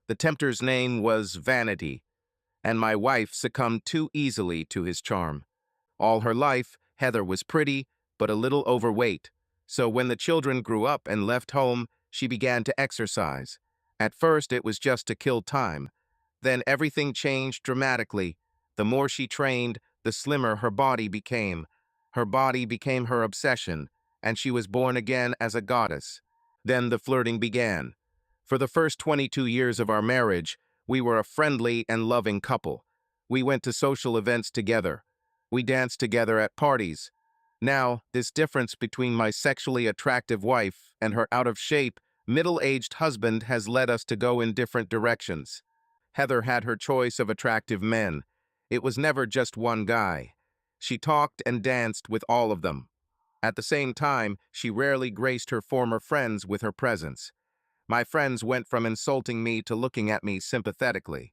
The tempter's name was Vanity, and my wife succumbed too easily to his charm. All her life, Heather was pretty, but a little overweight. So when the children grew up and left home, she began to exercise. At first, it was just to kill time. Then everything changed dramatically. The more she trained, the slimmer her body became. Her body became her obsession, and she was born again as a goddess. Then the flirting began. For the first 22 years of our marriage, we were a friendly and loving couple. We went to social events together. We danced together at parties. Now, this difference between my sexually attractive wife and her out-of-shape, middle-aged husband has led us to go in different directions. Heather had her choice of attractive men. It was never just one guy. She talked and danced with all of them. At the same time, she rarely graced her former friends with her presence. My friends went from insulting me to looking at me sympathetically.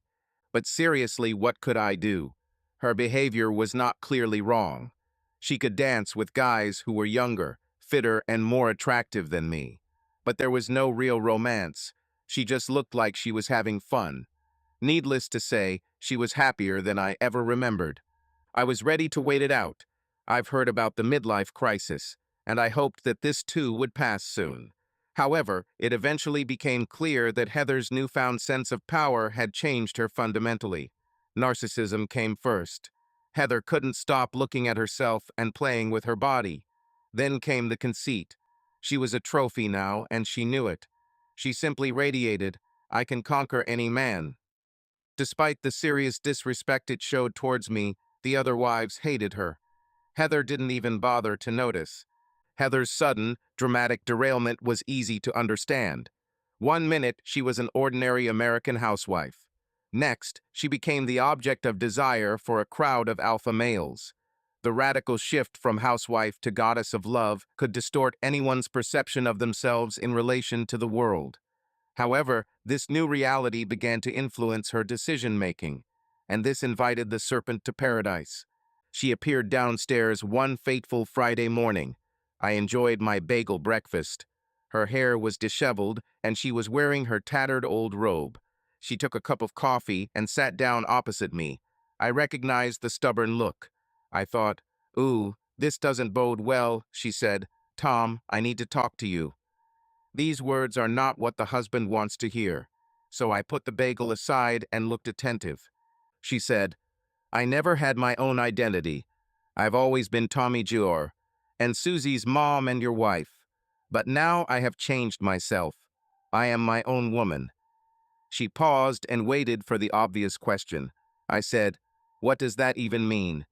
But seriously, what could I do? Her behavior was not clearly wrong. She could dance with guys who were younger, fitter, and more attractive than me. But there was no real romance. She just looked like she was having fun. Needless to say, she was happier than I ever remembered. I was ready to wait it out. I've heard about the midlife crisis, and I hoped that this too would pass soon. However, it eventually became clear that Heather's newfound sense of power had changed her fundamentally. Narcissism came first. Heather couldn't stop looking at herself and playing with her body. Then came the conceit. She was a trophy now, and she knew it. She simply radiated, "I can conquer any man." Despite the serious disrespect it showed towards me, the other wives hated her. Heather didn't even bother to notice. Heather's sudden, dramatic derailment was easy to understand. One minute, she was an ordinary American housewife. Next, she became the object of desire for a crowd of alpha males. The radical shift from housewife to goddess of love could distort anyone's perception of themselves in relation to the world. However, this new reality began to influence her decision-making, and this invited the serpent to paradise. She appeared downstairs one fateful Friday morning. I enjoyed my bagel breakfast. Her hair was disheveled, and she was wearing her tattered old robe. She took a cup of coffee and sat down opposite me. I recognized the stubborn look. I thought, "Ooh, this doesn't bode well," she said. "Tom, I need to talk to you." These words are not what the husband wants to hear. So I put the bagel aside and looked attentive. She said, "I never had my own identity. I've always been Tommy Jr. and Susie's mom and your wife. But now I have changed myself. I am my own woman." She paused and waited for the obvious question. I said, "What does that even mean?"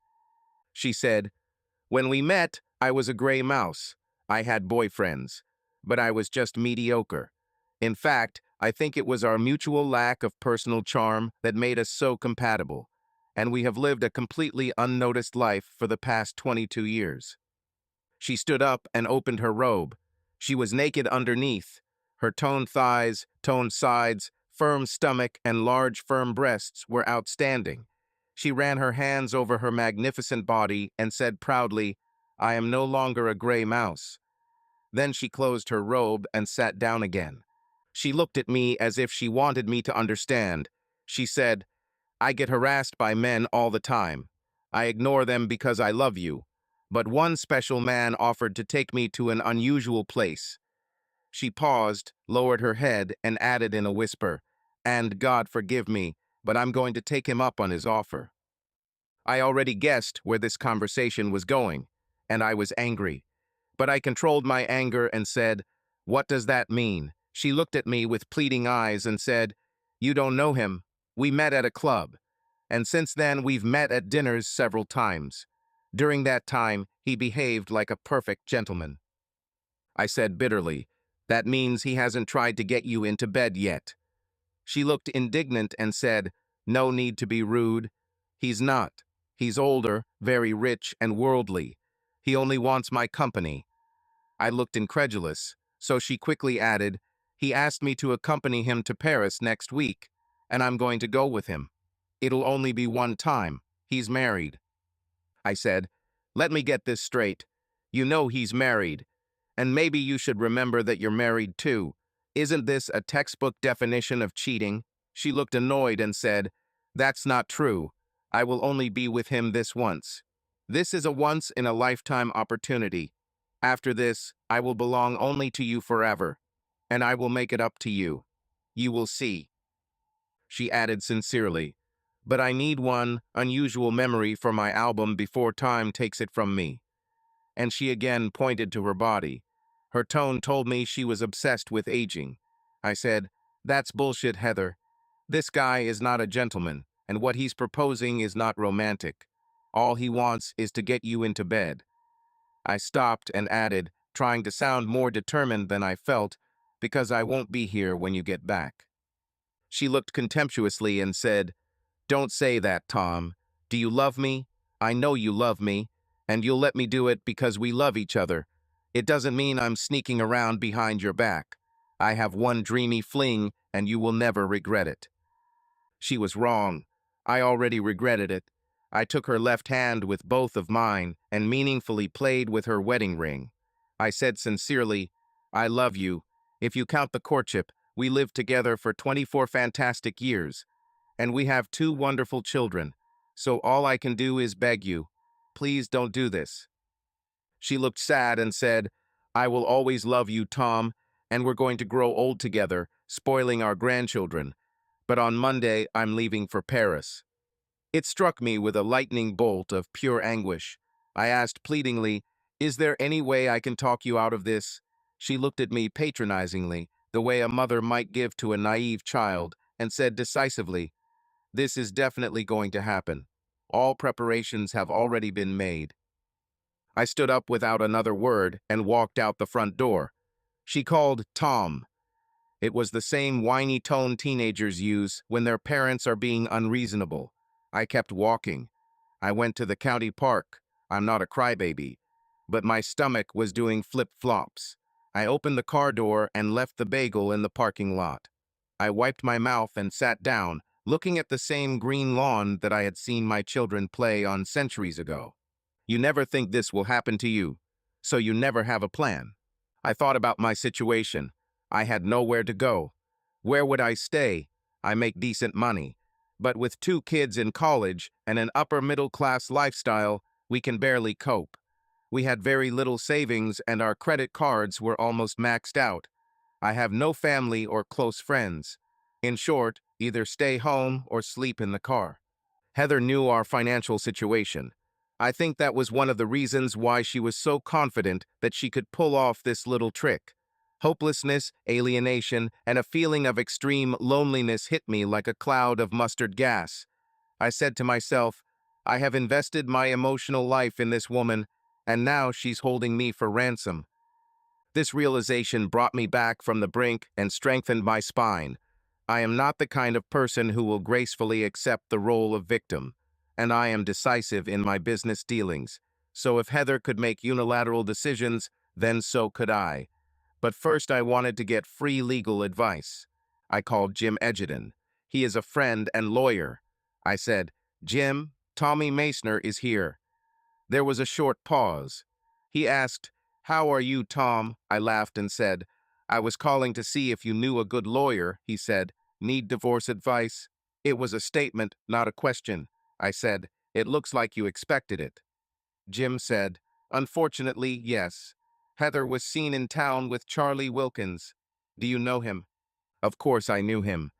She said, "When we met, I was a gray mouse. I had boyfriends, but I was just mediocre. In fact, I think it was our mutual lack of personal charm that made us so compatible, and we have lived a completely unnoticed life for the past 22 years. She stood up and opened her robe. She was naked underneath. Her toned thighs, toned sides, firm stomach, and large, firm breasts were outstanding. She ran her hands over her magnificent body and said proudly, "I am no longer a gray mouse." Then she closed her robe and sat down again. She looked at me as if she wanted me to understand. She said, "I get harassed by men all the time. I ignore them because I love you. But one special man offered to take me to an unusual place." She paused, lowered her head, and added in a whisper, "And God forgive me, but I'm going to take him up on his offer." I already guessed where this conversation was going, and I was angry. But I controlled my anger and said, "What does that mean?" She looked at me with pleading eyes and said, "You don't know him. We met at a club. And since then, we've met at dinners several times. During that time, he behaved like a perfect gentleman." I said bitterly, "That means he hasn't tried to get you into bed yet." She looked indignant and said, "No need to be rude. He's not. He's older, very rich and worldly. He only wants my company." I looked incredulous, so she quickly added, "He asked me to accompany him to Paris next week, and I'm going to go with him. It'll only be one time. He's married." I said, "Let me get this straight. You know he's married, and maybe you should remember that you're married too. Isn't this a textbook definition of cheating?" She looked annoyed and said, "That's not true. I will only be with him this once. This is a once-in-a-lifetime opportunity. After this, I will belong only to you forever, and I will make it up to you. You will see." She added sincerely, "But I need one unusual memory for my album before time takes it from me." And she again pointed to her body. Her tone told me she was obsessed with aging. I said, "That's bullshit, Heather. This guy is not a gentleman, and what he's proposing is not romantic. All he wants is to get you into bed." I stopped and added, trying to sound more determined than I felt, "Because I won't be here when you get back." She looked contemptuously and said, "Don't say that, Tom. Do you love me? I know you love me, and you'll let me do it because we love each other. It doesn't mean I'm sneaking around behind your back. I have one dreamy fling, and you will never regret it." She was wrong. I already regretted it. I took her left hand with both of mine and meaningfully played with her wedding ring. I said sincerely, "I love you. If you count the courtship, we lived together for 24 fantastic years, and we have 2 wonderful children. So all I can do is beg you, please don't do this." She looked sad and said, "I will always love you, Tom, and we're going to grow old together, spoiling our grandchildren. But on Monday, I'm leaving for Paris." It struck me with a lightning bolt of pure anguish. I asked pleadingly, "Is there any way I can talk you out of this?" She looked at me patronizingly, the way a mother might give to a naive child, and said decisively, "This is definitely going to happen. All preparations have already been made." I stood up without another word and walked out the front door. She called Tom. It was the same whiny tone teenagers use when their parents are being unreasonable. I kept walking. I went to the county park. I'm not a crybaby, but my stomach was doing flip-flops. I opened the car door and left the bagel in the parking lot. I wiped my mouth and sat down, looking at the same green lawn that I had seen my children play on centuries ago. You never think this will happen to you, so you never have a plan. I thought about my situation. I had nowhere to go. Where would I stay? I make decent money. But with 2 kids in college and an upper-middle-class lifestyle, we can barely cope. We had very little savings and our credit cards were almost maxed out. I have no family or close friends. In short, either stay home or sleep in the car. Heather knew our financial situation. I think that was one of the reasons why she was so confident that she could pull off this little trick. Hopelessness, alienation, and a feeling of extreme loneliness hit me like a cloud of mustard gas. I said to myself, I have invested my emotional life in this woman, and now she's holding me for ransom. This realization brought me back from the brink and strengthened my spine. I am not the kind of person who will gracefully accept the role of victim, and I am decisive in my business dealings. So if Heather could make unilateral decisions, then so could I. But first I wanted to get free legal advice. I called Jim Edgerton. He is a friend and lawyer. I said, "Jim, Tommy Meissner is here." There was a short pause. He asked, "How are you, Tom?" I laughed and said, "I was calling to see if you knew a good lawyer," he said. "Need divorce advice?" It was a statement, not a question. I said, "It looks like you expected it." Jim said, "Unfortunately, yes. Heather was seen in town with Charlie Wilkins. Do you know him?" Of course I knew him.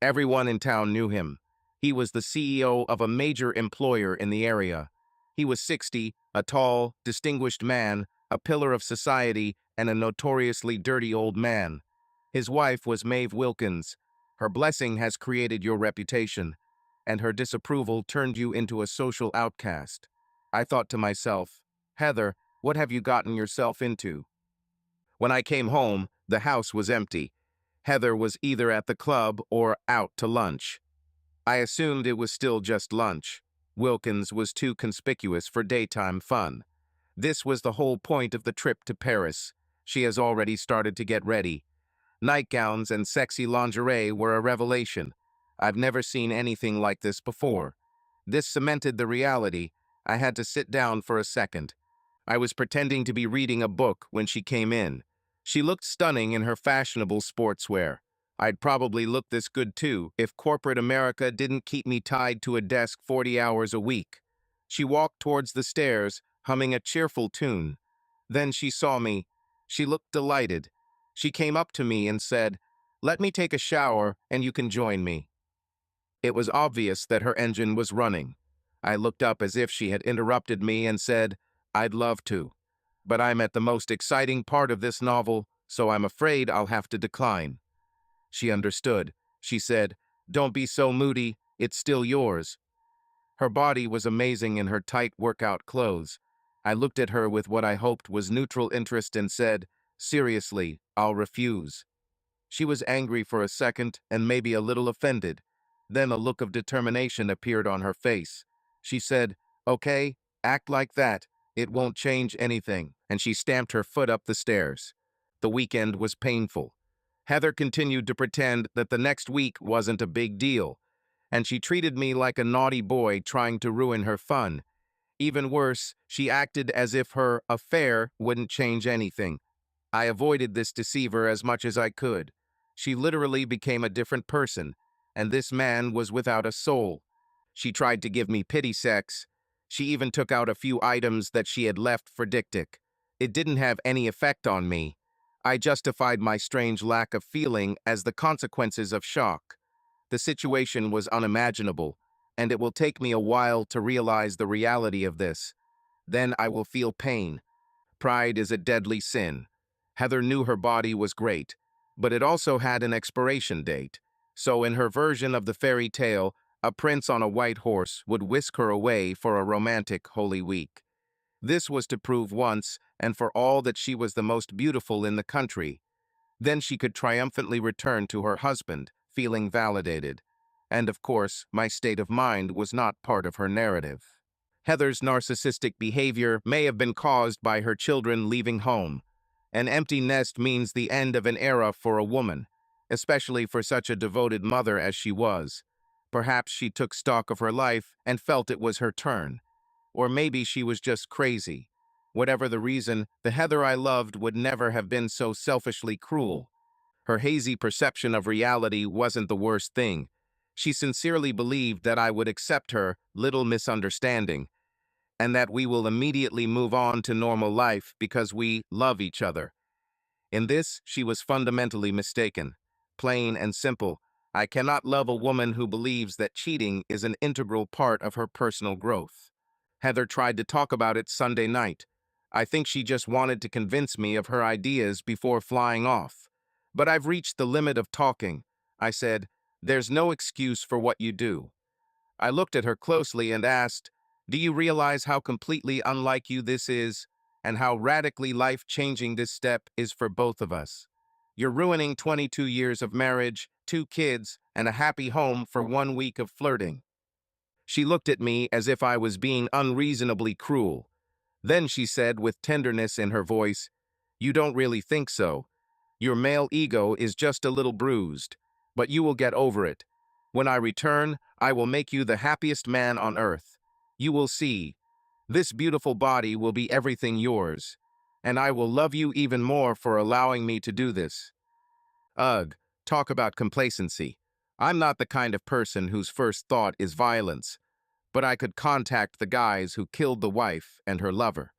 Everyone in town knew him. He was the CEO of a major employer in the area. He was 60, a tall, distinguished man, a pillar of society, and a notoriously dirty old man. His wife was Maeve Wilkins. Her blessing has created your reputation, and her disapproval turned you into a social outcast. I thought to myself, Heather, what have you gotten yourself into? When I came home, the house was empty. Heather was either at the club or out to lunch. I assumed it was still just lunch. Wilkins was too conspicuous for daytime fun. This was the whole point of the trip to Paris. She has already started to get ready. Nightgowns and sexy lingerie were a revelation. I've never seen anything like this before. This cemented the reality. I had to sit down for a second. I was pretending to be reading a book when she came in. She looked stunning in her fashionable sportswear. I'd probably look this good too if corporate America didn't keep me tied to a desk 40 hours a week. She walked towards the stairs, humming a cheerful tune. Then she saw me. She looked delighted. She came up to me and said, "Let me take a shower and you can join me." It was obvious that her engine was running. I looked up as if she had interrupted me and said, "I'd love to, but I'm at the most exciting part of this novel, so I'm afraid I'll have to decline." She understood. She said, "Don't be so moody, it's still yours." Her body was amazing in her tight workout clothes. I looked at her with what I hoped was neutral interest and said, "Seriously, I'll refuse." She was angry for a second and maybe a little offended. Then a look of determination appeared on her face. She said, "Okay, act like that. It won't change anything." And she stamped her foot up the stairs. The weekend was painful. Heather continued to pretend that the next week wasn't a big deal, and she treated me like a naughty boy trying to ruin her fun. Even worse, she acted as if her affair wouldn't change anything. I avoided this deceiver as much as I could. She literally became a different person, and this man was without a soul. She tried to give me pity sex. She even took out a few items that she had left for Dictic. It didn't have any effect on me. I justified my strange lack of feeling as the consequences of shock. The situation was unimaginable, and it will take me a while to realize the reality of this. Then I will feel pain. Pride is a deadly sin. Heather knew her body was great, but it also had an expiration date. So in her version of the fairy tale, a prince on a white horse would whisk her away for a romantic Holy Week. This was to prove once and for all that she was the most beautiful in the country. Then she could triumphantly return to her husband, feeling validated. And of course, my state of mind was not part of her narrative. Heather's narcissistic behavior may have been caused by her children leaving home. An empty nest means the end of an era for a woman, especially for such a devoted mother as she was. Perhaps she took stock of her life and felt it was her turn. Or maybe she was just crazy. Whatever the reason, the Heather I loved would never have been so selfishly cruel. Her hazy perception of reality wasn't the worst thing. She sincerely believed that I would accept her little misunderstanding, and that we will immediately move on to normal life because we love each other. In this, she was fundamentally mistaken. Plain and simple, I cannot love a woman who believes that cheating is an integral part of her personal growth. Heather tried to talk about it Sunday night. I think she just wanted to convince me of her ideas before flying off. But I've reached the limit of talking. I said, "There's no excuse for what you do." I looked at her closely and asked, "Do you realize how completely unlike you this is, and how radically life-changing this step is for both of us? You're ruining 22 years of marriage, 2 kids, and a happy home for 1 week of flirting." She looked at me as if I was being unreasonably cruel. Then she said with tenderness in her voice, "You don't really think so. Your male ego is just a little bruised, but you will get over it. When I return, I will make you the happiest man on earth. You will see. This beautiful body will be everything yours, and I will love you even more for allowing me to do this." Ugh, talk about complacency. I'm not the kind of person whose first thought is violence, but I could contact the guys who killed the wife and her lover.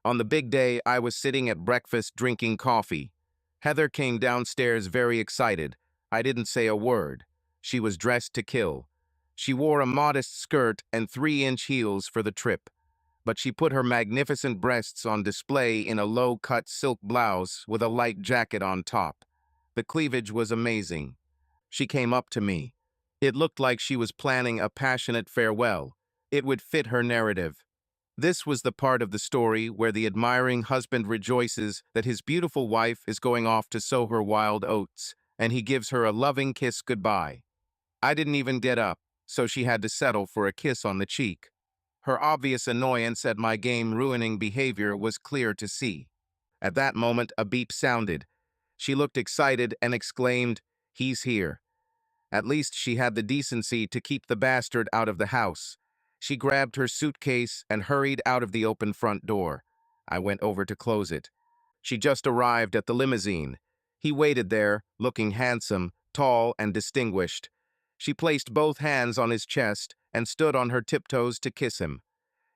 On the big day, I was sitting at breakfast drinking coffee. Heather came downstairs very excited. I didn't say a word. She was dressed to kill. She wore a modest skirt and 3-inch heels for the trip, but she put her magnificent breasts on display in a low-cut silk blouse with a light jacket on top. The cleavage was amazing. She came up to me. It looked like she was planning a passionate farewell. It would fit her narrative. This was the part of the story where the admiring husband rejoices that his beautiful wife is going off to sow her wild oats, and he gives her a loving kiss goodbye. I didn't even get up, so she had to settle for a kiss on the cheek. Her obvious annoyance at my game-ruining behavior was clear to see. At that moment, a beep sounded. She looked excited and exclaimed, "He's here." At least she had the decency to keep the bastard out of the house. She grabbed her suitcase and hurried out of the open front door. I went over to close it. She just arrived at the limousine. He waited there, looking handsome, tall and distinguished. She placed both hands on his chest and stood on her tiptoes to kiss him.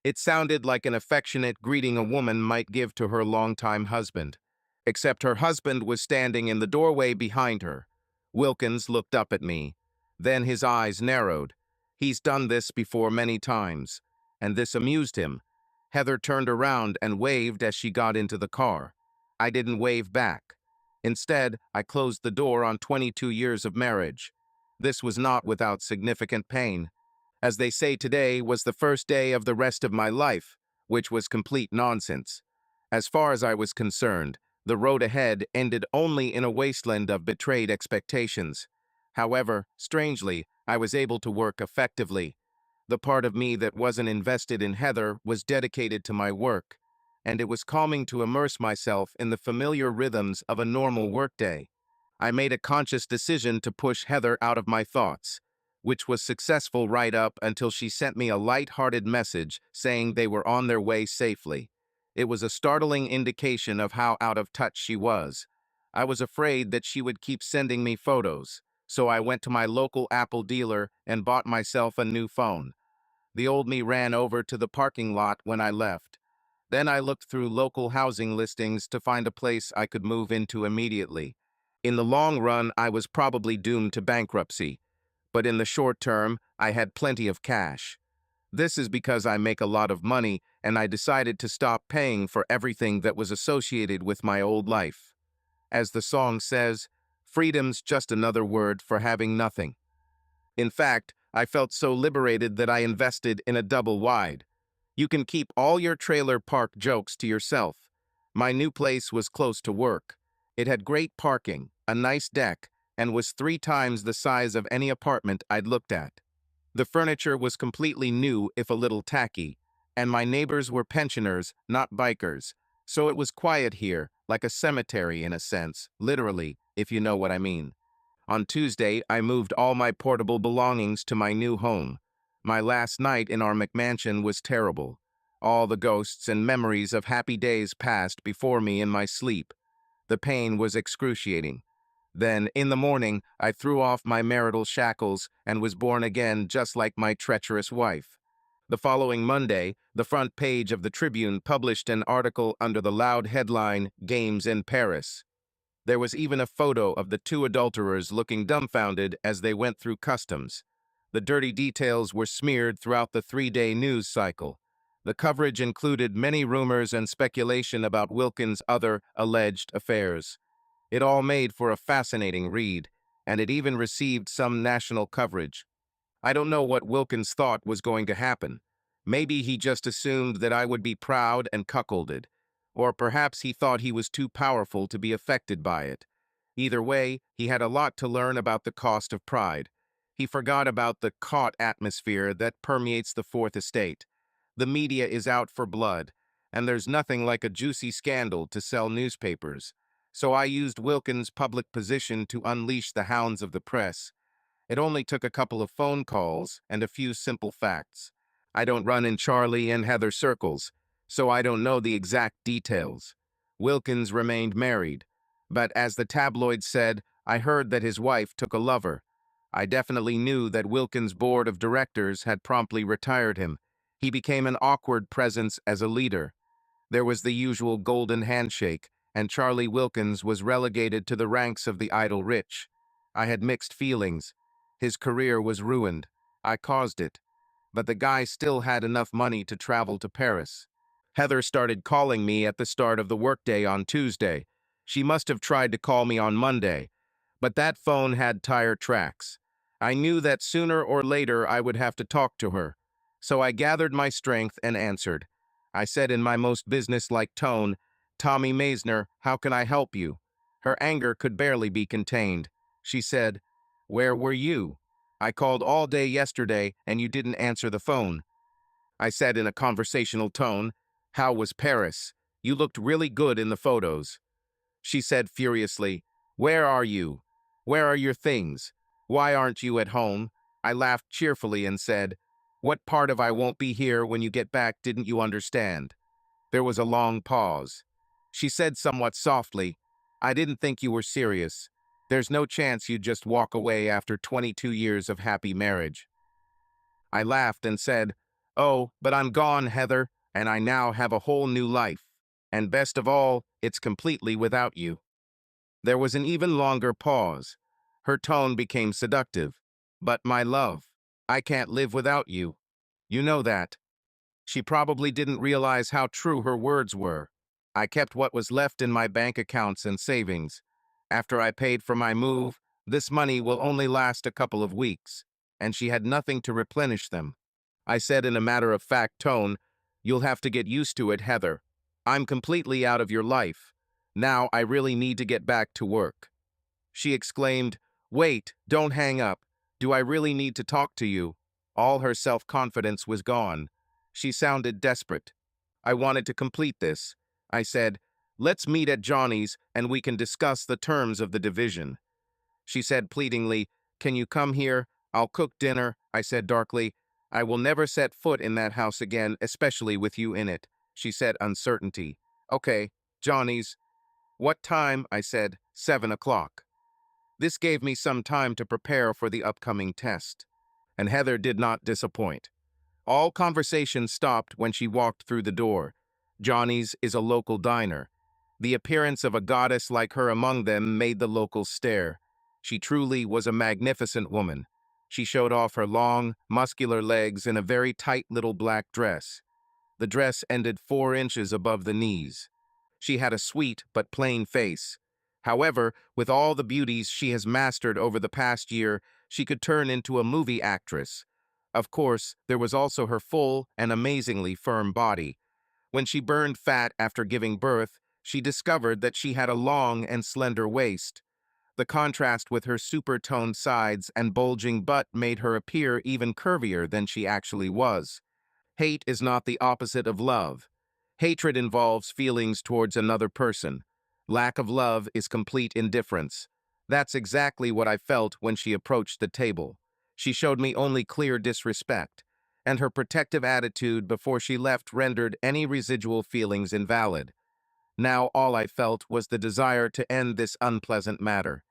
It sounded like an affectionate greeting a woman might give to her longtime husband. Except her husband was standing in the doorway behind her. Wilkins looked up at me. Then his eyes narrowed. He's done this before many times, and this amused him. Heather turned around and waved as she got into the car. I didn't wave back. Instead, I closed the door on 22 years of marriage. This was not without significant pain. As they say today, was the first day of the rest of my life, which was complete nonsense. As far as I was concerned, the road ahead ended only in a wasteland of betrayed expectations. However, strangely, I was able to work effectively. The part of me that wasn't invested in Heather was dedicated to my work, and it was calming to immerse myself in the familiar rhythms of a normal workday. I made a conscious decision to push Heather out of my thoughts, which was successful right up until she sent me a light-hearted message saying they were on their way safely. It was a startling indication of how out of touch she was. I was afraid that she would keep sending me photos, so I went to my local Apple dealer and bought myself a new phone. The old me ran over to the parking lot when I left. Then I looked through local housing listings to find a place I could move into immediately. In the long run, I was probably doomed to bankruptcy, but in the short term, I had plenty of cash. This is because I make a lot of money, and I decided to stop paying for everything that was associated with my old life. As the song says, freedom's just another word for having nothing. In fact, I felt so liberated that I invested in a double wide. You can keep all your trailer park jokes to yourself. My new place was close to work. It had great parking, a nice deck, and was 3 times the size of any apartment I'd looked at. The furniture was completely new, if a little tacky, and my neighbors were pensioners, not bikers, so it was quiet here, like a cemetery in a sense, literally, if you know what I mean. On Tuesday, I moved all my portable belongings to my new home. My last night in our McMansion was terrible. All the ghosts and memories of happy days passed before me in my sleep. The pain was excruciating. Then, in the morning, I threw off my marital shackles and was born again just like my treacherous wife. The following Monday, the front page of the Tribune published an article under the loud headline, "Games in Paris." There was even a photo of the 2 adulterers looking dumbfounded as they went through customs. The dirty details were smeared throughout the 3-day news cycle. The coverage included many rumors and speculation about Wilkins' other alleged affairs. It all made for a fascinating read, and it even received some national coverage. I don't know what Wilkins thought was going to happen. Maybe he just assumed that I would be proud and cuckolded, or perhaps he thought he was too powerful to be affected by it. Either way, he had a lot to learn about the cost of pride. He forgot about the caught atmosphere that permeates the Fourth Estate. The media is out for blood, and there's nothing like a juicy scandal to sell newspapers. So I used Wilkins' public position to unleash the hounds of the press. It only took a couple of phone calls and a few simple facts. I don't run in Charlie and Heather circles, so I don't know the exact details. Wilkins remained married, but as the tabloids said, I heard that his wife took a lover. I definitely knew that Wilkins' board of directors had promptly retired him. He became an awkward presence as a leader. There was the usual golden handshake, and Charlie Wilkins was relegated to the ranks of the idle rich. I had mixed feelings. His career was ruined. I caused it. But the guy still had enough money to travel to Paris. Heather started calling me at the start of the workday on Tuesday. She must have tried to call me on Monday, but that phone had tire tracks. I knew that sooner or later I would have to talk to her, so I gathered my strength and answered. I said in my most business-like tone, "Tommy Maisner, how can I help you?" Her anger could barely be contained. She said, "Where were you? I called all day yesterday and you didn't answer the phone." I said in a conversational tone, "How was Paris? You looked really good in the photos." She said furiously, "Where are you? Where are your things? Why aren't you at home?" I laughed cheerfully and said, "What part of I won't be here when you get back didn't you understand?" There was a long pause. She said somewhat softly, "I didn't think you were serious." There's no chance you'd just walk away after 22 years of happy marriage. I laughed and said, "Oh, but I'm gone, Heather, and I now have a whole new life. And best of all, it's completely without you." There was an even longer pause. Her tone became seductive. "But my love, I can't live without you. You know that." She probably didn't realize how true her words were. I kept what was left in my bank accounts and savings. After I paid for my move, this money will only last a couple of weeks, and she had nothing to replenish them. I said in a matter-of-fact tone, "You'll have to get used to it, Heather. I'm completely out of your life. Now I really need to get back to work." She exclaimed, "Wait, don't hang up. Do I really need to talk to you?" All her self-confidence was gone. She sounded desperate. I wanted to complete this. I said, "Let's meet at Johnny's and we can discuss the terms of the division." She said pleadingly, "Can you come here? I'll cook dinner." I said darkly, "I will never set foot in that house again, especially with you in it." She said uncertainty. "Okay, Johnny's." "What time?" I said. 7 o'clock. This gave me some time to prepare for the upcoming test. And Heather did not disappoint. All conversation stopped when she walked through the door. Johnny's is a local diner. The appearance of a goddess like her among them made the locals stare. She truly was a magnificent woman. She showed off her long, muscular legs in a very tight little black dress. The dress ended 4 inches above the knees. She had a sweet but plain face. However, with all the beauties she has mastered over the past year, she could turn into a movie actress. Of course, there was also her full and amazingly firm body. When she burned fat after giving birth, she discovered that she had a long and slender waist. The contrast with her super-toned sides and bulging butt made her appear even curvier than she actually was. Hate is not the opposite of love. Hatred involves feelings towards another person. Lack of love is complete indifference. That's exactly what I felt when she approached the table. She showed me only clear disrespect, and her protective attitude before she left rendered any residual feelings invalid. Now all I felt was the desire to end this unpleasant matter.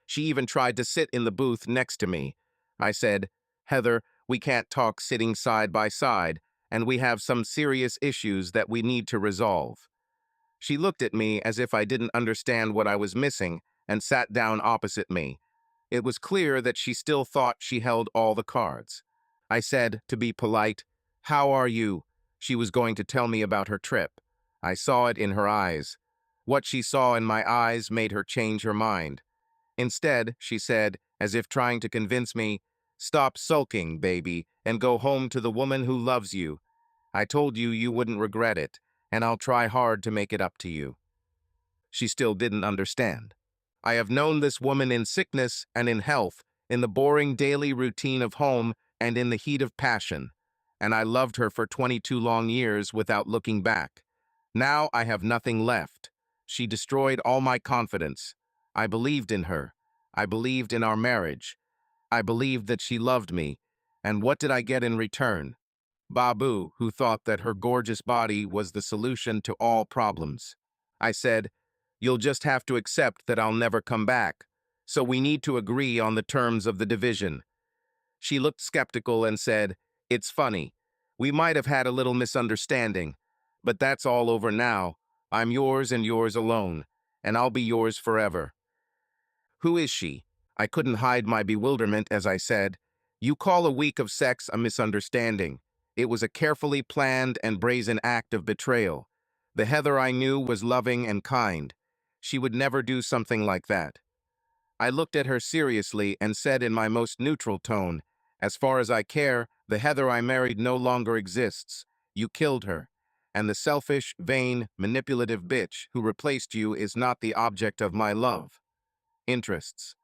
She even tried to sit in the booth next to me. I said, "Heather, we can't talk sitting side by side, and we have some serious issues that we need to resolve." She looked at me as if I didn't understand what I was missing and sat down opposite me. It was clear that she still thought she held all the cards. I said, to be polite, "How are you?" She was going to tell me about her trip. I saw it in her eyes. What she saw in my eyes made her change her mind. Instead, she said, as if trying to convince me, "Stop sulking, baby, and go home to the woman who loves you. I told you you wouldn't regret it, and I'll try hard to make it up to you." She still didn't understand. I have known this woman in sickness and in health, in the boring daily routine of home and in the heat of passion, and I loved her for 22 long years without looking back. Now I have nothing left. She destroyed all my confidence. I believed in her. I believed in our marriage. I believed that she loved me. And what did I get in return? Babu, who thought that her gorgeous body was the solution to all problems. I said, "You'll just have to accept that I'll never come back. So we need to agree on the terms of the division." She looked skeptical and said, "It's funny. We might have had a little misunderstanding, but that's all over now. I'm yours and yours alone, and I'll be yours forever." "Who is she?" I couldn't hide my bewilderment as I said, "You call a week of sex a misunderstanding. It was a carefully planned and brazen act of betrayal. The Heather I knew was loving and kind. She would never do something like that." I looked at her seriously and said in my most neutral tone, "As far as I care, the Heather I married no longer exists. You killed her. And the selfish, vain, manipulative bitch who replaced you is not the object of my love. Interests."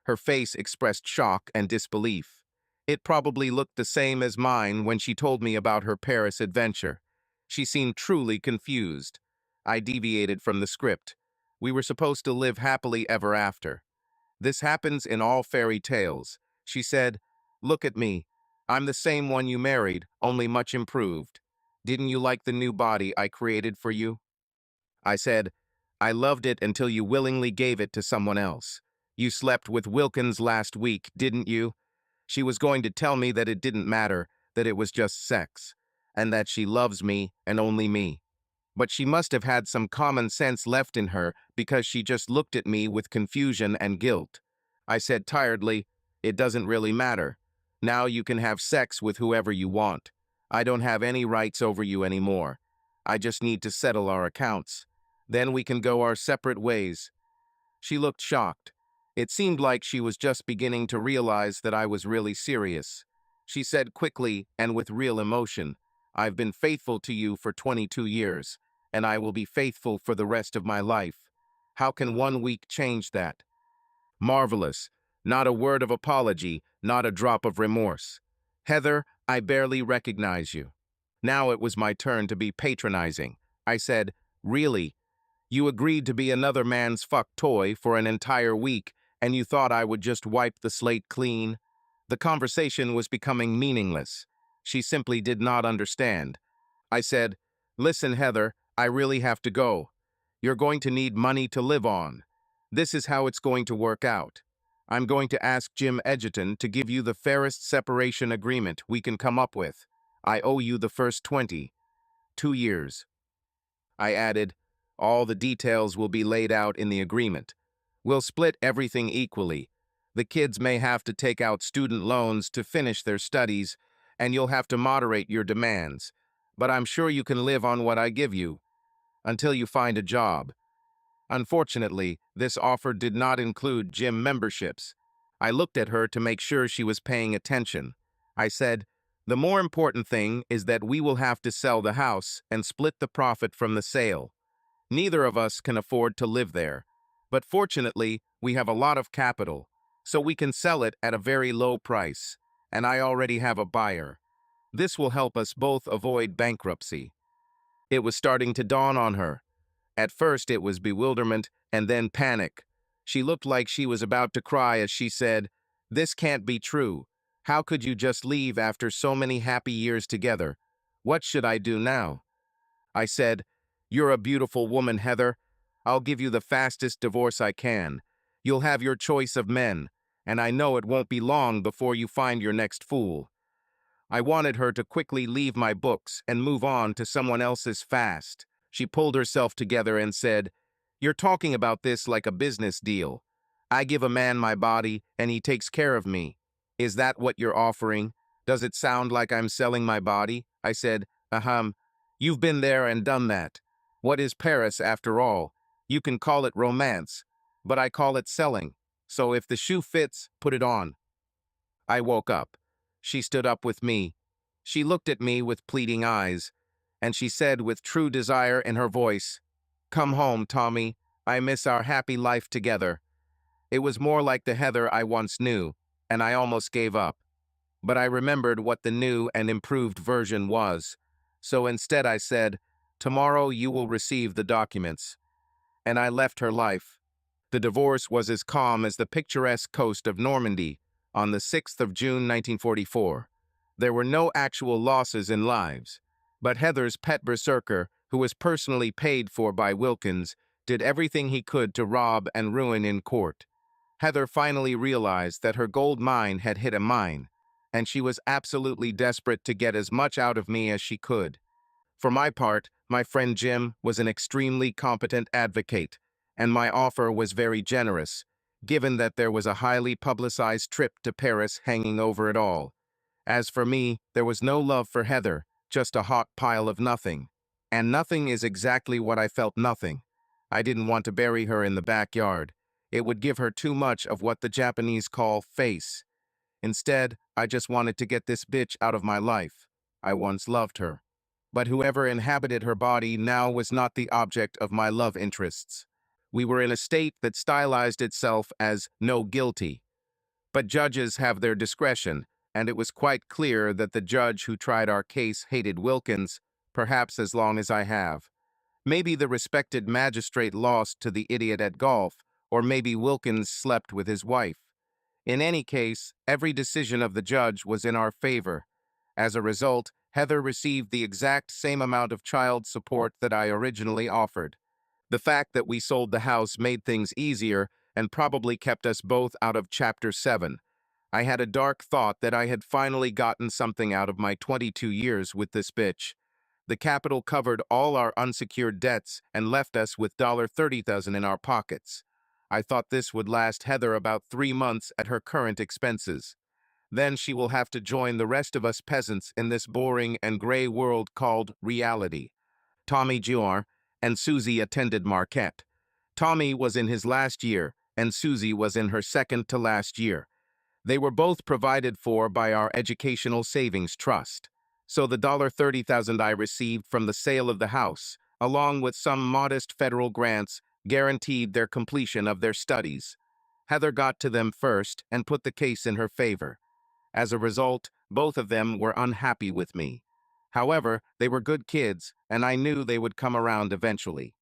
Her face expressed shock and disbelief. It probably looked the same as mine when she told me about her Paris adventure. She seemed truly confused. I deviated from the script. We were supposed to live happily ever after. "This happens in all fairy tales." She said, "Look at me. I'm the same one you married, only much improved. Didn't you like the new body I created for you?" I said, "I loved it until you willingly gave it to someone else. You slept with Wilkins last week, didn't you? She was going to tell me that it didn't matter, that it was just sex, and that she loves me and only me. But she must have had some common sense left in her because she just looked at me with confusion and guilt. I said tiredly, "It doesn't really matter. Now you can have sex with whoever you want. I don't have any rights over you anymore. I just need to settle our accounts. Then we can go our separate ways." She looked shocked. It seemed like she was just beginning to realize that I was really serious. She said quickly and with real emotion, "I've been faithful to you for 22 years, and I will be faithful for the rest of my life. How can 1 week change that?" Marvelous. Not a word of apology, not a drop of remorse. "Heather, I barely recognize you." Now it was my turn to be patronizing. I said, "Really? You agreed to be another man's fuck toy for an entire week, and you thought I would just wipe the slate clean?" The conversation was becoming meaningless. She simply did not understand. I said, "Listen, Heather, I really have to go. You're going to need money to live on. This is how it's going to work out. I'm going to ask Jim Edgerton to give you the fairest separation agreement we can come up with. I owe you the first 22 years. I added, "All the details will be laid out in the agreement. We'll split everything equally. The kids may have to take out student loans to finish their studies, and you'll have to moderate your demands. But I'm sure you can live on what I give you, until you find a job." Unfortunately, this offer did not include gym memberships. I looked at her to make sure she was paying attention. I said, "The more important thing is that we will have to sell the house and split the profit from the sale. Neither of us can afford to live there. But fortunately, we have a lot of capital, so we can sell it at a very low price, and I already have a buyer. This will help us both avoid bankruptcy." It was starting to dawn on her. At first it was bewilderment and then panic. She looked like she was about to cry as she said, "This can't be true. How could you just leave after so many happy years together? What should I do now?" I said, "You're a beautiful woman, Heather. I'll give you the fastest divorce I can. You'll have your choice of men, and I know it won't be long before you find your next fool." I wanted her to quickly leave my books and move on to someone else's fast. She pulled herself together and said, "You're talking about this like a business deal. I give a man my body and he takes care of me. Is that what you're offering? Does it sound like I'm selling my body?" I said, "Ahem. You've been there and done that. What is Paris after all? You can call it romance, but I call it selling. So if the shoe fits, put it on." I woke up. She stood up with me. She looked at me with pleading eyes, and she said with true desire in her voice, "Come home, Tommy. I miss our happy life together." It was more like the Heather I once knew, and I almost gave up. But I remembered what the new and improved version was. So instead I said, "Tomorrow you will receive the documents." And I left her life. The divorce was as calm as the picturesque coast of Normandy on the 6th of June 1944. There were no actual losses in lives, but Heather's pet berserker, who was personally paid for by Wilkins, did everything he could to rob and ruin in court. Heather finally realized that her gold mine had hit a mine, and she was absolutely desperate to get as much out of me as she could. For my part, my friend Jim was an extremely competent advocate, and my offer was very generous, given that there was a highly publicized trip to Paris hanging over it all. As for me, there was no love for Heather, just a hot pile of nothing. And nothing is exactly what I felt nothing. I didn't want to bury her in the backyard. It would give her too much of what the Japanese call face. Instead, I just wanted to get this bitch out of my life. I once loved her. But whoever inhabited her body now was not the object of my love interests. We were in a state that stylized itself as no guilty. But judges have their discretion, and it was quite clear that the judge who tried our case hated Wilkins, perhaps as long as I have. Maybe the respected magistrate lost to the idiot at golf, or maybe Wilkins slept with his wife. In any case, every decision of the judge was in our favor. As a result, Heather received the exact same amount of child support that I originally offered. The fact that we sold the house made things easier, and probably kept us both out of Chapter 7. I had a dark thought that I had finally gotten something out of my 22 years with this bitch. The capital covered all our unsecured debts and left us with $30,000 in our pockets. I thought this would last Heather about 3 months at her current expenses. Then she will have to join the rest of us peasants in this boring and gray world called reality. Tommy Jr. and Susie attended Marquette. Tommy was in his last year, and Susie was in her second to last year. They were both provided for by our Educational Savings Trust. So the $30,000 I received from the sale of the house, along with some modest federal grants, guaranteed their completion of their studies. Heather got to them first and put the case in her favor. As a result, both of them were unhappy with me. However, they were good kids, and I knew they would come around eventually.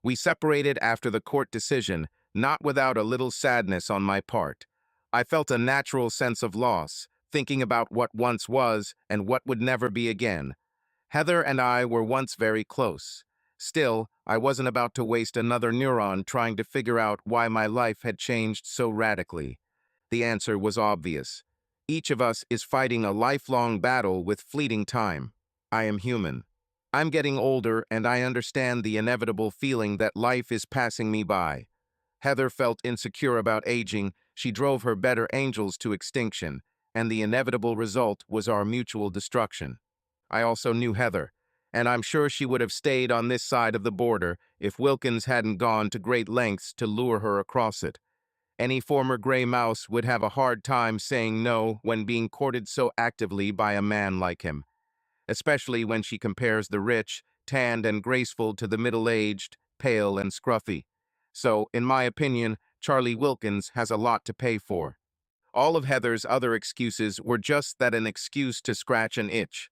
We separated after the court decision, not without a little sadness on my part. I felt a natural sense of loss, thinking about what once was and what would never be again. Heather and I were once very close. Still, I wasn't about to waste another neuron trying to figure out why my life had changed so radically. The answer was obvious. Each of us is fighting a lifelong battle with fleeting time. I am human. I'm getting older, and I understand the inevitable feeling that life is passing me by. Heather felt insecure about aging. She drove her better angels to extinction, and the inevitable result was our mutual destruction. I also knew Heather, and I'm sure she would have stayed on this side of the border if Wilkins hadn't gone to great lengths to lure her across it. Any former gray mouse would have a hard time saying no when being courted so actively by a man like him, especially when she compares the rich, tanned, and graceful to the middle-aged, pale, and scruffy. So, in my opinion, Charlie Wilkins has a lot to pay for. All of Heather's other excuses were just that, an excuse to scratch an itch.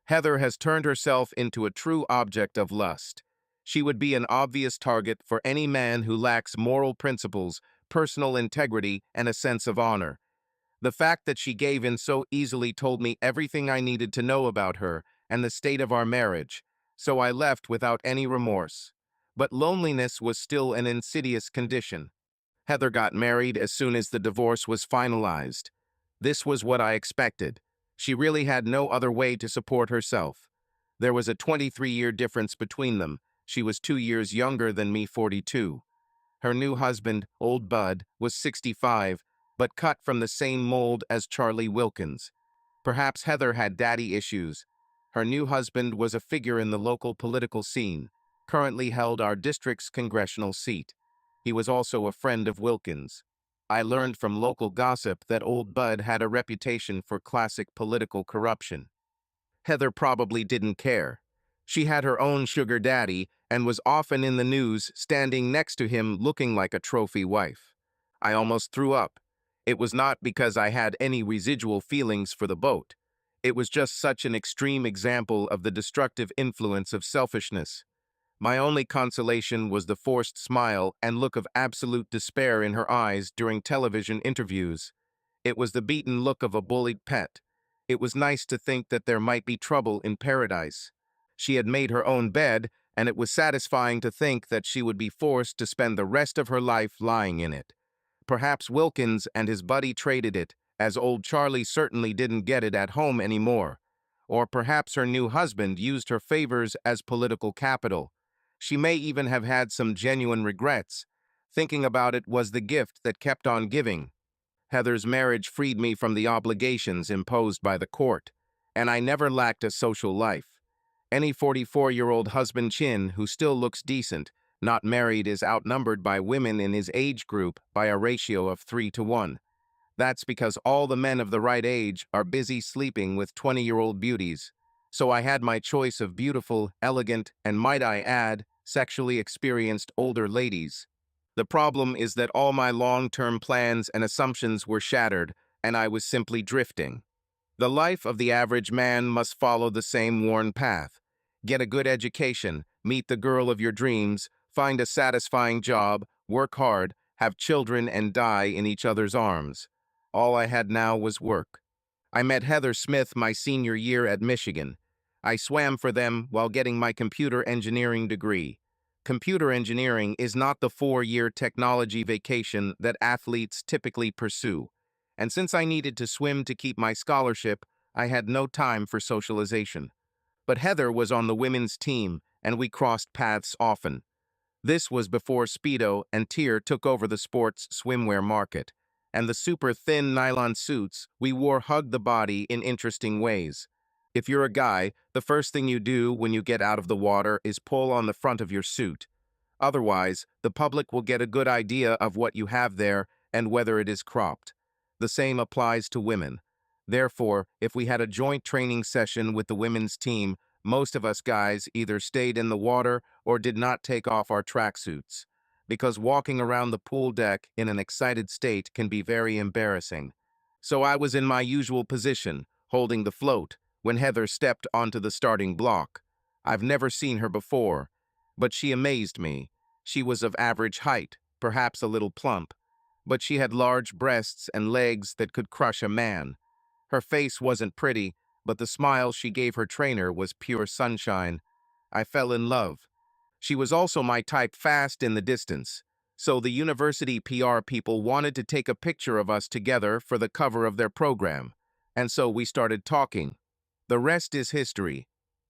Heather has turned herself into a true object of lust. She would be an obvious target for any man who lacks moral principles, personal integrity, and a sense of honor. The fact that she gave in so easily told me everything I needed to know about her and the state of our marriage, so I left without any remorse. But loneliness was still an insidious condition. Heather got married as soon as the divorce was finalized. This was what I expected. She really had no other way to support herself. There was a 23-year difference between them. She was 2 years younger than me, 42. Her new husband, old Bud, was 65, but cut from the same mold as Charlie Wilkins. Perhaps Heather had daddy issues. Her new husband was a figure in the local political scene, currently held our district's congressional seat. He was also a friend of Wilkins. I learned from local gossip that old Bud had a reputation for classic political corruption. Heather probably didn't care. She had her own sugar daddy and was often in the news standing next to him looking like a trophy wife. I almost threw up. It was not because I had any residual feelings for the boat. It was just such an extreme example of the destructive influence of selfishness. My only consolation was the forced smile and look of absolute despair in her eyes during television interviews. It was the beaten look of a bullied pet. It was nice to think that there might be trouble in paradise. She had made her own bed, and it was satisfying to think that she would be forced to spend the rest of her life lying in it. Perhaps Wilkins and his buddy traded it, as old Charlie certainly didn't get it at home anymore. Or perhaps her new husband used her favors as political capital. She may even have had some genuine regrets. Thinking about it was the gift that kept on giving. Heather's marriage freed me from the obligations imposed by the court, and I never lacked a social life. Any 44-year-old husband chin who still looks decent, not married, is outnumbered by women in his age group by a ratio of 3 to 1. That's because all the men of the right age are busy sleeping with 20-year-old beauties. So I had my choice of beautiful, elegant, and might I add, sexually experienced older ladies. The problem is that all my long-term plans and assumptions were shattered, and I was simply drifting. The life of the average man must follow the same worn path. Get a good education, meet the girl of your dreams, find a satisfying job, work hard, have children, and die in each other's arms. All I had now was work. I met Heather Smith my senior year at Michigan. I swam for them while getting my computer engineering degree. computer engineering is not the 4-year technology vacation that athletes typically pursue. And since I needed to swim to keep my scholarship, I had no time for socialization. But Heather was on the women's team, and we crossed paths often. This was before Speedo and Tier took over the sports swimwear market, and the super thin nylon suits we wore hugged the body in interesting ways. If you're a guy, the first thing you do when you get out of the water is pull on the front of your suit. Otherwise, the public will get a good idea of what you have there and whether it is cropped. The same applies to women. Therefore, if we had a joint training session with the women's team, most of us guys either stayed in the water or did not take off our tracksuits, because walking around the pool deck in an excited state can be very embarrassing. So I was in my usual position, holding the float, when Heather stepped onto the starting block. I've never seen her before, but she amazed me. She was of average height, perhaps a little plump, but she had large breasts and legs that could crush a man. Her face wasn't pretty, but the smile she gave her trainer was pure sunshine. I fell in love. She was also my type fast in the distance, so the university PR people wanted to take a picture of us together for the cover of their program, and so we started talking. The rest is history.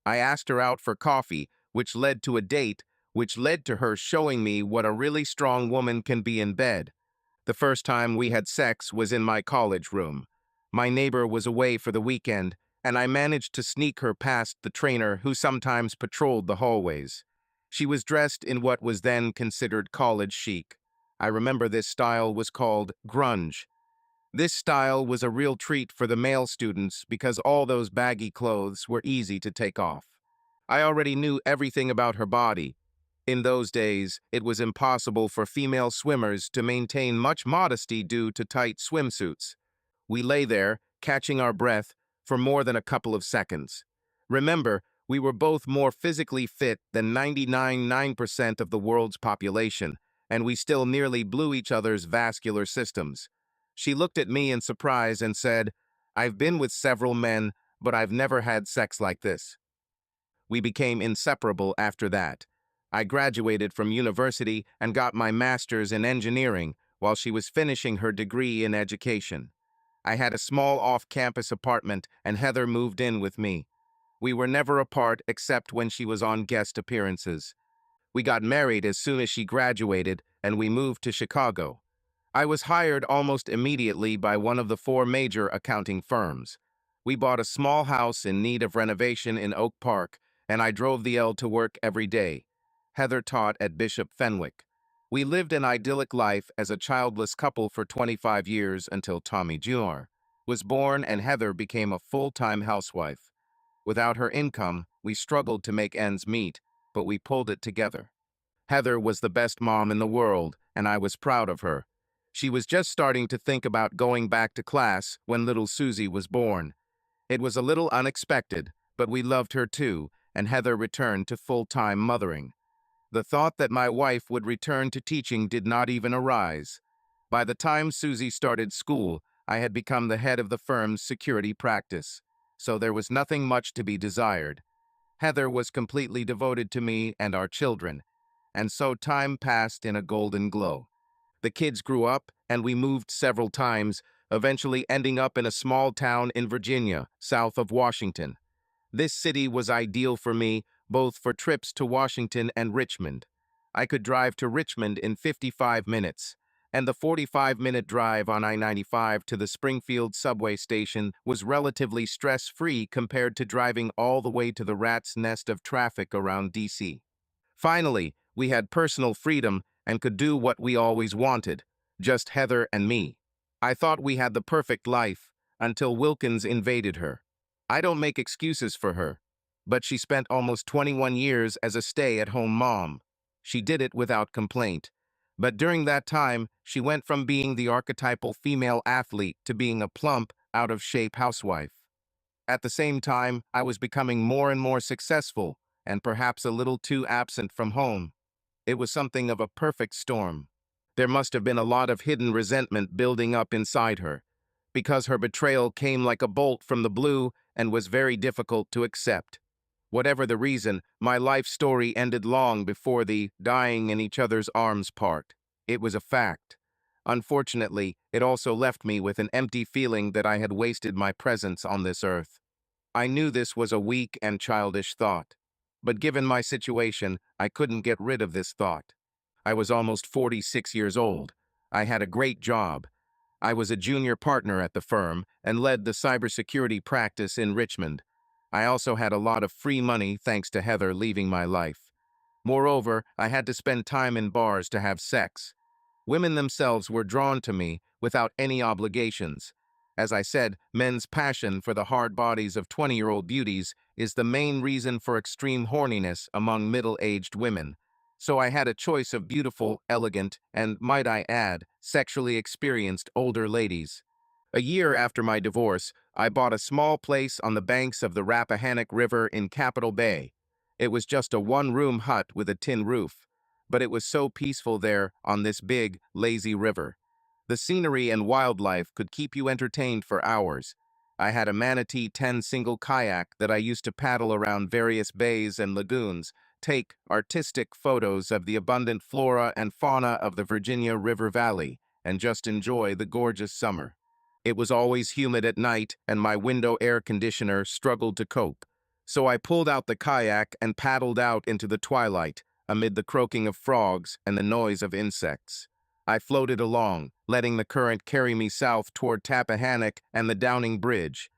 I asked her out for coffee, which led to a date, which led to her showing me what a really strong woman can be in bed. The first time we had sex was in my college room. My neighbor was away for the weekend, and I managed to sneak her past the trainer who sometimes patrolled the hallways. She was dressed in what was then considered college chic. I remember this style was called grunge. This style was a real treat for the male students because all those baggy clothes were easy to take off. I already knew everything about her body. In those days, it was impossible for female swimmers to maintain much modesty due to tight swimsuits. We lay there, catching our breath, for more than a couple of seconds. Remember, we were both more physically fit than 99.9% of the world's population, and we still nearly blew each other's vascular systems. She looked at me in surprise and said, "I've been with several men, but I've never had sex like this." We became inseparable after that. I graduated from university and got my master's in engineering while she was finishing her degree in education. I had a small off-campus apartment and Heather moved in with me. We were never apart except when she was on guest appearances. We got married as soon as she graduated and we moved to Chicago. I was hired almost immediately by one of the 4 major accounting firms. We bought a small house in need of renovation in Oak Park, and I drove the L to work every day. Heather taught at Bishop Fenwick. We lived an idyllic life as a childless couple for 25 years until Tommy Jr. was born and Heather became a full-time housewife. Without her income, we struggled to make ends meet, but we pulled it together. Heather was the best mom in the world, and I was proud of her. She was just starting to think about going back to class when little Susie was born. It was a little unexpected, but we loved her too, and Heather returned to full-time mothering. The thought that my wife would return to teaching did not even arise. By the time Susie started school, I had become the head of the firm's security practice, so there was nothing much to be desired. Heather was completely devoted to me and our children, and so time passed in a golden glow. The kids grew up, and we moved several times, eventually ending up in a small town in Virginia, south of Washington. This city was ideal for me, both for trips to Washington and Richmond. I could drive to Richmond in 55 minutes, and the 45-minute drive on I-95 to the Springfield subway station was relatively stress-free compared to driving all the way to the rat's nest of traffic around D.C. Finally, we had personal freedom and could do what we always wanted, just Heather and me. I thought we had the perfect life until Wilkins invaded her. I don't make excuses for her, but she spent almost 21 years as a stay-at-home mom. She did it without complaint. But during that time, she went from being the archetypal female athlete to being a plump, out-of-shape housewife. At the same time, I was becoming more and more successful, and perhaps a little too absent from home. It was something of a perfect storm. There must have been a lot of hidden resentment building up inside her, because her betrayal came like a bolt from the blue and was very difficult to accept. Whatever the reason, my life story ended long before the dying in each other's arms part. It was a fact. Unfortunately, it also left me with an empty feeling that I had wasted my presence on this earth. I knew this was a weak and childish thought. But given my situation, I couldn't get rid of this thought. I was almost 46 years old. I had a great job. I was a junior partner at the firm and led the cybersecurity practice in Richmond. I also had a lot of free money thanks to Heather leaving my life. Moreover, I had to spend time in bars to have sex. Women themselves were drawn to me without any obligations. As I said, men's passion for the hard bodies of 20-year-old beauties is the main reason for extreme horniness among middle-aged women. So I had a choice of beautiful, elegant, and, might I add, sexually experienced older ladies. A year after my divorce, I bought a small place on the banks of the Rappahannock River in Capitol Bay. It was just a one-room hut with a tin roof, but it was so peaceful there on this big, lazy river. The scenery and wildlife could keep you entertained for hours. I had a Manatee 10 single kayak that I used to paddle around various bays and lagoons, take artistic photos of the abundant flora and fauna of the Virginia River Valley, and just enjoy the gorgeous summer. It was always humid at night, and my window air conditioner struggled to cope. So I pulled out the kayak and paddled out into the twilight, amid the croaking of frogs and the noise of insects. I floated along, letting the current carry me south toward Tappahannock and the Downing Bridge.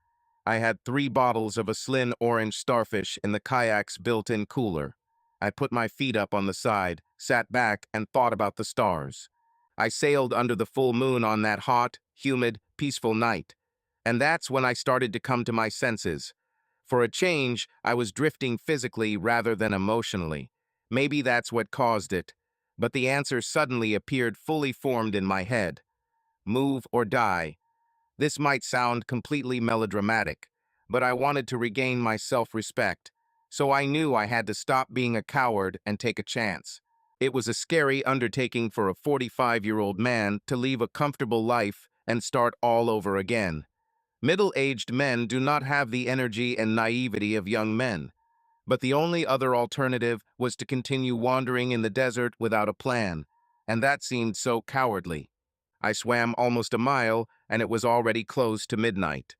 I had 3 bottles of a Slin orange starfish in the kayak's built-in cooler. I put my feet up on the side, sat back, and thought about the stars. I sailed under the full moon on that hot, humid, peaceful night. And that's when I started to come to my senses. For a change, I was drifting physically rather than emotionally. Maybe that's what caused it. But the answer suddenly appeared fully formed in my head. Move or die. This might sound completely melodramatic, but I wanted to regain my self-respect. So I knew I had to stop being a coward and take a chance. It was a scary undertaking for a 45-year-old man to leave a comfortable life and start all over again. Middle-aged men do not have the energy and naivety of young men. But the only other alternative was to continue wandering in the desert without a plan, and that seemed so cowardly. I swam almost a mile, and it was already close to midnight.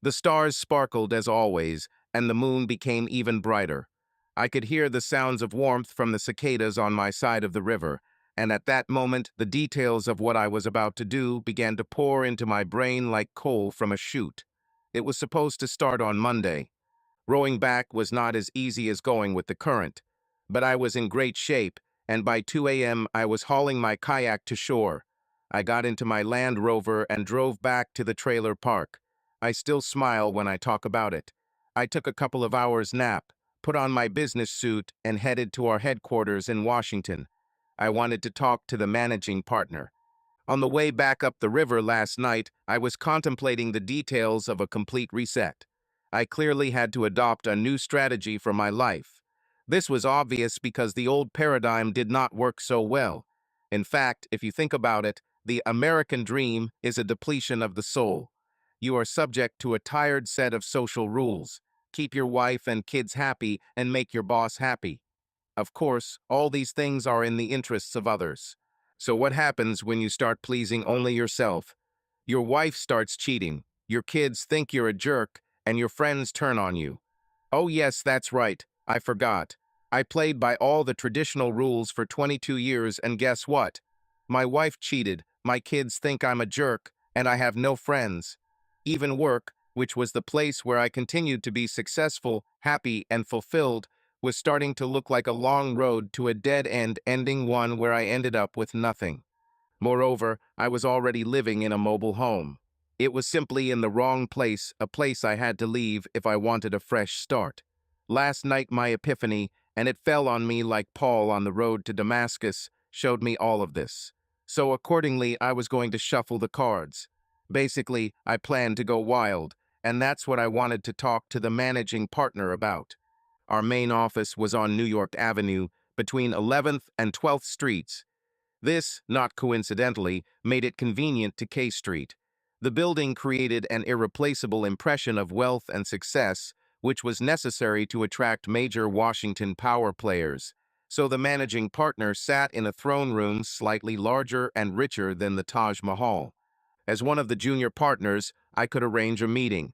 The stars sparkled as always, and the moon became even brighter. I could hear the sounds of warmth from the cicadas on my side of the river, and at that moment the details of what I was about to do began to pour into my brain like coal from a chute. It was supposed to start on Monday. Rowing back was not as easy as going with the current, but I was in great shape, and by 2 a.m. I was hauling my kayak to shore. I got into my Land Rover and drove back to the trailer park. I still smile when I talk about it. I took a couple of hours nap, put on my business suit, and headed to our headquarters in Washington. I wanted to talk to the managing partner. On the way back up the river last night, I was contemplating the details of a complete reset. I clearly had to adopt a new strategy for my life. This was obvious because the old paradigm did not work so well. In fact, if you think about it, the American dream is a depletion of the soul. You are subject to a tired set of social rules. Keep your wife and kids happy and make your boss happy. Of course, all these things are in the interests of others. So what happens when you start pleasing only yourself? Your wife starts cheating, your kids think you're a jerk, and your friends turn on you. Oh yes, that's right, I forgot. I played by all the traditional rules for 22 years, and guess what? My wife cheated, my kids think I'm a jerk, and I have no friends. Even work, which was the place where I continued to be successful, happy, and fulfilled, was starting to look like a long road to a dead-end ending, one where I ended up with nothing. Moreover, I was already living in a mobile home. It was simply in the wrong place, a place I had to leave if I wanted a fresh start. Last night my epiphany, and it fell on me like Paul on the road to Damascus, showed me all of this. So accordingly, I was going to shuffle the cards. Basically, I planned to go wild, and that's what I wanted to talk to the managing partner about. Our main office was on New York Avenue, between 11th and 12th Streets. This, not coincidentally, made it convenient to K Street. The building created an irreplaceable impression of wealth and success, which was necessary to attract major Washington power players. So the managing partner sat in a throne room slightly larger and richer than the Taj Mahal. As one of the junior partners, I could arrange a meeting,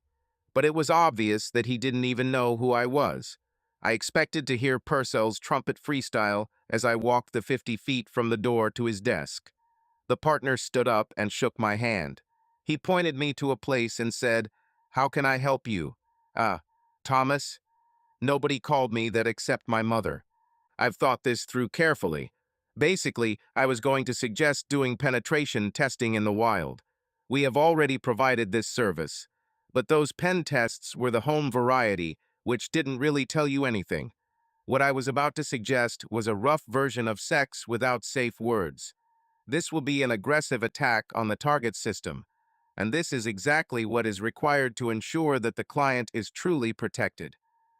but it was obvious that he didn't even know who I was. I expected to hear Purcell's trumpet freestyle as I walked the 50 feet from the door to his desk. The partner stood up and shook my hand. He pointed me to a place and said, "How can I help you?" "Ah, Thomas?" Nobody called me that except my mother. I've thought this through carefully. Basically, I was going to suggest doing penetration testing in the wild. We have already provided this service, but those pen tests were the home variety, which didn't really tell you anything. What I was about to suggest was a rough version of sex without safe words. This will be an aggressive attack on the target system, and this is exactly what is required to ensure that the client is truly protected.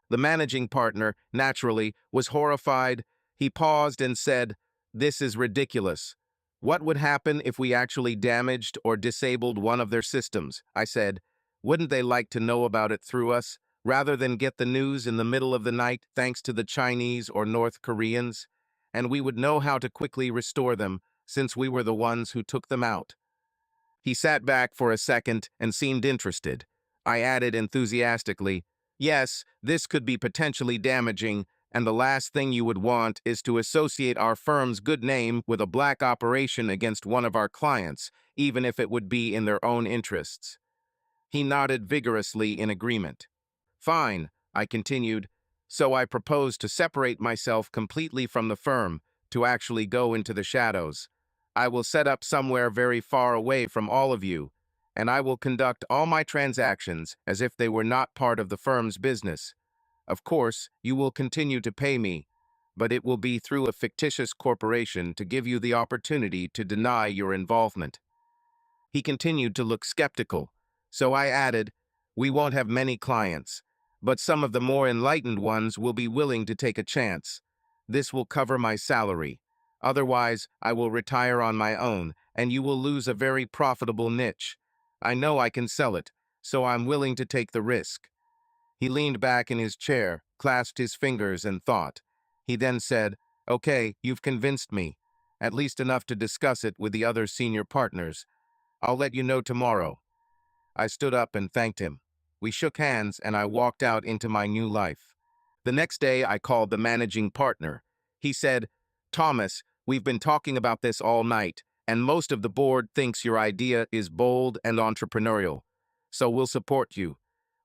The managing partner, naturally, was horrified. He paused and said, "This is ridiculous. What would happen if we actually damaged or disabled one of their systems?" I said. "Wouldn't they like to know about it through us, rather than get the news in the middle of the night thanks to the Chinese or North Koreans? And we would know how to quickly restore them, since we were the ones who took them out." He sat back for a second and seemed interested. I added enthusiastically, "Yes, this could be potentially damaging, and the last thing you would want is to associate our firm's good name with a black operation against one of our clients, even if it would be in their own interests." He nodded vigorously in agreement. "Fine," I continued. "So I propose to separate myself completely from the firm, to actually go into the shadows. I will set up somewhere very far away from all of you, and I will conduct all my transactions as if they were not part of the firm's business. Of course, you will continue to pay me, but it will be through a fictitious corporation to give you the opportunity to deny your involvement." He continued to look skeptical, so I added, "We won't have many clients, but some of the more enlightened ones will be willing to take a chance. This will cover my salary. Otherwise, I will retire on my own, and you will lose a very profitable niche. I know I can sell it, so I'm willing to take the risk." He leaned back in his chair, clasped his fingers, and thought. He then said, "Okay, you've convinced me, at least enough to discuss it with the other senior partners. I'll let you know tomorrow." I stood up and thanked him. We shook hands, and I walked out into my new life. The next day, I called the managing partner. He said, "Thomas, we've been talking about this all night, and most of the board thinks your idea is bold and entrepreneurial. So we'll support you.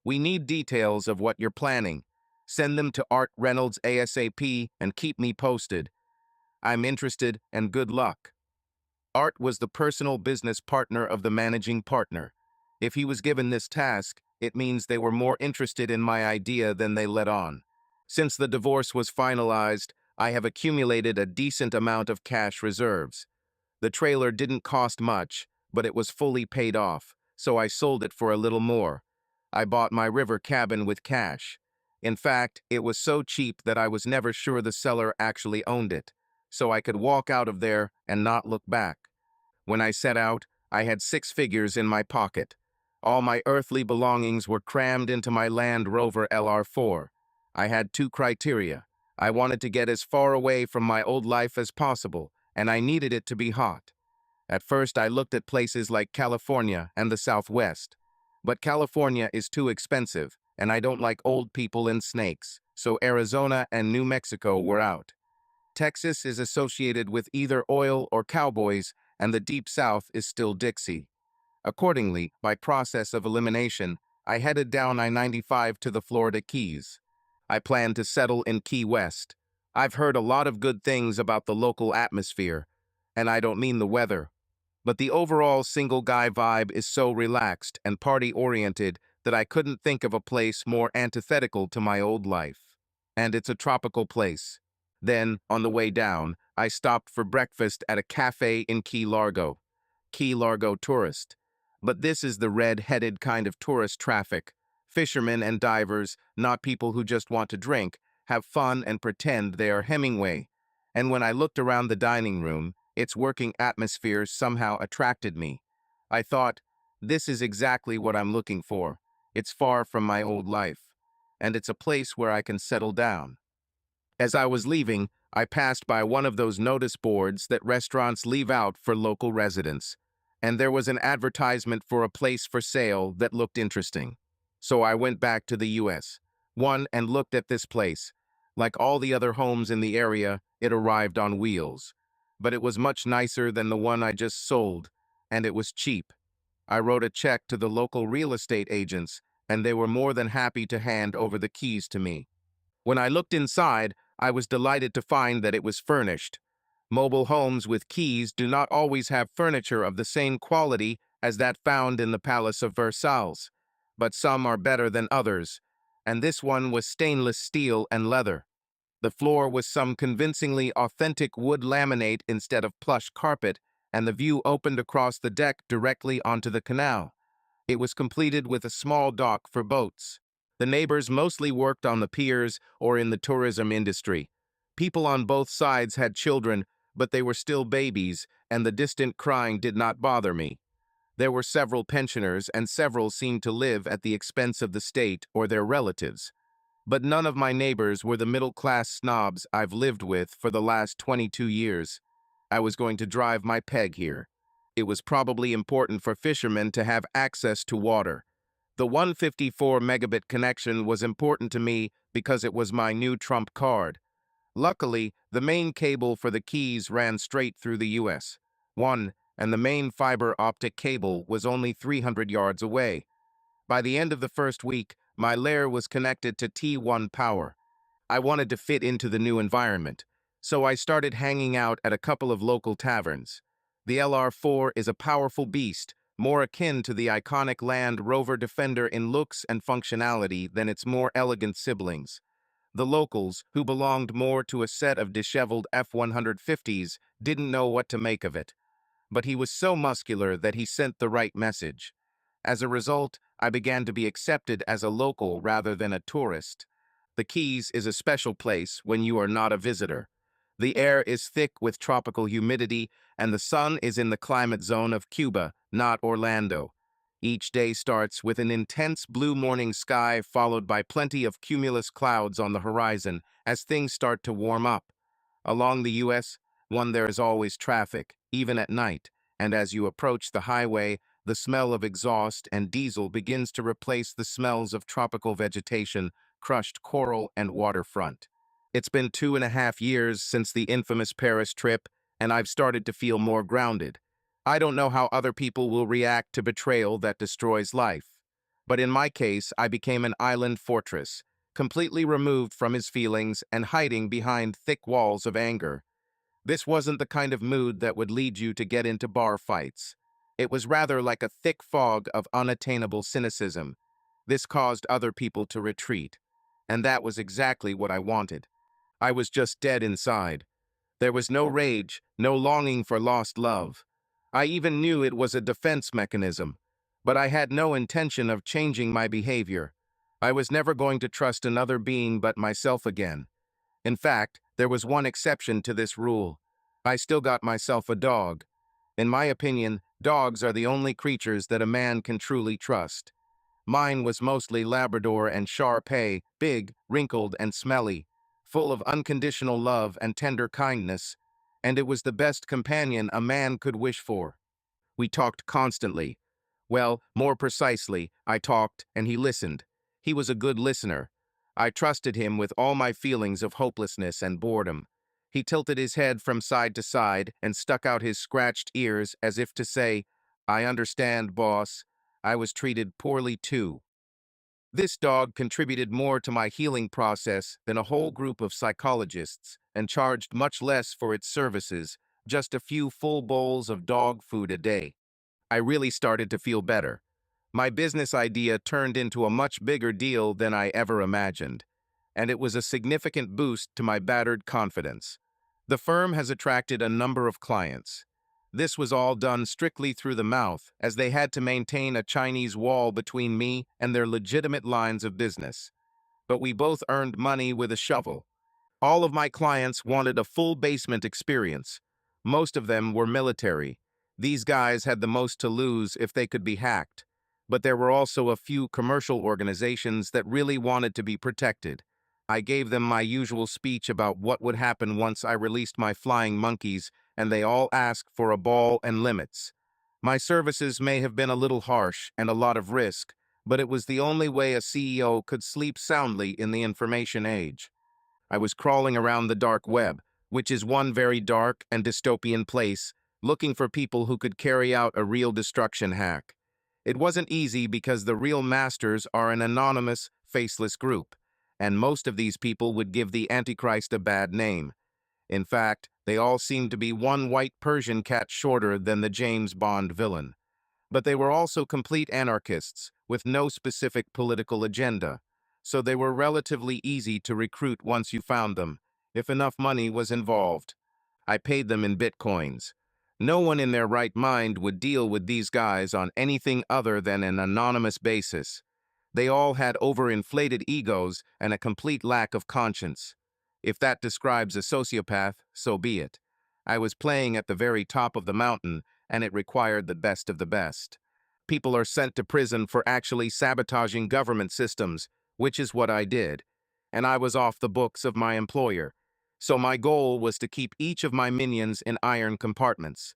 We need details of what you're planning. Send them to Art Reynolds ASAP and keep me posted. I'm interested, and good luck." Art was the personal business partner of the managing partner. If he was given this task, it means they were more interested in my idea than they let on. Since the divorce was finalized, I have accumulated a decent amount of cash reserves. The trailer didn't cost much, but it was fully paid off, so I sold it for a little more. I bought my river cabin with cash. In fact, it was so cheap that I was never sure the seller actually owned it, so I could walk out of there and not look back. When I set out, I had 6 figures in my pocket. All my earthly belongings were crammed into my Land Rover LR4. I had 2 criteria. I wanted to get as far away from my old life as possible, and I needed it to be hot. At first, I looked at places like California and the Southwest. But California is too expensive, and I don't like old people and snakes, so Arizona and New Mexico were out. Texas is associated with either oil or cowboys, and the Deep South is still Dixie. Accordingly, by process of elimination, I headed down I-95 to the Florida Keys. I plan to settle in Key West. I've heard a lot of good things about the local atmosphere, and I don't mean the weather. But the overall single guy vibe is so relaxed and party-oriented that I couldn't think of a place more antithetical to my old life. And it's a tropical place. Then, on the way down, I stopped for breakfast at a cafe in Key Largo. Key Largo tourist. But this is the red-headed kind of tourist traffic. Fishermen and divers, not people who just want to drink, have fun and pretend they are Hemingway. And when I looked around the dining room, its working atmosphere somehow attracted me. I thought, this is exactly what I'm looking for. It's far from my old life. and it's a place where I can settle down. As I was leaving, I passed by one of those notice boards that restaurants leave out for local residents, and there was an advertisement for a place for sale that looked interesting. So I went back to the US, and looked at this place. Like all the other homes in the area, it arrived on wheels. But it was much nicer than the one I just sold, and it was cheap. I wrote a check to the local real estate agents, and they were more than happy to hand over the keys to me. When I looked inside, I was delighted to find that it was furnished. Mobile homes with keys do not always have furniture of the same quality as that found in the Palace of Versailles, but some are better than others, and this one was stainless steel and leather. The floor was some convincingly authentic wood laminate instead of plush carpet, and the view opened across the deck directly onto the canal. It was completed with a small dock for boats. The neighbors mostly worked on the piers or in the tourism industry. People on both sides had children, but they were still babies, and the distant crying did not bother me. There were several pensioners, and several seemed to live at the expense of the state or their relatives. But none of my neighbors were the middle-class snobs I've lived with for the last 22 years. I was going to drive my peg here. It was probably important for fishermen to have access to water. The 154 megabit connection was important to me because it was my new trump card. Luckily, the main cable for the keys ran straight through the US. And the main fiber optic cable was only 300 yards away. By the end of the first week, my lair was connected to T1 power. I wanted to fit into the new environment, so I started hanging out at a couple of local taverns. The LR4 is a powerful beast, more akin to the iconic Land Rover Defender in looks and functionality than its more elegant siblings. The locals, who belonged more to a set of disheveled F-150s, didn't know what to make of it. But he was so muscular that he sent the right message. As a result, I began to be accepted as a local rather than a tourist. The Keys is a special place when you are not a visitor. The air is thick with tropical humidity, and the sun is in the climate zone of Cuba, not Orlando. Each day starts with an intense blue morning sky followed by plenty of cumulus clouds on the horizon as things start to warm up. Along the U.S., there is always traffic, even at night, and as you approach the highway, the smell of exhaust and diesel begins to replace the smells of tropical vegetation, crushed coral, and waterfront. It's been 2.5 years since the infamous Paris trip, and I've started to feel more grounded. I don't know how other people will react to betrayal that destroys life. But in my case, I became an island fortress, completely removed from his feelings and hiding behind thick walls of anger. This wasn't the kind of mood that would lead you to get into bar fights. It was rather like a thick fog of unattainable cynicism. This caused other people to retreat. And that was exactly what I wanted. I was just dead inside. There was no rage, no longing for lost love. I even knew it was a defense mechanism. But I had no intention of changing my behavior. I was never going to trust another being but myself again. In fact, there was one exception to this rule. I still got myself a dog. In my opinion, dogs are the only creatures that a man can truly trust. Mine was mostly Labrador and Shar-Pei, big, wrinkled, and smelly, full of unconditional love and tender kindness, and it was the best companion a man could wish for. We talked constantly. Well, more precisely, I talked and he listened. He was a good listener. I trusted him with all my feelings of hopelessness and boredom. He tilted his head from side to side and stuck out his scratched ears as if to say, "I understand, boss. I was treated poorly too." This dog contributed more to my healing process than a whole group of psychologists and charged much less for its services, just a few full bowls of dog food a day. I really started to feel better. My business idea turned into a much bigger deal than I ever imagined, and it was a significant boost to my battered confidence. The firm has attracted a number of clients. This was all done strictly through the mouth, as they had to maintain a Chinese wall between me and their legitimate lines of business. But we both earned money with a shovel. All of my clients wanted a full basement experience. Most of them were military. These guys had the most to lose if they could be hacked. But there were also a few commercial organizations that really wanted to be protected. I gave them my usual speech about what would happen once I released my flying monkeys, and they all asked for a ball and limits. My services may have been a little harsh and a lot of risk, but it was the only way a CEO could sleep soundly in the information age. I was crawling around the dark web, which is one very dark and dystopian place, looking for people who could carry out a real destruction hack. It wasn't easy because the real masters are an anonymous, faceless group, and most of these people would give the Antichrist a bad name. In fact, they all seemed to be one white Persian cat shorter than the James Bond villain. But they were also complete anarchists, with no specific political agenda, so they were relatively easy to recruit once you found them, if enough money was involved. I paid them in bitcoins. No one in their right mind would deal with these guys on anything other than an anonymous basis. They all had overinflated egos and a complete lack of conscience. If that describes a sociopath, so be it. I was playing at the very top of the mountain, and it required the best of the best. People are sent to prison for actually sabotaging government systems, which is what I did. And I was off the books of my employer. So my goal was to keep each of my minions in iron compartments.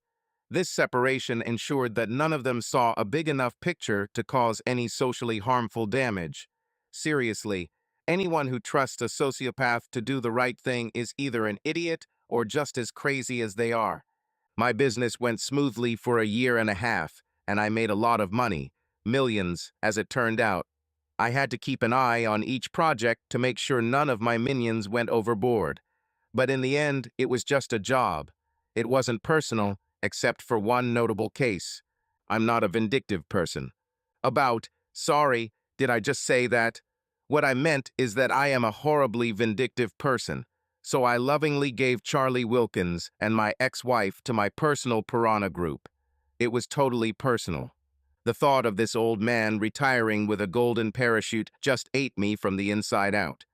This separation ensured that none of them saw a big enough picture to cause any socially harmful damage. Seriously, anyone who trusts a sociopath to do the right thing is either an idiot or just as crazy as they are. My business went smoothly for a year and a half, and I made a lot of money, millions, as it turned out. I had to keep an eye on each project to make sure none of my minions went overboard. But in the end, it was just a job. It wasn't personal, except for one notable case. I'm not a vindictive person. Sorry, did I just say that? What I meant is that I am a horribly vindictive person. So I lovingly gave Charlie Wilkins and my ex-wife to my personal piranha group. It was totally personal. The thought of this old man retiring with a golden parachute just ate me from the inside out.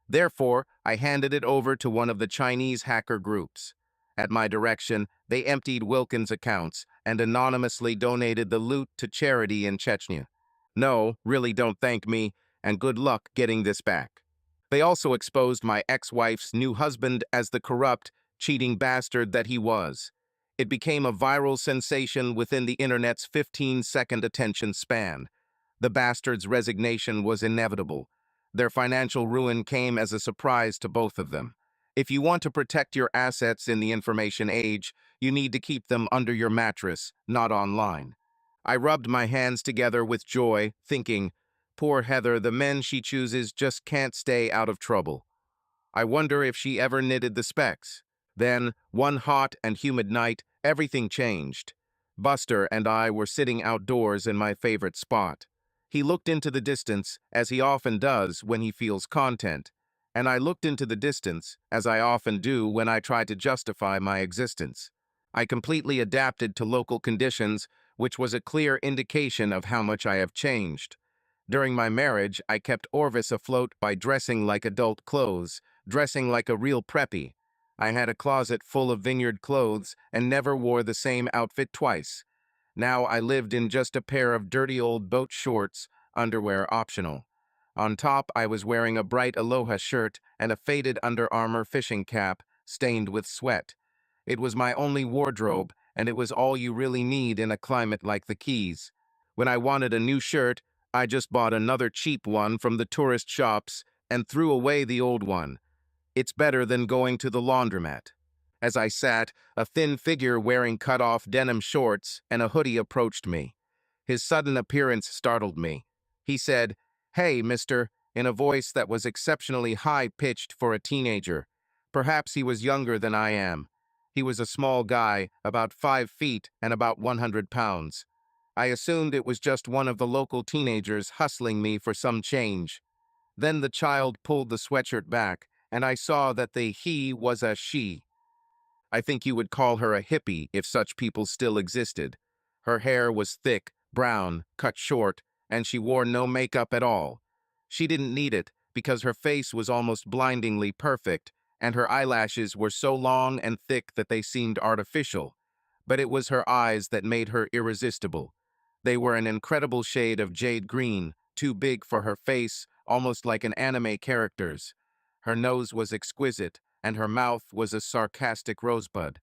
Therefore, I handed it over to one of the Chinese hacker groups. At my direction, they emptied Wilkins' accounts and anonymously donated the loot to charity in Chechnya. No, really don't thank me, and good luck getting this back. They also exposed my ex-wife's new husband as the corrupt, cheating bastard that he was. It became a viral sensation within the internet's 15-second attention span. The bastard's resignation was inevitable. Their financial ruin came as a surprise to both of them. If you want to protect your assets in the information age, you need to keep them under your mattress, not online. I rubbed my hands together with joy, thinking, poor Heather, the men she chooses just can't stay out of trouble. I wonder if she ever knitted the specs. Then, one hot and humid night, everything changed. Buster and I were sitting outdoors in my favorite spot. He looked into the distance, as he often does when he feels content, and I looked into the distance, as I often do when I try to justify my existence. I completely adapted to local conditions, which was a clear indication of how much I have changed. During my marriage, I kept Orvis afloat by dressing like adult clothes, dressing like a real preppy. I had a closet full of vineyard clothes and never wore the same outfit twice. Now I lived in just a pair of dirty old boat shorts, underwear optional. On top, I was wearing a bright Aloha shirt and a faded Under Armour fishing cap, stained with sweat. It was my only wardrobe, and it was all you really need in a climate like the Keys. When I wanted a new shirt, I just bought another cheap one from the tourist shops and threw away the old one. It's better than going to the laundromat. As I sat, a thin figure wearing cut-off denim shorts and a hoodie approached me. His sudden appearance startled me. He said, "Hey, mister," in a voice that was exceptionally high-pitched for a teenager. Perhaps he was younger than I am. He was a small guy, about 5 feet and about 100 pounds. I assumed it was just one of the local teenagers hustling me for some change. Then the child pulled the sweatshirt back, and I saw that the he was a she. I think you would call her a hippie if such people still existed. Her hair was thick, brown, cut short, and she wore no makeup at all. She didn't need it because her face was almost blindingly perfect, and her eyelashes were so long and thick that they seemed artificial. But it was her eyes that made her irresistible. They were an incredible shade of jade green, too big for her face, almost like an anime character's. Her nose was exquisite, and her mouth was a sarcastic rosebud.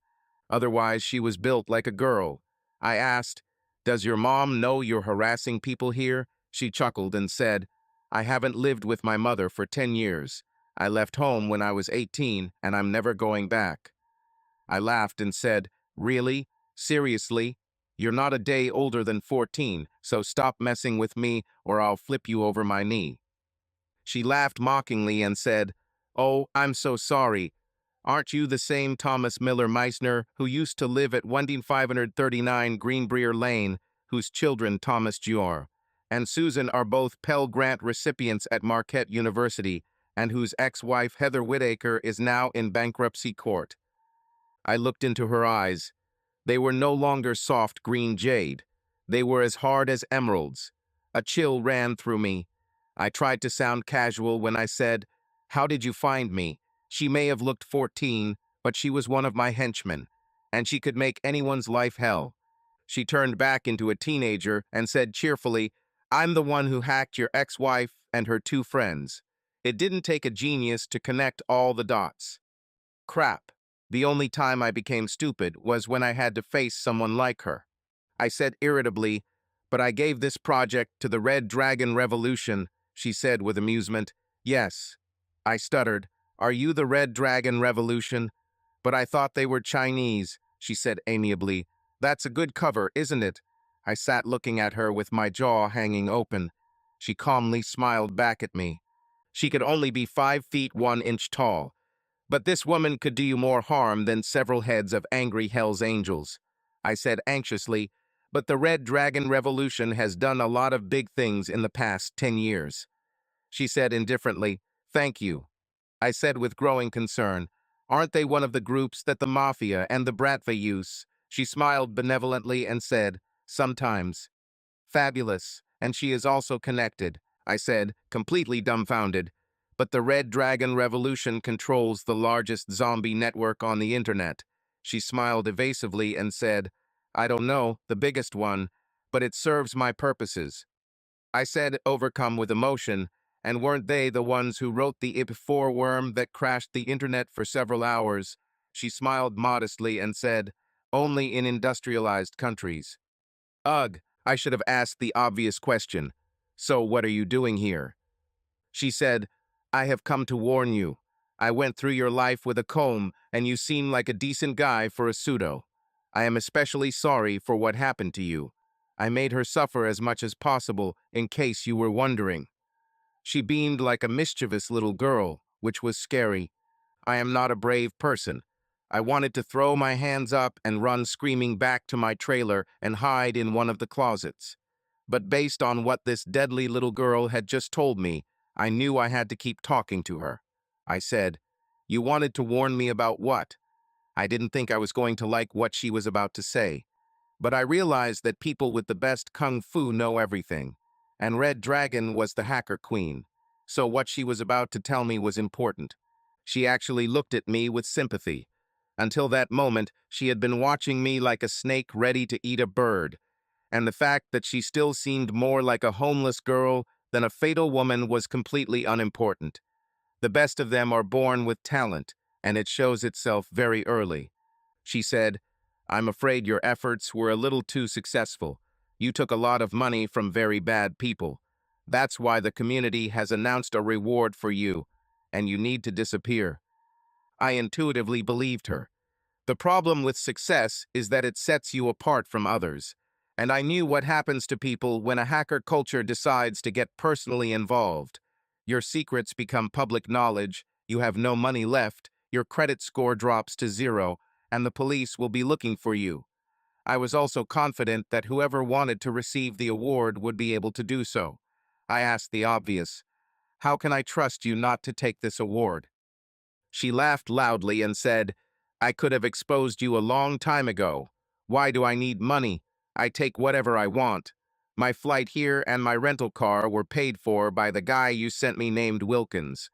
Otherwise, she was built like a girl. I asked, "Does your mom know you're harassing people here?" She chuckled and said, "I haven't lived with my mother for 10 years. I left home when I was 18, and I'm never going back." I laughed and said, "Really? Seriously? You're not a day older than 14, so stop messing with me or I'll flip you over my knee." She laughed mockingly and said, "Oh, I'm so sorry. Aren't you the same Thomas Miller Meissner who used to live at 1539 Greenbrier Lane, whose children Thomas Jr. and Susan are both Pell Grant recipients at Marquette University, and whose ex-wife Heather Whittaker is now in bankruptcy court?" I looked into her eyes. They were no longer soft green jade. They were as hard as emeralds. A chill ran through me. I tried to sound casual when I said, "How did you find me?" She may have looked 14, but she was one of my henchmen, and she could make anyone's life hell. She turned back into a teenager and said cheerfully, "I'm the one who hacked your ex-wife and her two friends. It didn't take a genius to connect all the dots." Crap. The only time I became stupid was when I had to face someone like her. I said irritably, "But I gave this project to the Red Dragon Revolution," she said with amusement. "Yes." I stuttered. "Are you the Red Dragon Revolution?" "But I thought they were Chinese," she said amiably. "That's a good cover, isn't it?" I sat looking at her with my jaw hanging open. She calmly smiled back at me. She could only be 5 feet 1 inch tall. "But this woman could do you more harm than several heads of angry Hell's Angels." I said anxiously, "But the Red Dragon Revolution has done a lot of big things in the past 10 years. She said indifferently, "Thank you." I said with growing concern, "Aren't they one of the groups that the Mafia and the Bratva use?" She smiled benevolently and said, "Sometimes." "Fabulous, and she is also connected," I said, completely dumbfounded. "But the Red Dragon Revolution controls the largest zombie network on the internet." She smiled evasively and said, "I don't know, the biggest one, but it serves my purposes." I said, overcome with emotion, "And weren't they the ones who wrote the IP4 worm that crashed the internet for several hours?" She smiled modestly and said, "Only in industrialized countries." Ugh, I should have asked the obvious question. "So what are you doing here?" She said, "I have come to warn you. I went through your life with a comb, and you seem like a decent guy for a pseudo. I am especially sorry for what happened to you. I made her suffer as much as possible, in case you were wondering." She beamed like a mischievous little girl, which was scary. I am not a brave person. I wanted to throw my hands up and run screaming back to my trailer and hide in one of the closets. But based on what this deadly little girl had just told me, I knew I had to keep talking to her. I said, "You wanted to warn me about what?" I didn't think I was going to like what she was about to say. But I realized that people with the best kung fu know everything, and Red Dragon was the hacker queen. So what she was about to tell me was important. She actually looked at me with sympathy. Until that moment, she had been watching me like a snake ready to eat a bird, and the fact that she still seemed more like a homeless girl than a fatal woman was completely unimportant. The best of them are born with talent, and it shows itself very early. She said, "I'm afraid your efforts were a little too successful. You took a lot of money from very bad people. That's why the community has announced a reward for you, and you need to disappear." I intuitively believed her. The problem with success is that it sets you apart from others. And I knew what happens to people when a hacker culture decides to get personally involved. Your secrets become public knowledge, you have no money left, your credit score drops to 0, and the police will be looking for you. I was also confident that whoever wanted to receive the award would be able to do so. I asked the obvious, "How can I trust you not to take this award?" She laughed loudly and said, "I could have exposed you a long time ago. Why do I need money? I take whatever I want. My flight here and my rental car were paid for by the guy you sent me named Wilkins."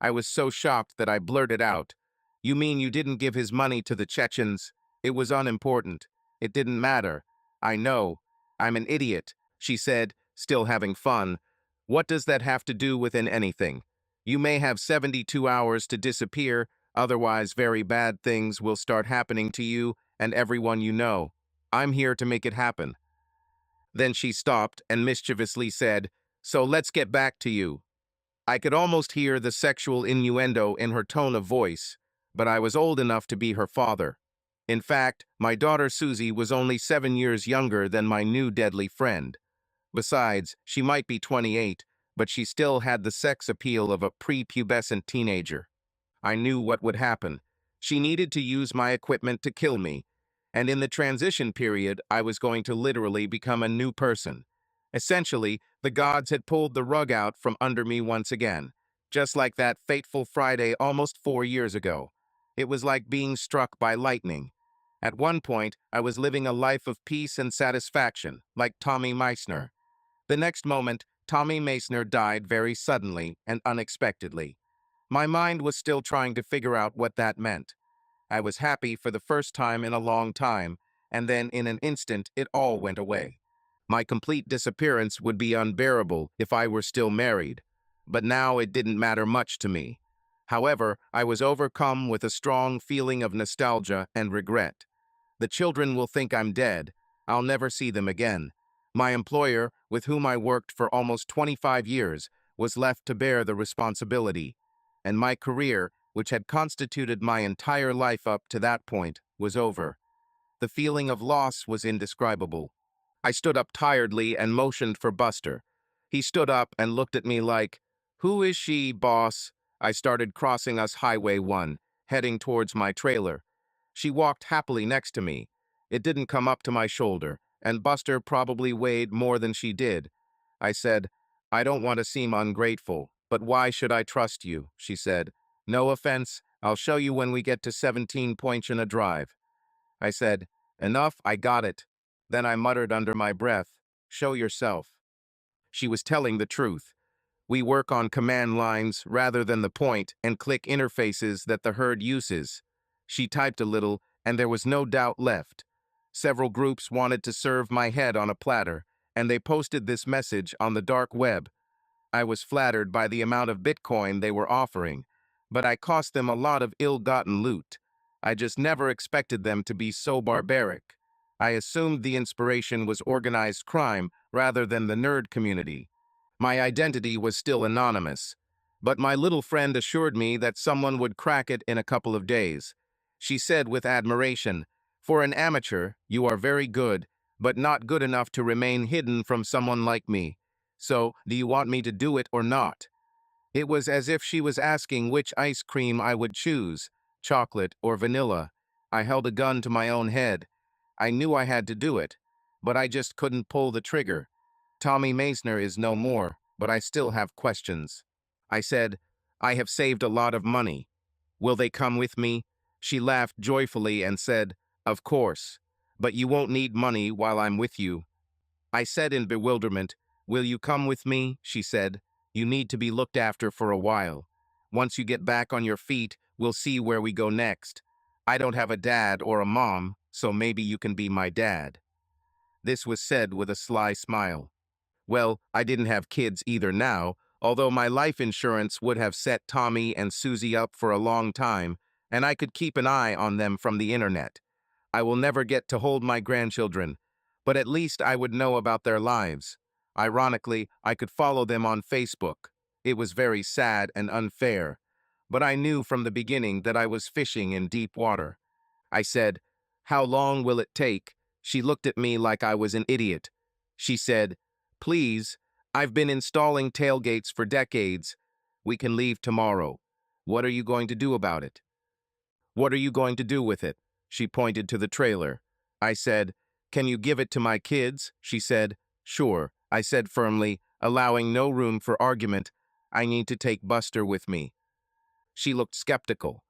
I was so shocked that I blurted out, "You mean you didn't give his money to the Chechens? It was unimportant. It didn't matter. I know. I'm an idiot, she said, still having fun. What does that have to do with anything? You may have 72 hours to disappear, otherwise very bad things will start happening to you and everyone you know. I'm here to make it happen. Then she stopped and mischievously said, so let's get back to you. I could almost hear the sexual innuendo in her tone of voice, but I was old enough to be her father. In fact, my daughter Susie was only 7 years younger than my new deadly friend. Besides, she might be 28, but she still had the sex appeal of a prepubescent teenager. I knew what would happen. She needed to use my equipment to kill me, and in the transition period, I was going to literally become a new person. Essentially, the gods had pulled the rug out from under me once again, just like that fateful Friday almost 4 years ago. It was like being struck by lightning. At one point, I was living a life of peace and satisfaction, like Tommy Meissner. The next moment, Tommy Meissner died very suddenly and unexpectedly. My mind was still trying to figure out what that meant. I was happy for the first time in a long time, and then in an instant it all went away. My complete disappearance would be unbearable if I were still married, but now it didn't matter much to me. However, I was overcome with a strong feeling of nostalgia and regret. The children will think I'm dead. I'll never see them again. My employer, with whom I worked for almost 25 years, was left to bear the responsibility. And my career, which had constituted my entire life up to that point, was over. The feeling of loss was indescribable. I stood up tiredly and motioned for Buster. He stood up and looked at me like, "Who is she, boss?" I started crossing us Highway 1, heading towards my trailer. She walked happily next to me. It didn't come up to my shoulder, and Buster probably weighed more than she did. I said, "I don't want to seem ungrateful, but why should I trust you?" she said. "No offense, I'll show you when we get to 17 Points in a Drive." I said, "Enough, I got it." Then I muttered under my breath, "Show yourself." She was telling the truth. We work on command lines rather than the point and click interfaces that the herd uses. She typed a little, and there was no doubt left. Several groups wanted to serve my head on a platter, and they posted this message on the dark web. I was flattered by the amount of Bitcoin they were offering, but I cost them a lot of ill-gotten loot. I just never expected them to be so barbaric. I assumed the inspiration was organized crime rather than the nerd community. My identity was still anonymous, but my little friend assured me that someone would crack it in a couple of days. She said with admiration, "For an amateur, you are very good, but not good enough to remain hidden from someone like me. So, do you want me to do it or not?" It was as if she was asking which ice cream I would choose, chocolate or vanilla. I held a gun to my own head. I knew I had to do it, but I just couldn't pull the trigger. Tommy Meissner is no more, but I still have questions. I said, "I have saved a lot of money. Will they come with me?" She laughed joyfully and said, "Of course, but you won't need money while I'm with you." I said in bewilderment, "Will you come with me?" She said, "You need to be looked after for a while. Once you get back on your feet, we'll see where we go next. I don't have a dad or a mom, so maybe you can be my dad." This was said with a sly smile. Well, I didn't have kids either now, although my life insurance would have set Tommy and Susie up for a long time, and I could keep an eye on them from the internet. I will never get to hold my grandchildren, but at least I would know about their lives. Ironically, I could follow them on Facebook. It was very sad and unfair, but I knew from the beginning that I was fishing in deep water. I said, "How long will it take?" She looked at me like I was an idiot. She said, "Please, I've been installing tailgates for decades. We can leave tomorrow. What are you going to do about it?" "What are you going to do with it?" She pointed to the trailer. I said, "Can you give it to my kids?" She said, "Sure," I said firmly, allowing no room for argument. "I need to take Buster with me." She looked skeptical.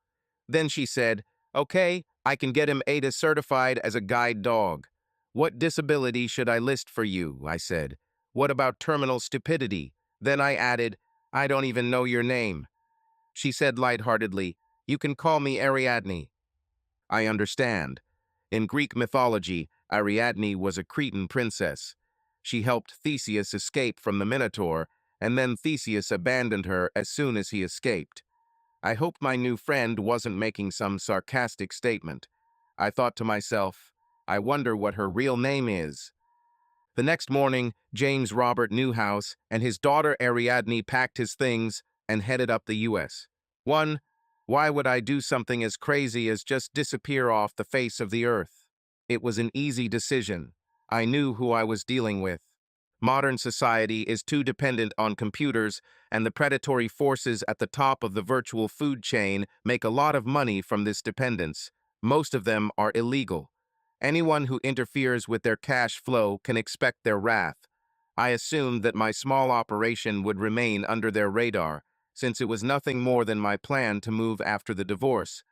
Then she said, "Okay, I can get him ADA certified as a guide dog." "What disability should I list for you?" I said. "What about terminal stupidity?" Then I added, "I don't even know your name." She said lightheartedly, "You can call me Ariadne." I understand. In Greek mythology, Ariadne was a Cretan princess. She helped Theseus escape from the Minotaur, and then Theseus abandoned her as soon as he escaped. I hoped my new friend wasn't making some sarcastic statement. I thought to myself, I wonder what her real name is. The next morning, James Robert Newhouse and his daughter Ariadne packed his things and headed up the U.S. 1. Why would I do something as crazy as just disappear off the face of the earth? It was an easy decision. I knew who I was dealing with. Modern society is too dependent on computers, and the predatory forces at the top of the virtual food chain make a lot of money from this dependence. Most of them are illegal. Anyone who interferes with their cash flow can expect their wrath. I assumed that my small operation would remain under their radar, since it was nothing more than my plan to move after the divorce.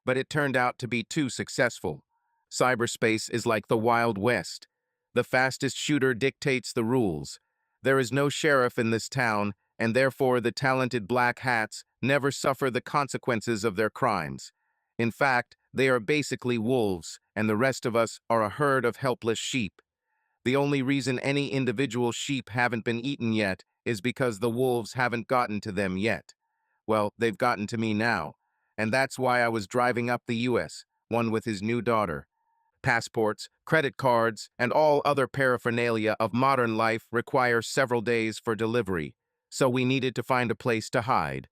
But it turned out to be too successful. Cyberspace is like the Wild West. The fastest shooter dictates the rules. There is no sheriff in this town, and therefore the talented black hats never suffer the consequences of their crimes. In fact, they are basically wolves, and the rest of us are a herd of helpless sheep. The only reason any individual sheep haven't been eaten yet is because the wolves haven't gotten to them yet. Well, they've gotten to me now, and that's why I was driving up the U.S., one with his new daughter. Passports, credit cards, and all other paraphernalia of modern life require several days for delivery, so we needed to find a place to hide.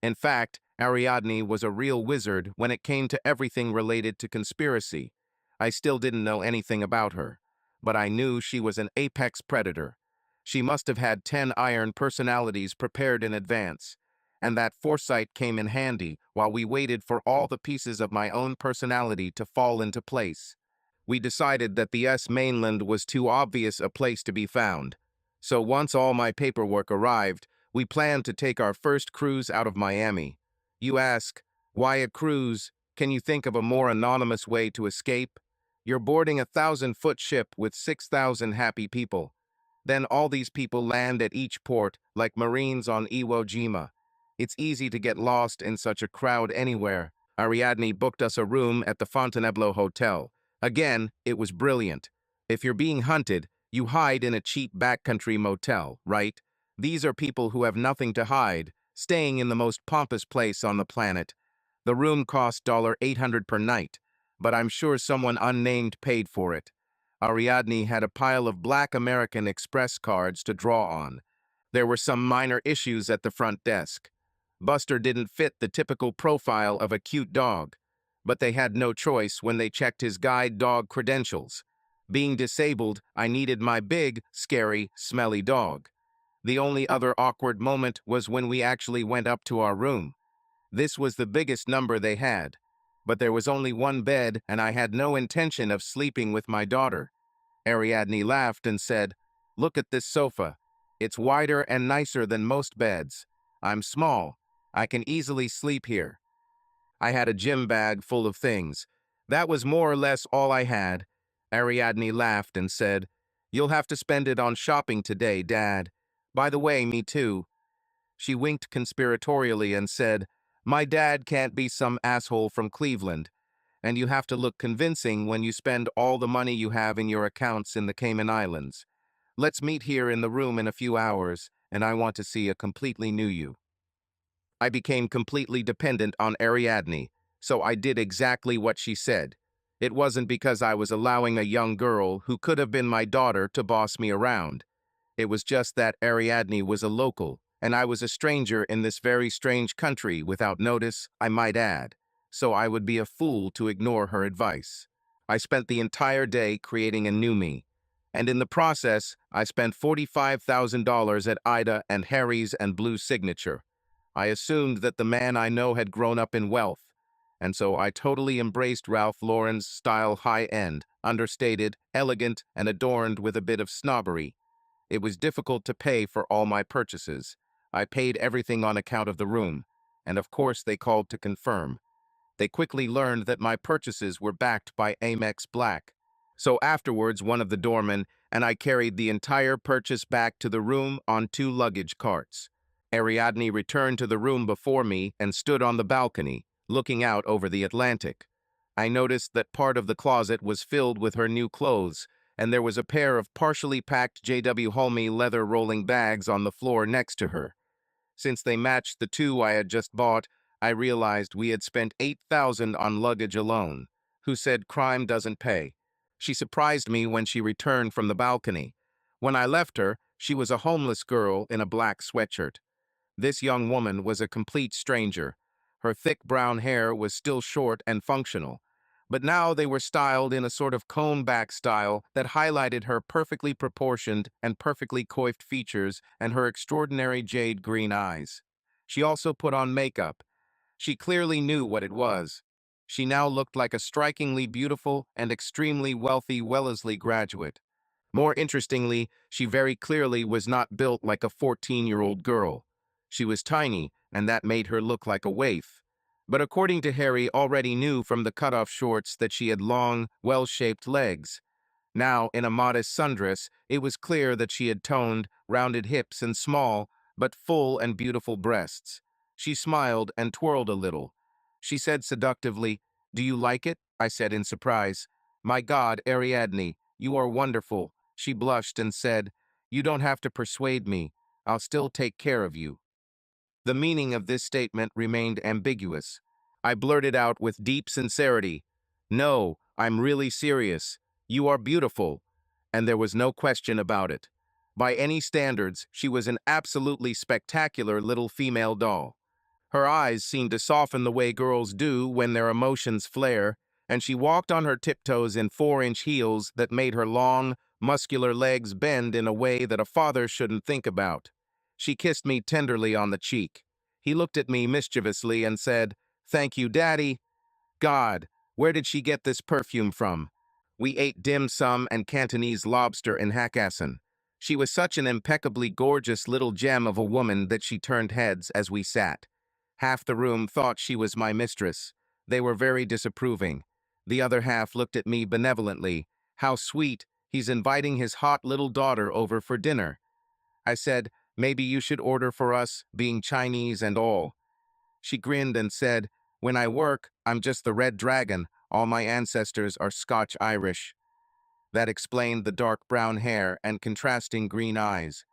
In fact, Ariadne was a real wizard when it came to everything related to conspiracy. I still didn't know anything about her, but I knew she was an apex predator. She must have had 10 iron personalities prepared in advance, and that foresight came in handy while we waited for all the pieces of my own personality to fall into place. We decided that the U.S. mainland was too obvious a place to be found, so once all my paperwork arrived, we planned to take our first cruise out of Miami. You ask, why a cruise? Can you think of a more anonymous way to escape? You're boarding a 1,000-foot ship with 6,000 happy people. Then all these people land at each port like Marines on Iwo Jima. It's easy to get lost in such a crowd anywhere. Ariadne booked us a room at the Fontainebleau Hotel. Again, it was brilliant. If you're being hunted, you hide in a cheap backcountry motel, right? These are people who have nothing to hide, staying in the most pompous place on the planet. The room cost $800 per night, but I'm sure someone unnamed paid for it. Ariadne had a pile of Black American Express cards to draw on. There were some minor issues at the front desk. Buster didn't fit the typical profile of a cute dog, but they had no choice when they checked his guide dog credentials. Being disabled, I needed my big, scary, smelly dog. The only other awkward moment was when we actually went up to our room. This was the biggest number they had, but there was only one bed and I had no intention of sleeping with my daughter. Ariadne laughed and said, "Look at this sofa. It's wider and nicer than most beds. I'm small. I can easily sleep here." I had a gym bag full of things. That was more or less all I had. Ariadne laughed and said, "You'll have to spend it on shopping today, Dad. By the way, me too." She winked conspiratorially and said, "My dad can't be some asshole from Cleveland, and you have to look convincing when you spend all the money you have in your accounts in the Cayman Islands. Let's meet here in the room in a few hours, and I want to see a completely new you." I became completely dependent on Ariadne, so I did exactly what she said. It wasn't because I was allowing a young girl who could have been my daughter to boss me around. It was just that Ariadne was a local, and I was a stranger in this very strange country without notice, I might add, so I would be a fool to ignore her advice. I spent the entire day creating a new me, and in the process, I spent $45,000 at Ida and Harry's and Blue's signature. I assumed that the man I know had grown up in wealth, and so I totally embraced Ralph Lauren's style, high-end, understated, elegant, and adorned with a bit of snobbery. It was difficult to pay for all my purchases. I paid everything on account of the room, and of course they called to confirm. They quickly learned that my purchases were backed by Amex Black. So afterwards, one of the doormen and I carried the entire purchase back to the room on 2 luggage carts. Ariadne returned to the room before me and stood on the balcony, looking out over the Atlantic. I noticed that part of the closet was filled with her new clothes, and there was a pair of partially packed J.W. Hulme leather rolling bags on the floor next to her. Since they matched the two I had just bought, I realized we had spent $8,000 on luggage alone. Who said crime doesn't pay? She surprised me when she returned from the balcony. When I left her, she was a homeless girl in a black sweatshirt. This young woman was a complete stranger. Her thick brown hair was still short and functional, but now they were styled in a sort of cone-back style that highlighted her perfectly proportioned and perfectly coiffed features and her extraordinary jade green eyes. She also put on makeup. She clearly knew what it was. She now looked like a strikingly beautiful and extremely wealthy Wellesley graduate. More interestingly, she very clearly was not built like a 14-year-old girl. She was tiny, and that made her look like a waif. But according to Harry, already knew from the cutoff shorts that she had long, well-shaped legs. Now, in a modest sundress, it was clear that she had toned, rounded hips and small, but full and beautiful breasts. She smiled and twirled a little. She said seductively, "Do you like it?" I said in surprise. "My God, Ariadne, you are wonderful." She blushed and said, "You don't have to persuade me. I'll still take care of you." The meaning of this statement remained ambiguous. I blurted out with deep sincerity, "No, I'm really serious. You are beautiful." And there was no question about it. By any standards, she was an absolutely spectacular little female doll. Her eyes seemed to soften the way girls do when their emotions flare, and she walked on her tiptoes in 4-inch heels that made her long, muscular legs bend in a way that a father shouldn't think about. She kissed me tenderly on the cheek. He looked at me mischievously and said, "Thank you, Daddy." God, where did she get this perfume from? We ate dim sum and Cantonese lobster in Hakkasan. She was such an impeccably gorgeous little gem of a woman that she turned heads as we sat. Half the room thought she was my mistress. They were very disapproving. The other half looked at me benevolently. How sweet, he's inviting his hot little daughter over for dinner. I said, maybe you should order for us, being Chinese and all. She grinned and said, when I work, I'm just the red dragon. All my ancestors are Scotch-Irish. That explained the dark brown hair and contrasting green eyes.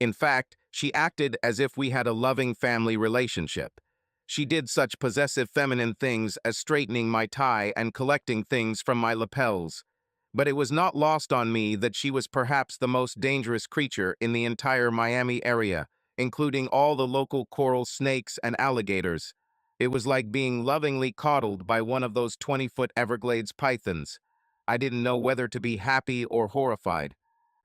In fact, she acted as if we had a loving family relationship. She did such possessive feminine things as straightening my tie and collecting things from my lapels. But it was not lost on me that she was perhaps the most dangerous creature in the entire Miami area, including all the local coral snakes and alligators. It was like being lovingly coddled by one of those 20-foot Everglades pythons. I didn't know whether to be happy or horrified.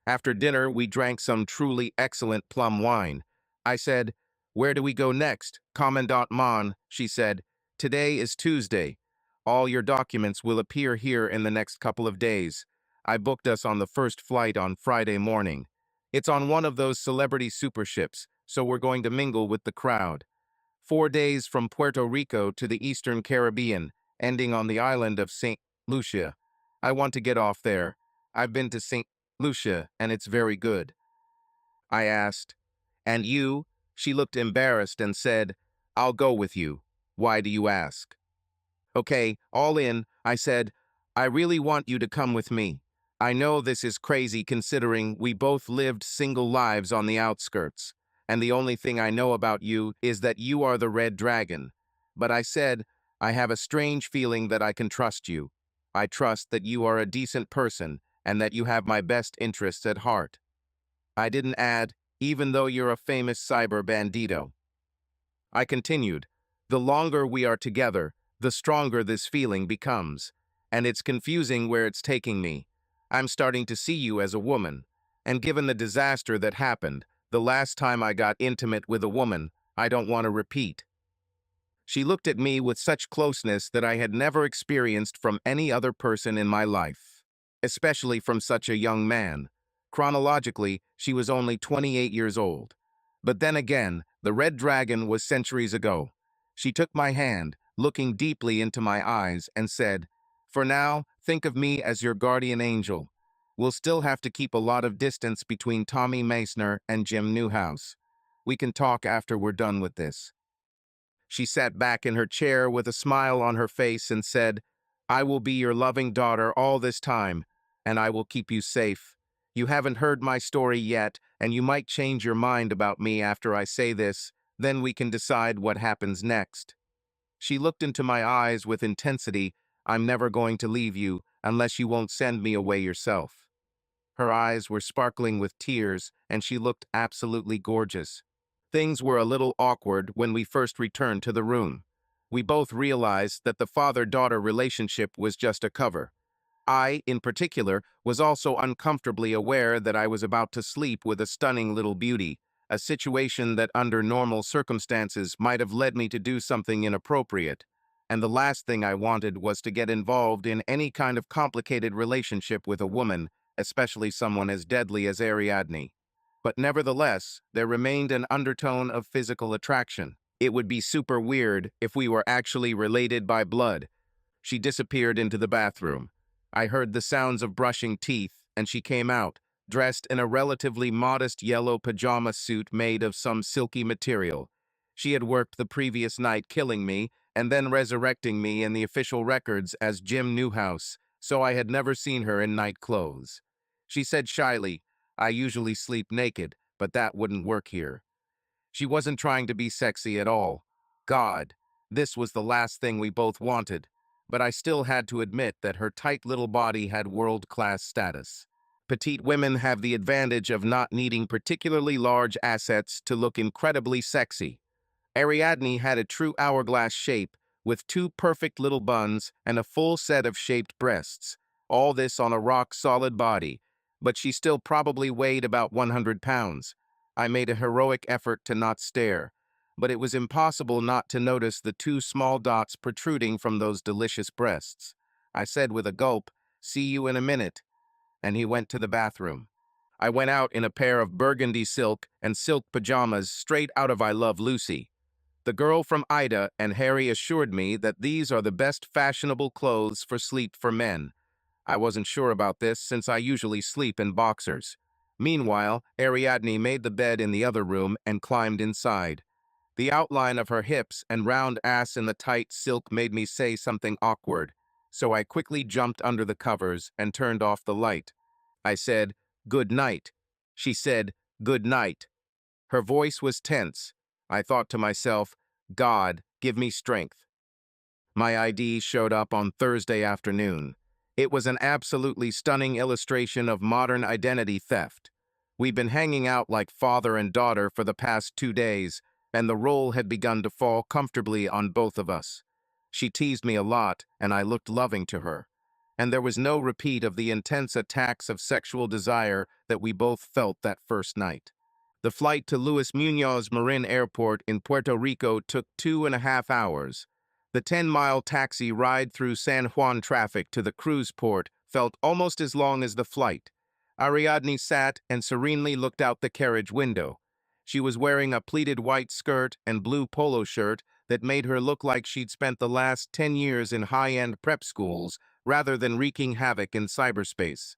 After dinner, we drank some truly excellent plum wine. I said, "Where do we go next?" "Commandant Mon," she said. "Today is Tuesday. All your documents will appear here in the next couple of days. I booked us on the first flight on Friday morning. It's on one of those celebrity super ships, so we're going to mingle with the crowd. 4 days from Puerto Rico to the Eastern Caribbean, ending on the island of St. Lucia. I want to get off there. I've been to St. Lucia, and it's very good." I asked, "And you?" She looked embarrassed and said, "I'll go with you. Why do you ask?" "Okay, all in," I said. "I really want you to come with me. I know this is crazy considering we both lived single lives on the outskirts, and the only thing I know about you is that you are the Red Dragon. But I said, I have a strange feeling that I can trust you. I trust that you are a decent person and that you have my best interests at heart." I didn't add, "even though you're a famous cyber bandito." I continued, "The longer we are together, the stronger this feeling becomes, and it's confusing where it's taking me. I'm starting to see you as a woman, and given the disaster that happened, the last time I got intimate with a woman, I don't want to repeat." She looked at me with such closeness that I had never experienced from any other person in my life, especially from such a young man. Chronologically, she was only 28 years old. But then again, the Red Dragon was centuries ago. She took my hand, looking deeply into my eyes, and said, "For now, think of me as your guardian angel. We'll still have to keep a lot of distance between Tommy Meissner and Jim Newhouse. We can talk after we're done with this." She sat back in her chair with a smile on her face and said, "I will be your loving daughter all this time, and I will keep you safe. You haven't heard my story yet, and you might change your mind about me after I say this, then we can decide what happens next." She looked into my eyes with intensity. "I'm never going to leave you unless you won't send me away yourself." Her eyes were sparkling with tears, and she looked absolutely gorgeous. Things were a little awkward when we first returned to the room. We both realized that the father-daughter relationship was just a cover. I, in particular, was also uncomfortably aware that I was about to sleep with a stunning little beauty, a situation that under normal circumstances might have led me to do something inappropriate. And the last thing I wanted was to get involved in any kind of complicated relationship with a woman, especially someone as deadly as Ariadne. But nevertheless, there remained an undertone of physical attraction. It would be super weird if we were actually related by blood. She disappeared into the bathroom. I heard the sounds of brushing teeth, and she came out, dressed in a relatively modest yellow pajama suit made of some silky material. She had worked the previous night killing me, and then resurrecting me in the official records as Jim Newhouse, so I had never seen her in night clothes. She said shyly, "I usually sleep naked, but that wouldn't work here." She wasn't trying to be sexy at all. God, this was the last thing we both wanted, but I still had to admit that her tight little body had world-class status. Petite women have the advantage of not needing particularly large assets to look incredibly sexy. Ariadne had a true hourglass shape, with two perfect little buns and a full set of shaped breasts, all this on a rock-solid body, but she still probably weighed about 100 pounds. I made a heroic effort to not stare, but it was impossible not to notice the two small dots protruding from those delicious breasts. I said with a gulp, "See you in a minute," and he went to the bathroom. I went out in a pair of burgundy silk and silk pajamas straight out of I Love Lucy. The girl from Ida and Harry assured me that these are the best fashionable clothes for sleep for men. I wasn't sure about this since I usually sleep in boxers. Meanwhile, Ariadne made the bed in the other room and climbed inside. The outline of her hips and round ass in the tight silk made me say something awkward, so I quickly jumped under the covers and turned off the light. I said, "Good night." She said, "Good night." Her voice was tense. I thought to myself, God, give me strength. My ID showed up on Thursday afternoon. It was an absolutely stunning illustration of modern identity theft. We'd been hanging out like father and daughter for the past 2 days, and the role had begun to fall comfortably on both of us. She teased me a lot, and I looked loving to her. And there was no repeat of the intense attacks of sexual desire that we both felt that first night. The flight to Luis Muñoz Marin Airport in Puerto Rico took 2.5 hours. The 10-mile taxi ride through San Juan traffic to the cruise port felt almost as long as the flight. Ariadne sat and serenely looked out the carriage window. She was wearing a pleated white skirt and blue polo shirt that made her look like she'd spent the last 10 years in high-end prep schools rather than wreaking havoc in cyberspace.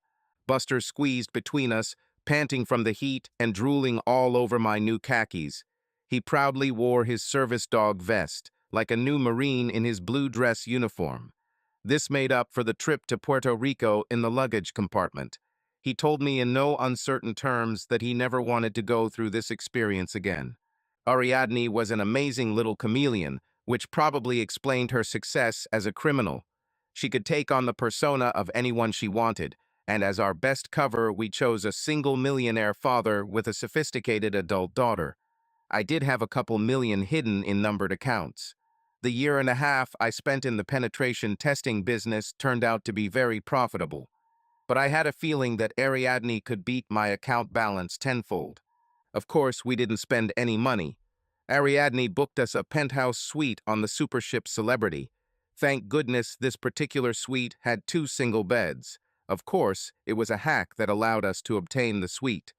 Buster squeezed between us, panting from the heat and drooling all over my new khakis. He proudly wore his service dog vest, like a new Marine in his blue dress uniform. This made up for the trip to Puerto Rico in the luggage compartment. He told me in no uncertain terms that he never wanted to go through this experience again. Ariadne was an amazing little chameleon, which probably explained her success as a criminal. She could take on the persona of anyone she wanted, and as our best cover, we chose a single millionaire father with a sophisticated adult daughter. I did have a couple million hidden in numbered accounts. The 1.5 years I spent in the penetration testing business turned out to be very profitable. But I had a feeling that Ariadne could beat my account balance tenfold. Of course, we didn't spend any money. Ariadne booked us a penthouse suite on the supership Celebrity. Thank goodness this particular suite had 2 single beds. Of course, it was a hack that allowed us to obtain the suite.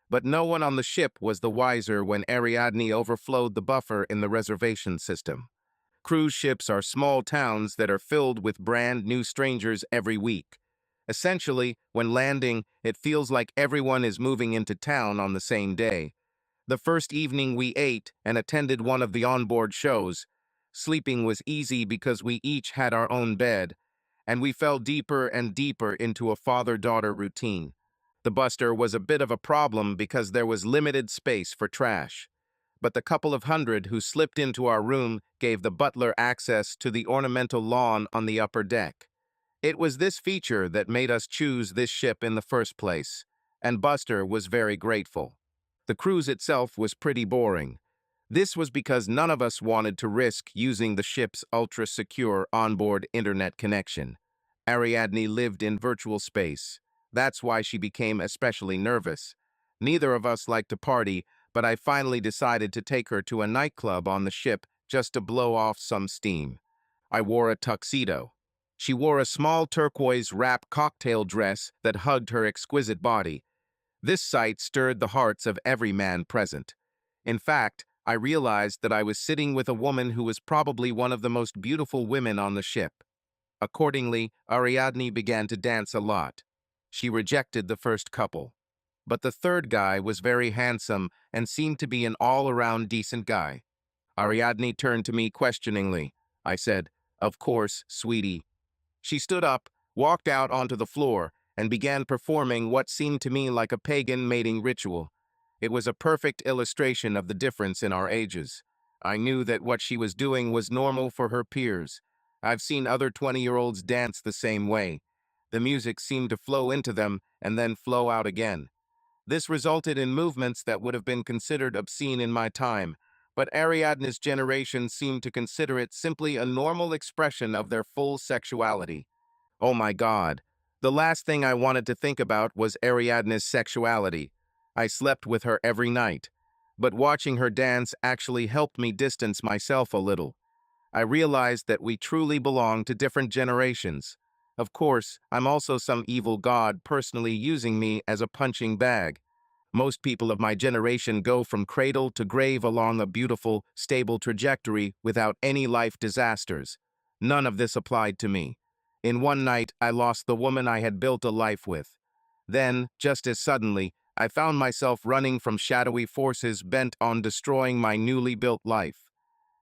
But no one on the ship was the wiser when Ariadne overflowed the buffer in the reservation system. Cruise ships are small towns that are filled with brand new strangers every week. Essentially, when landing, it feels like everyone is moving into town on the same day. The first evening we ate and attended one of the onboard shows. Sleeping was easy because we each had our own bed. and we fell deeper and deeper into a father-daughter routine. The Buster was a bit of a problem because there was limited space for trash, but the couple of hundred who slipped into our room gave the butler access to the ornamental lawn on the upper deck. It was this feature that made us choose this ship in the first place, and Buster was very grateful. The cruise itself was pretty boring. This was because none of us wanted to risk using the ship's ultra-secure onboard internet connection. Ariadne lived in virtual space. That's why she became especially nervous. Neither of us liked to party, but I finally decided to take her to a nightclub on the ship just to blow off some steam. I wore a tuxedo. She wore a small turquoise wrap cocktail dress that hugged her exquisite body. This sight stirred the hearts of every man present. In fact, I realized that I was sitting with a woman who was probably one of the most beautiful women on the ship. Accordingly, Ariadne began to dance a lot. She rejected the first couple. But the third guy was very handsome and seemed to be an all-around decent guy. Ariadne turned to me questioningly. I said, "Of course, sweetie." She stood up, walked out onto the floor, and began performing what seemed to me like a pagan mating ritual. It was a perfect illustration of the difference in our ages. I knew that what she was doing was normal for her peers. I've seen other 20-year-olds dance the same way. The music seemed to flow into them and then flow out again. This resulted in movements that would have been considered obscene in my time, but Ariadne's generation seemed to consider it simply a normal expression of their full sexuality. Oh my God. The last thing I wanted to think about was Ariadne's sexuality. I slept with her every night, but watching her dance actually helped me distance myself a little. I realized that we truly belong to different generations. Of course, I'm also some evil god personally using me as a punching bag. Most people of my generation go from cradle to grave along a beautiful, stable trajectory without any life disasters. None of this applied to me. In one night, I lost the woman I had built a life with. Then, just as suddenly, I found myself running from shadowy forces bent on destroying my newly built life.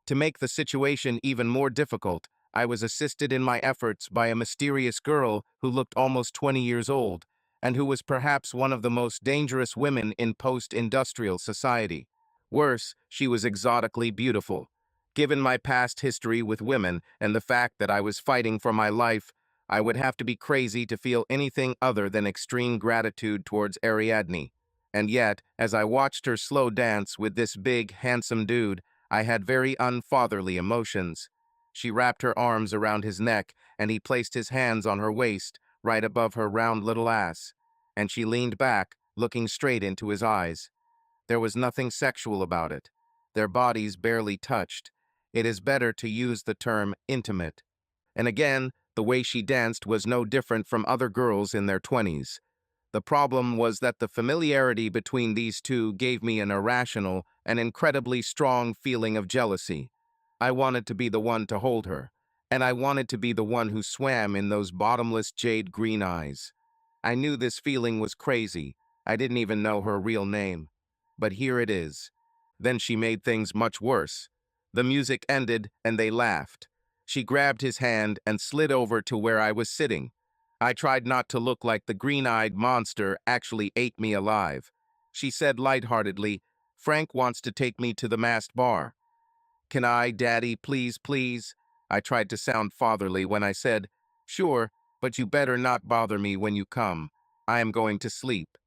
To make the situation even more difficult, I was assisted in my efforts by a mysterious girl who looked almost 20 years old, and who was perhaps one of the most dangerous women in post-industrial society. Worse, she was exotically beautiful. Given my past history with women and the fact that I was fighting for my life, I would have to be crazy to feel anything other than extreme gratitude towards Ariadne. And yet, as I watched her slow dance with this big, handsome dude, I had very unfatherly emotions. She wrapped her arms around his neck, and he placed his hands on her waist, right above her round little ass, and she leaned back, looking straight into his eyes. There was nothing sexual about it. Their bodies barely touched. It is better to use the term intimate. And again, the way she danced was no different from other girls in their 20s. The problem was that the familiarity between these two gave me an irrational and incredibly strong feeling of jealousy. I wanted to be the one to hold her, and I wanted to be the one who swam in those bottomless jade green eyes. I knew this feeling was crazy. I didn't even know her real name. But here it is. Then she made things much worse. The music ended, and they laughed. She grabbed his hand and slid over to where I was sitting. I tried not to look like the green-eyed monster actually ate me alive. She said lightheartedly, "Frank wants to take me to the masked bar." "Can I, Daddy, please, please?" I tried to sound fatherly when I said, "Sure, but you better not bother me when you come. I am going to sleep."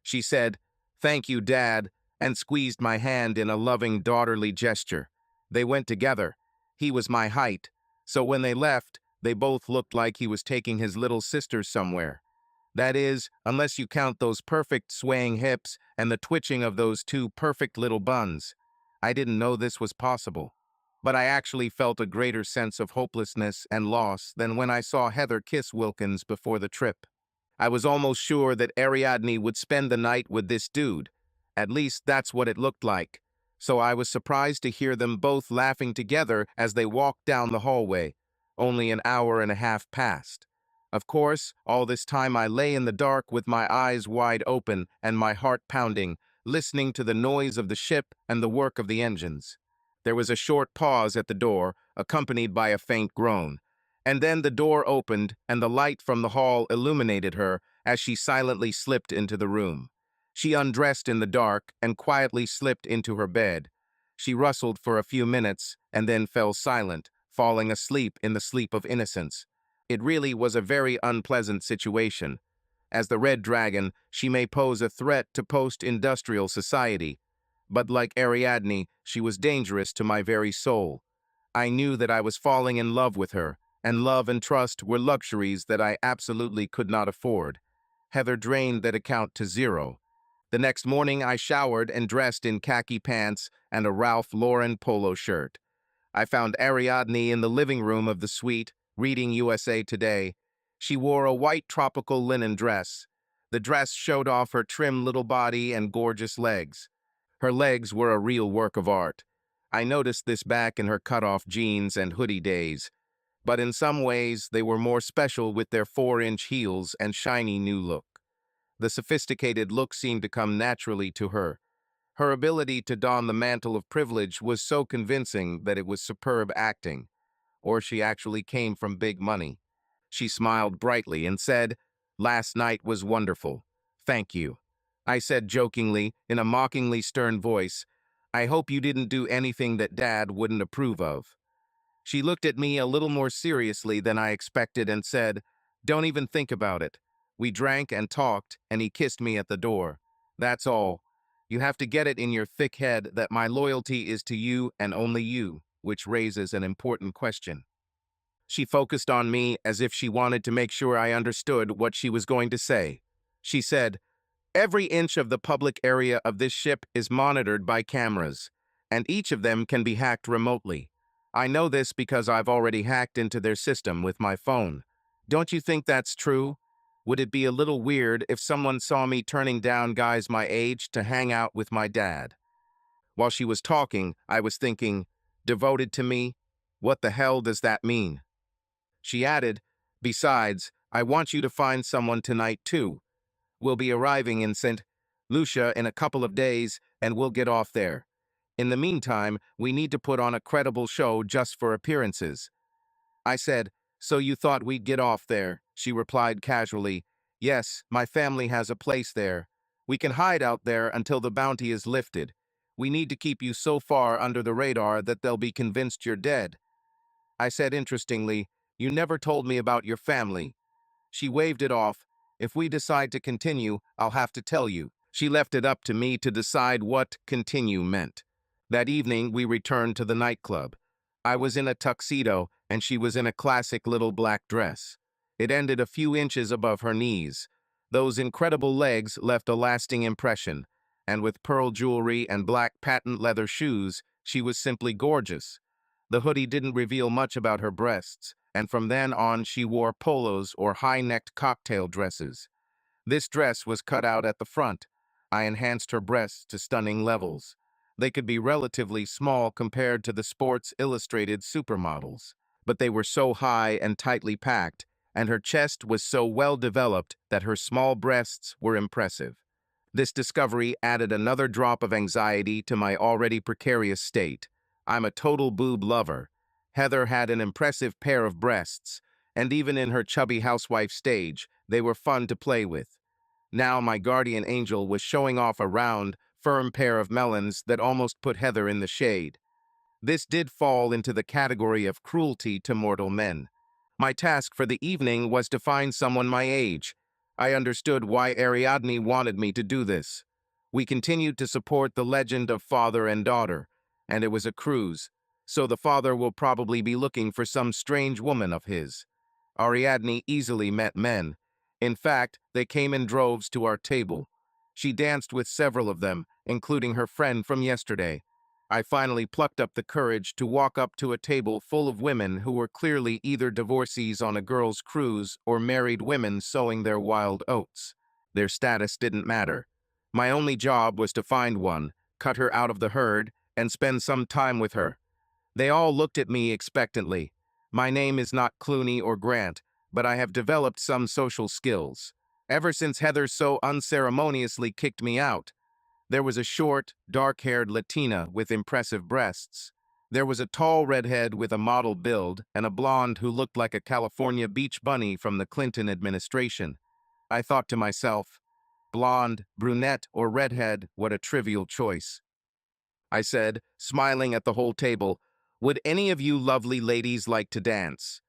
She said, "Thank you, Dad," and squeezed my hand in a loving, daughterly gesture. They went together. He was my height, so when they left, they both looked like he was taking his little sister somewhere. That is, unless you count those perfect swaying hips and the twitching of those two perfect little buns. I didn't know this was possible, but I actually felt a greater sense of hopelessness and loss than when I saw Heather kiss Wilkins before the trip. I was almost sure that Ariadne would spend the night with this dude. At least that's what it looked like. So I was surprised to hear them both laughing together as they walked down the hallway. Only an hour and a half passed. Of course, all this time I lay in the dark with my eyes wide open and my heart pounding, listening to the noise of the ship and the work of the engines. There was a short pause at the door, accompanied by a faint groan. And then the door opened, and the light from the hall illuminated her as she silently slipped into the room. She undressed in the dark and quietly slipped into her bed. She rustled for a few minutes and then fell silent, falling asleep in the sleep of innocence. It really was a very unpleasant situation. As the Red Dragon, she may pose a threat to post-industrial society, but like Ariadne, she was dangerous to my very soul. I knew that I was falling in love with her, and love and trust were luxuries that I absolutely could not afford. Heather drained that account to zero. The next morning, I showered and dressed in khaki pants and a Ralph Lauren polo shirt. I found Ariadne in the living room of the suite, reading USA Today. She wore a white tropical linen dress. The dress showed off her trim little body and gorgeous legs. Her legs were a real work of art. I noticed this back in her cut-off jeans and hoodie days, but in some ways they were more special with their 4-inch heels and shiny new look. The sophisticated look seemed to come naturally to her. Her ability to don the mantle of privilege was so convincing that it was superb acting, or she actually came from big money. She smiled brightly and said, "Last night was wonderful. Thank you." I said jokingly, in a mockingly stern voice, "I hope you didn't do anything that Dad wouldn't approve of." She looked at me a little more seriously than I expected and said, "Don't even think about it. We drank and talked, and he kissed me at the door. That's all. You have to get it in your thick head that my loyalty is to you and only you, which raises an important question." She focused on me as if she wanted to make sure I understood what she was going to say. She said, "Every inch of the public area of this ship is monitored by cameras, and each of them can be hacked remotely. I know this because I've already hacked into their system with my phone. Don't you think that's true? Would it be a little weird if someone saw me turning down guys my age to hang out with my dad?" While she was talking, I was thinking, devoted to me? What the hell does that mean? She added, "Besides, I want you to find someone tonight too. We'll be arriving in St. Lucia in a couple of days, and we'll get off there. In the meantime, we need to put on a credible show just for appearances." I said, "So you thought we'd get off there?" She replied casually, "Yes, my family has a place there. We can hide out there until the bounty is lifted. We need to keep you so far under the radar that they'll be convinced you're dead." I said interestingly, "You never told me about your family." She waved it off. "If we decide to continue, I'll have to tell you." She left it up to me to decide what continue meant. That evening, we returned to the nightclub. I was in a tuxedo, and she was in a classic little black dress. It ended a few inches above her knees. Those incredible legs left a lasting impression, and with pearl jewelry and black patent leather shoes, she was simply gorgeous. The hoodie didn't reveal much about her breasts, and from then on she wore polos or high-necked cocktail dresses. This dress was cut out at the front. I enhanced her breasts to stunning levels. They could be relatively small compared to the Sports Illustrated supermodels, but they were so high and tightly packed, and her chest was so well developed that her small breasts were impressive. This discovery added another drop of anxiety to my already precarious state. I'm a total boob lover. Heather had an impressive pair of breasts, and even in her chubby housewife stage, they were fun to play with. Now my guardian angel was showing off a round, firm pair of melons that almost put Heather in the shade. This did fall into the category of cruelty to mortal men. My task for the evening was to find someone my age. I understood why Ariadne wanted me to do this. We continued to support the legend of father and daughter, and it was a cruise, so the father will probably be looking for some strange woman of his. Ariadne easily met men. In fact, they came in droves to our table. She danced with several of them, including her friend from yesterday. I finally plucked up the courage to walk up to a table full of women who were clearly either divorcees on a girls' cruise or married women sowing their wild oats. Their status didn't matter. My only job was to find one, cut her out of the herd, and spend some time with her. They all looked at me expectantly. My name is not Clooney or Grant, but I have developed some social skills. Ever since Heather so unceremoniously kicked me out, there was a short, dark-haired Latina with impressive breasts. There was a tall redhead with a model build and a blonde who looked like a California beach bunny from the Clinton administration. I thought to myself, blonde, brunette, or redhead, what a trivial choice. I said, smiling at the whole table, would any of you lovely ladies like to dance?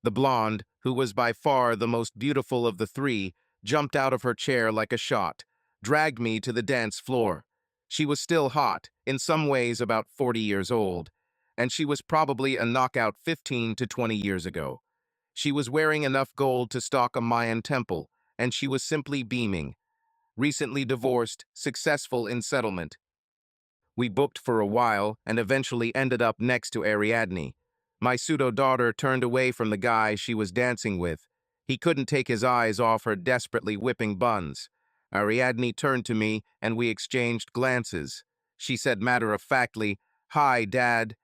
The blonde, who was by far the most beautiful of the three, jumped out of her chair like a shot, dragged me to the dance floor. She was still hot, in some ways about 40 years old, and she was probably a knockout 15 to 20 years ago. She was wearing enough gold to stock a Mayan temple, and she was simply beaming. Recently divorced, successful in settlement. We booked for a while and eventually ended up next to Ariadne. My pseudo-daughter turned away from the guy she was dancing with. He couldn't take his eyes off her desperately whipping buns. Ariadne turned to me and we exchanged glances. She said matter-of-factly, "Hi, Dad,"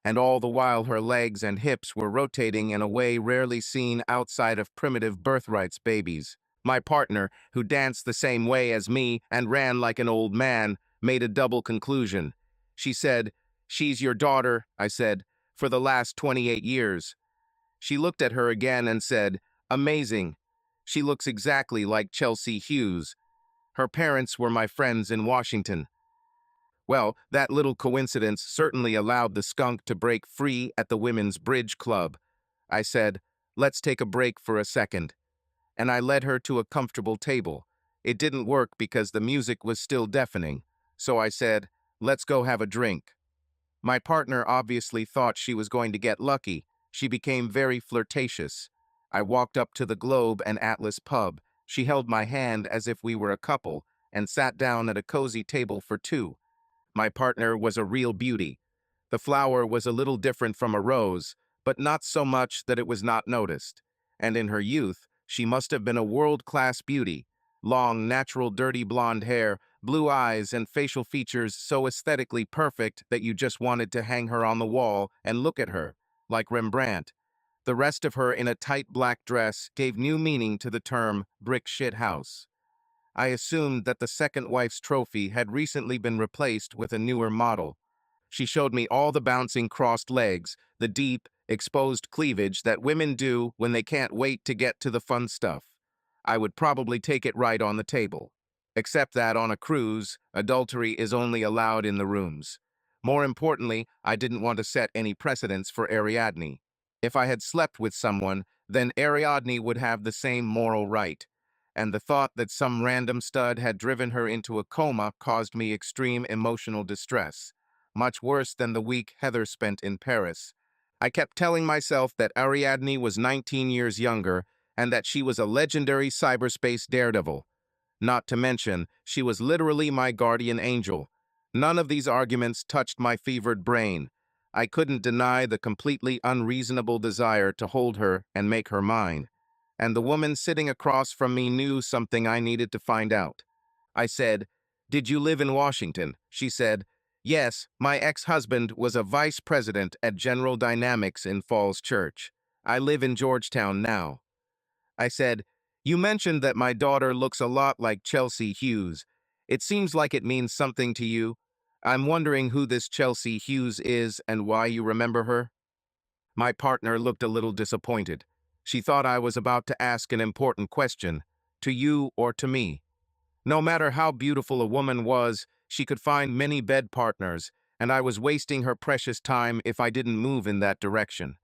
and all the while her legs and hips were rotating in a way rarely seen outside of primitive birthrights babies. My partner, who danced the same way as me and ran like an old man, made a double conclusion. She said, "She's your daughter," I said, "for the last 28 years. She looked at her again and said, "Amazing. She looks exactly like Chelsea Hughes. Her parents were my friends in Washington." Well, that little coincidence certainly allowed the skunk to break free at the Women's Bridge Club. I said, "Let's take a break for a second," and I led her to a comfortable table. It didn't work because the music was still deafening, so I said, "Let's go have a drink." My partner obviously thought she was going to get lucky. She became very flirtatious. I walked up to the Globe and Atlas pub. She held my hand as if we were a couple and sat down at a cozy table for two. My partner was a real beauty. The flower was a little different from a rose, but not so much that it was not noticed. And in her youth, she must have been a world-class beauty. Long, natural, dirty blonde hair, blue eyes, and facial features so aesthetically perfect that you just wanted to hang her on the wall and look at her, like Rembrandt. The rest of her in a tight black dress gave new meaning to the term brick shit house. I assumed that the second wife's trophy had recently been replaced with a newer model. She showed me all the bouncing crossed legs, the deep, exposed cleavage that women do when they can't wait to get to the fun stuff. I would probably take it right on the table. Except that on a cruise, adultery is only allowed in the rooms. More importantly, I didn't want to set any precedents for Ariadne. If I had slept with someone, then Ariadne would have the same moral right. And the thought that some random stud had driven her into a coma caused me extreme emotional distress, much worse than the week Heather spent in Paris. I kept telling myself that Ariadne was 19 years younger and that she was a legendary cyberspace daredevil. Not to mention, she was literally my guardian angel. None of these arguments touched my fevered brain. I couldn't deny the completely unreasonable desire to hold her and make her mine. And the woman sitting across from me knew something I needed to find out. I said, "Did you live in Washington?" She said, "Yes, my ex-husband was a vice president at General Dynamics in Falls Church. I live in Georgetown now." I said, "You mentioned that my daughter looks a lot like Chelsea Hughes. It seems like it means something to you. I'm wondering who this Chelsea Hughes is and why you remember her." My partner looked a little disappointed. She thought I was about to ask an important question, to you or to me. No matter how beautiful a woman was, she could find many bed partners, and I was wasting her precious time if I didn't move in that direction.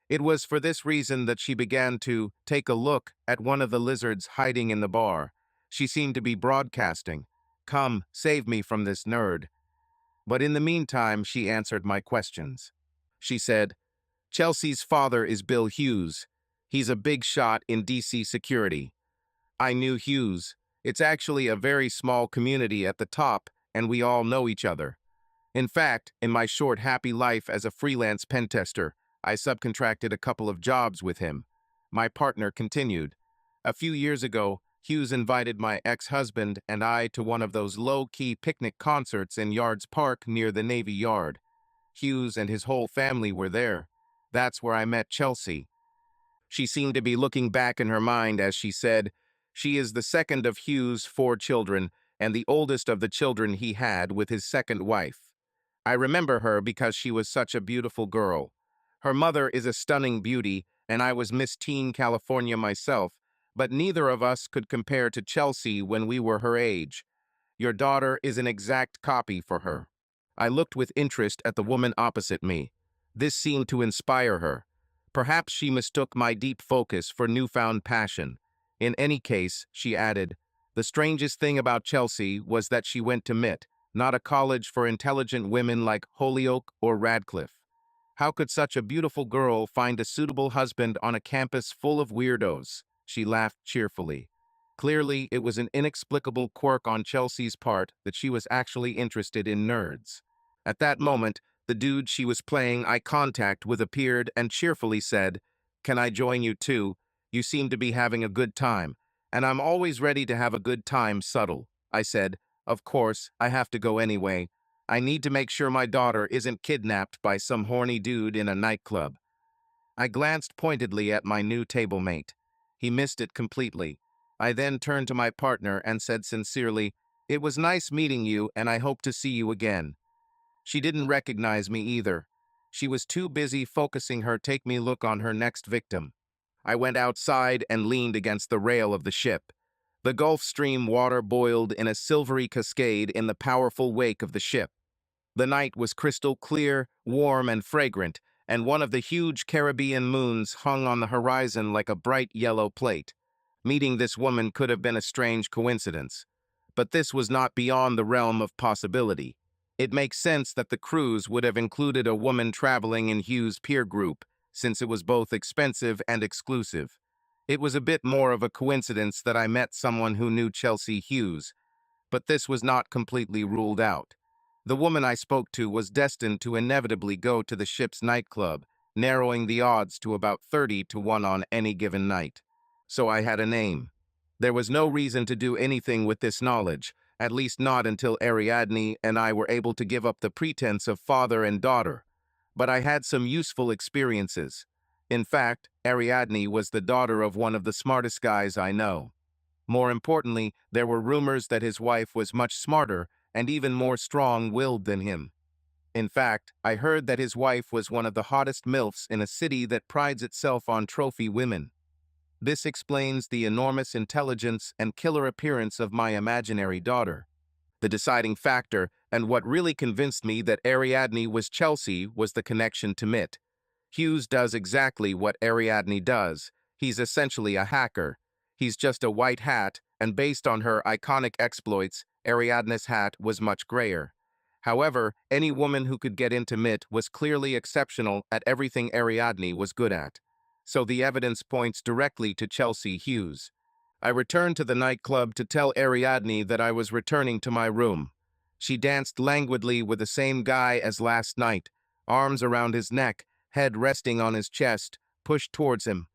It was for this reason that she began to take a look at one of the lizards hiding in the bar. She seemed to be broadcasting, "Come, save me from this nerd." But in the meantime, she answered my questions. She said, "Chelsea's father is Bill Hughes. He's a big shot in DC security." I knew Hughes. It's actually a very small community at the top, and we all know each other. In fact, in my short, happy life as a freelance pen tester, I subcontracted a couple of jobs with him. My partner continued. "A few years ago, Hughes invited my ex-husband and I to one of those low-key picnic concerts in Yards Park near the Navy Yard. Hughes and his whole family were there. That's where I met Chelsea." She seemed to be looking back in her mind as she said, "She is the second of Hughes' 4 children and the oldest of the children he had with his second wife. I remember her because she was such a beautiful girl. Her mother is a stunning beauty, and I was Miss Teen California myself, but neither of us could compare to Chelsea when we were her age. Your daughter is an exact copy for her. I looked with interest at the woman opposite me. This seemed to inspire her. Perhaps she mistook my deep focus for newfound passion. In any case, she added, the strangest thing about Chelsea was that she went to MIT, not a college for intelligent women like Holyoke or Radcliffe. How could such a beautiful girl find a suitable husband on a campus full of weirdos? She laughed cheerfully. Clearly, it was an inexplicable quirk on Chelsea's part that she was actually interested in nerds. At that moment, the dude she was playing eye contact with appeared and cheerfully said, "Can I join you too? You seem to be having a good time, and I'm always ready to have a good time subtle." I said, "Of course, I have to go anyway. I need to make sure my daughter isn't kidnapped by some horny dude in a nightclub." I glanced pointedly at my new table mate. He missed it completely. I then turned to my partner and said sincerely, "It was nice meeting you, and I hope to see you again." She didn't recognize me either. She was too busy focusing her take-me look on her next victim. I went outside and leaned against the rail of the ship. The Gulf Stream water boiled in a silvery cascade in the powerful wake of the ship. The night was crystal clear, warm, and fragrant, and one of the huge Caribbean moons hung on the horizon like a bright yellow plate. Meeting this woman could have been a strange coincidence. But this was not beyond the realm of possibility. It makes sense that the cruise would have included a woman traveling in Hughes' peer group, since it was both expensive and exclusive. It was a bit more of a coincidence that I met someone who knew Chelsea Hughes, but this was not completely ruled out. The woman I spoke to was destined to inevitably go to the ship's nightclub, narrowing the odds to about 30 to 1 on any given night. So I had a name. There was no reason to do anything with this knowledge, at least not until Ariadne and I were able to give up the pretense of father and daughter. But I had some useful experiences. In fact, Ariadne was the daughter of one of the smartest guys I know. More importantly, there were rumors that his wife was much smarter and even more strong-willed than him. In fact, I heard that his wife was one of the hottest MILFs in a city that prides itself on trophy women. This explains the enormous intelligence and killer appearance of my imaginary daughter. The deciding factor, and what really convinced me that Ariadne was Chelsea, was the connection to MIT. Hughes does exactly what Ariadne does. He's essentially a hacker. He's just a white hat, and based on her iconic exploits, Ariadne's hat was much grayer. However, any woman who could get into MIT was clearly exceptional at everything Ariadne was good at. So the evidence points directly to Chelsea Hughes. I returned to the nightclub to tell Ariadne that I was returning to my room. She danced languidly with the same guy as last night, arms around his neck, head resting on his chest, pushed towards him.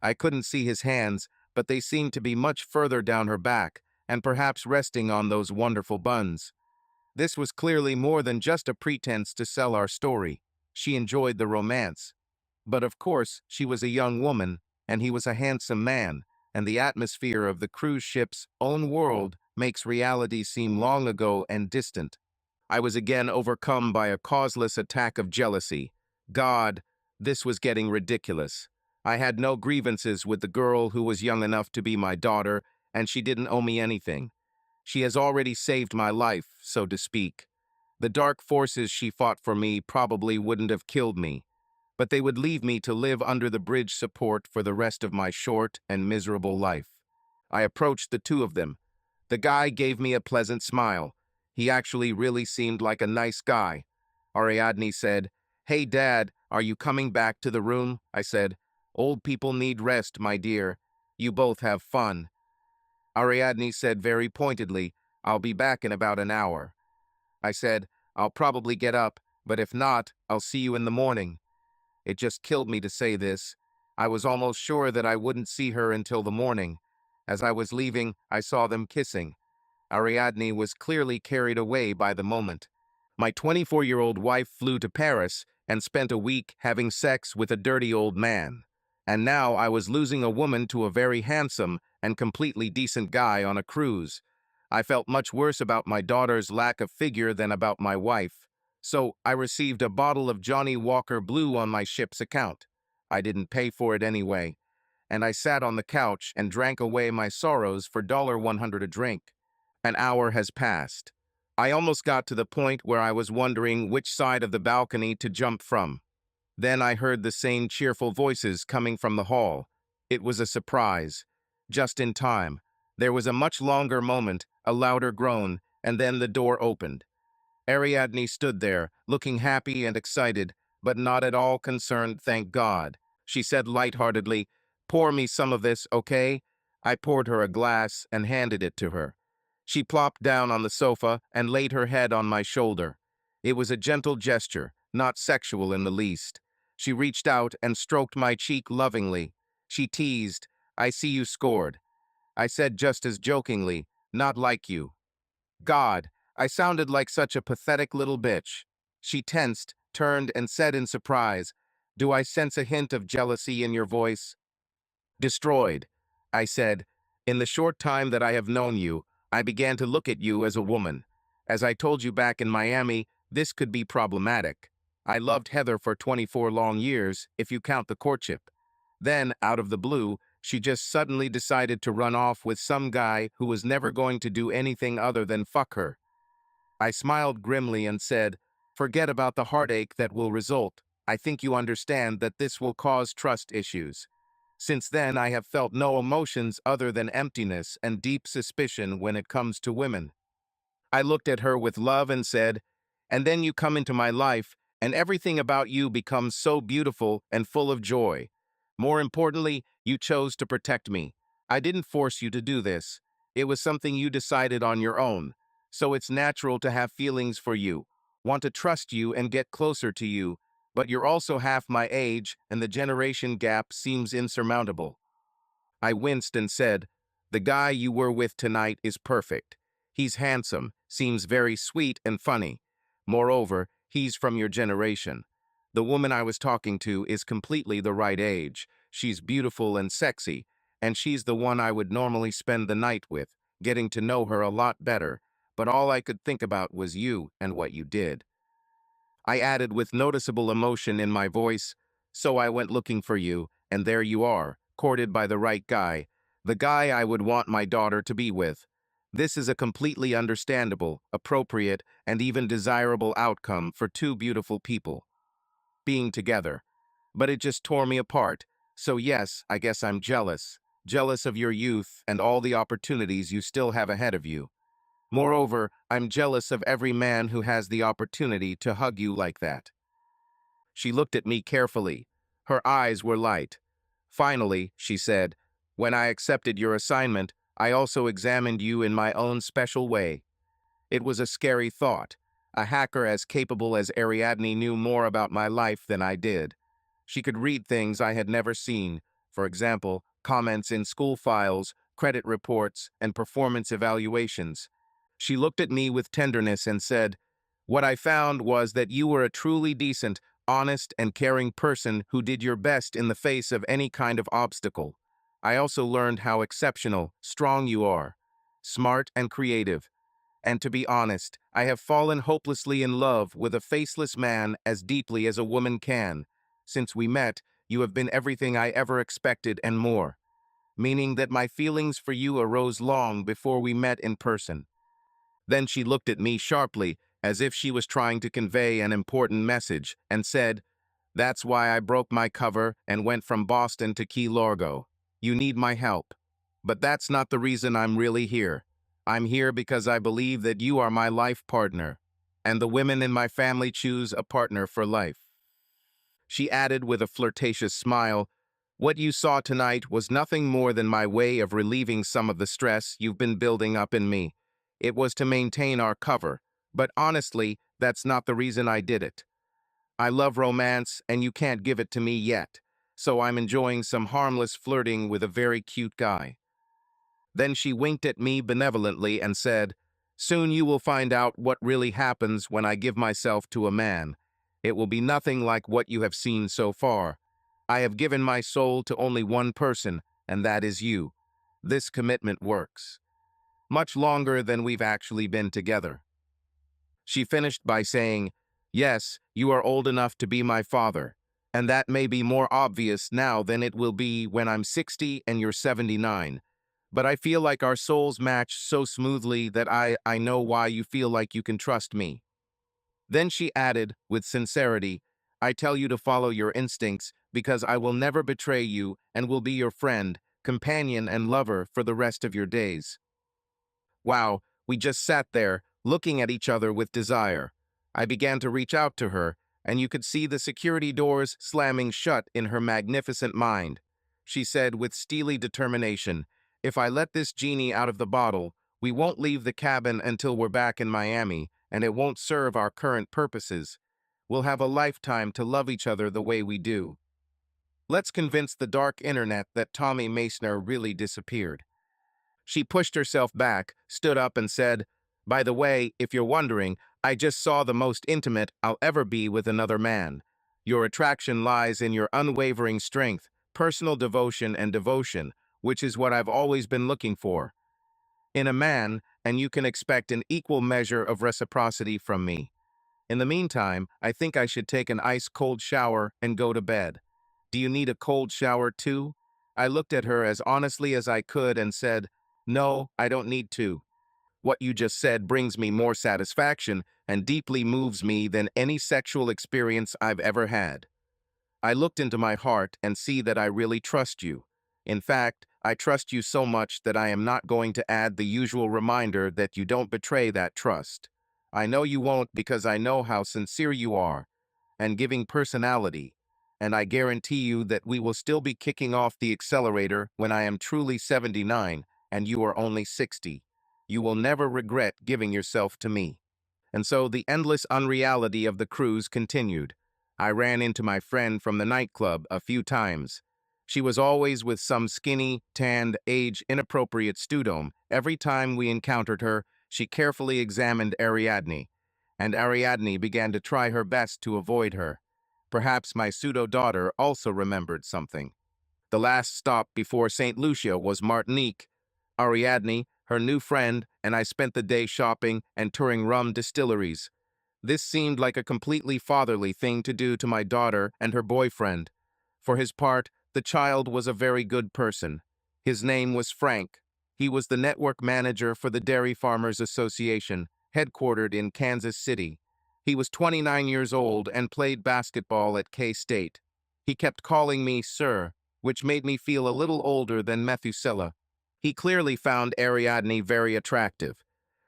I couldn't see his hands, but they seemed to be much further down her back, and perhaps resting on those wonderful buns. This was clearly more than just a pretense to sell our story. She enjoyed the romance. But of course, she was a young woman, and he was a handsome man, and the atmosphere of the cruise ship's own world makes reality seem long ago and distant. I was again overcome by a causeless attack of jealousy. God, this was getting ridiculous. I had no grievances with the girl who was young enough to be my daughter, and she didn't owe me anything. She has already saved my life, so to speak. The dark forces she fought for me probably wouldn't have killed me, but they would leave me to live under the bridge support for the rest of my short and miserable life. I approached the two of them. The guy gave me a pleasant smile. He actually really seemed like a nice guy. Ariadne said, "Hey, Dad, are you coming back to the room?" I said, "Old people need rest, my dear. You both have fun." Ariadne said very pointedly, "I'll be back in about an hour." I said, "I'll probably get up, but if not, I'll see you in the morning." It just killed me to say this. I was almost sure that I wouldn't see her until the morning. As I was leaving, I saw them kissing. Ariadne was clearly carried away by the moment. My 24-year-old wife flew to Paris and spent a week having sex with a dirty old man. And now I was losing a woman to a very handsome and completely decent guy on a cruise. I felt much worse about my daughter's lack of figure than about my wife. So I received a bottle of Johnny Walker Blue on my ship's account. I didn't pay for it anyway, and I sat on the couch and drank away my sorrows for $100 a drink. An hour has passed. I almost got to the point where I was wondering which side of the balcony to jump from. Then I heard the same cheerful voices coming from the hall. It was a surprise. Just in time. There was a much longer moment, a louder groan, and then the door opened. Ariadne stood there, looking happy and excited, but not at all concerned, thank God. She said lightheartedly, "Pour me some of this, okay?" I poured her a glass and handed it to her. She plopped down on the sofa and laid her head on my shoulder. It was a gentle gesture, not sexual in the least. She reached out and stroked my cheek lovingly. She teased, "I see you scored." I said just as jokingly, "Not like you." God, I sounded like such a pathetic little bitch. She tensed, turned, and said in surprise, "Do I sense a hint of jealousy in your voice?" "Destroyed," I said. "In the short time that I have known you, I began to look at you as a woman. As I told you back in Miami, this could be problematic. I loved Heather for 24 long years, if you count the courtship. Then, out of the blue, she just suddenly decided to run off with some guy who was never going to do anything other than fuck her." I smiled grimly and said, "Forget about the heartache that will result. I think you understand that this will cause trust issues." Since then, I have felt no emotions other than emptiness and deep suspicion when it comes to women. I looked at her with love and said, "And then you come into my life, and everything about you becomes so beautiful and full of joy. More importantly, you chose to protect me. I didn't force you to do this. It was something you decided on your own. So it's natural to have feelings for you, want to trust you and get closer to you, but you're also half my age, and the generation gap seems insurmountable." I winced and said, "The guy you were with tonight is perfect. He's handsome, seems very sweet and funny. Moreover, he's from your generation. The woman I was talking to is completely the right age. She's beautiful and sexy, and she's the one I would normally spend the night with, getting to know her a lot better. But all I could think about was you and what you did." I added with noticeable emotion in my voice, "So I went looking for you, and there you are, courted by the right guy, the guy I would want my daughter to be with. This is a completely understandable, appropriate, and even desirable outcome for two beautiful people being together. But it just tore me apart. So yes, I guess I'm jealous. Jealous of your youth and all the opportunities you still have ahead of you. Moreover, I'm jealous of every man who has the opportunity to hug you like that." She looked at me carefully. Her eyes were light. "Finally," she said, "when I accepted your assignment, I also examined you in my own special way." It was a scary thought. A hacker as capable as Ariadne knew more about my life than I did. She could read things I had never seen, for example, comments in school files, credit reports, and performance evaluations. She looked at me with tenderness and said, "What I found was that you were a truly decent, honest, and caring person who did your best in the face of any kind of obstacle. I also learned how exceptional, strong you are, smart and creative. And to be honest, I have fallen hopelessly in love with a faceless man as deeply as a woman can. Since we met, you have been everything I ever expected and more, meaning that my feelings for you arose long before we met in person." Then she looked at me sharply, as if she was trying to convey an important message, and said, "That's why I broke my cover and went from Boston to Key Largo. You need my help. But that's not the reason I'm really here. I'm here because I believe that you are my life partner, and the women in my family choose a partner for life." She added with a flirtatious smile, "What you saw tonight was nothing more than my way of relieving some of the stress you've been building up in me. It was to maintain our cover, but honestly, that's not the reason I did it. I love romance, and you can't give it to me yet, so I'm enjoying some harmless flirting with a very cute guy." Then she winked at me benevolently and said, "Soon you will find out what really happens when I give myself to a man. It will be nothing like what you have seen so far. I have given my soul to only one person, and that is you. This commitment works. Much longer than we've actually been together." She finished by saying, Yes, you are old enough to be my father, and that may be more obvious now than it will be when I'm 60 and you're 79. But I feel like our souls match so smoothly that I know why you feel like you can trust me. Then she added, with sincerity, I tell you to follow your instincts because I will never betray you and will be your friend, companion, and lover for the rest of your days. Wow, we just sat there, looking at each other with desire. I began to reach out to her, and you could see the security doors slamming shut in her magnificent mind. She said with steely determination, if I let this genie out of the bottle, we won't leave the cabin until we're back in Miami, and it won't serve our current purposes. We'll have a lifetime to love each other the way we do. Let's convince the dark internet that Tommy Masoner really disappeared. She pushed herself back, stood up, and said, by the way, if you're wondering, I just saw the most intimate I'll ever be with another man. Your attraction lies in your unwavering strength, personal devotion, and devotion, which is what I've always been looking for in a man, and you can expect an equal measure of reciprocity from me. In the meantime, I think I should take an ice-cold shower and go to bed. Do you need a cold shower too? I looked at her as honestly as I could and said, no, I don't need to. What you just said brings me more satisfaction and deeply moves me than any sexual experience I've ever had. I looked into my heart and see that I really trust you. In fact, I trust you so much that I am not going to add the usual reminder that you don't betray that trust. I know you won't because I know how sincere you are and giving personality, and I guarantee you that we will still be kicking off the accelerator when I am truly 79 and you are only 60. You will never regret giving yourself to me. And so the endless unreality of the cruise continued. I ran into my friend from the nightclub a few times. She was always with some skinny, tanned, age-inappropriate studome. Every time we encountered her, she carefully examined Ariadne, and Ariadne began to try her best to avoid her. Perhaps my pseudo-daughter also remembered something. The last stop before St. Lucia was Martinique. Ariadne, her new friend, and I spent the day shopping and touring rum distilleries. This seemed like a completely fatherly thing to do to my daughter and her boyfriend. For his part, the child was a very good person. His name was Frank. He was the network manager for the Dairy Farmers Association, headquartered in Kansas City. He was 29 years old and played basketball at K-State. He kept calling me sir, which made me feel a little older than Methuselah. He clearly found Ariadne very attractive.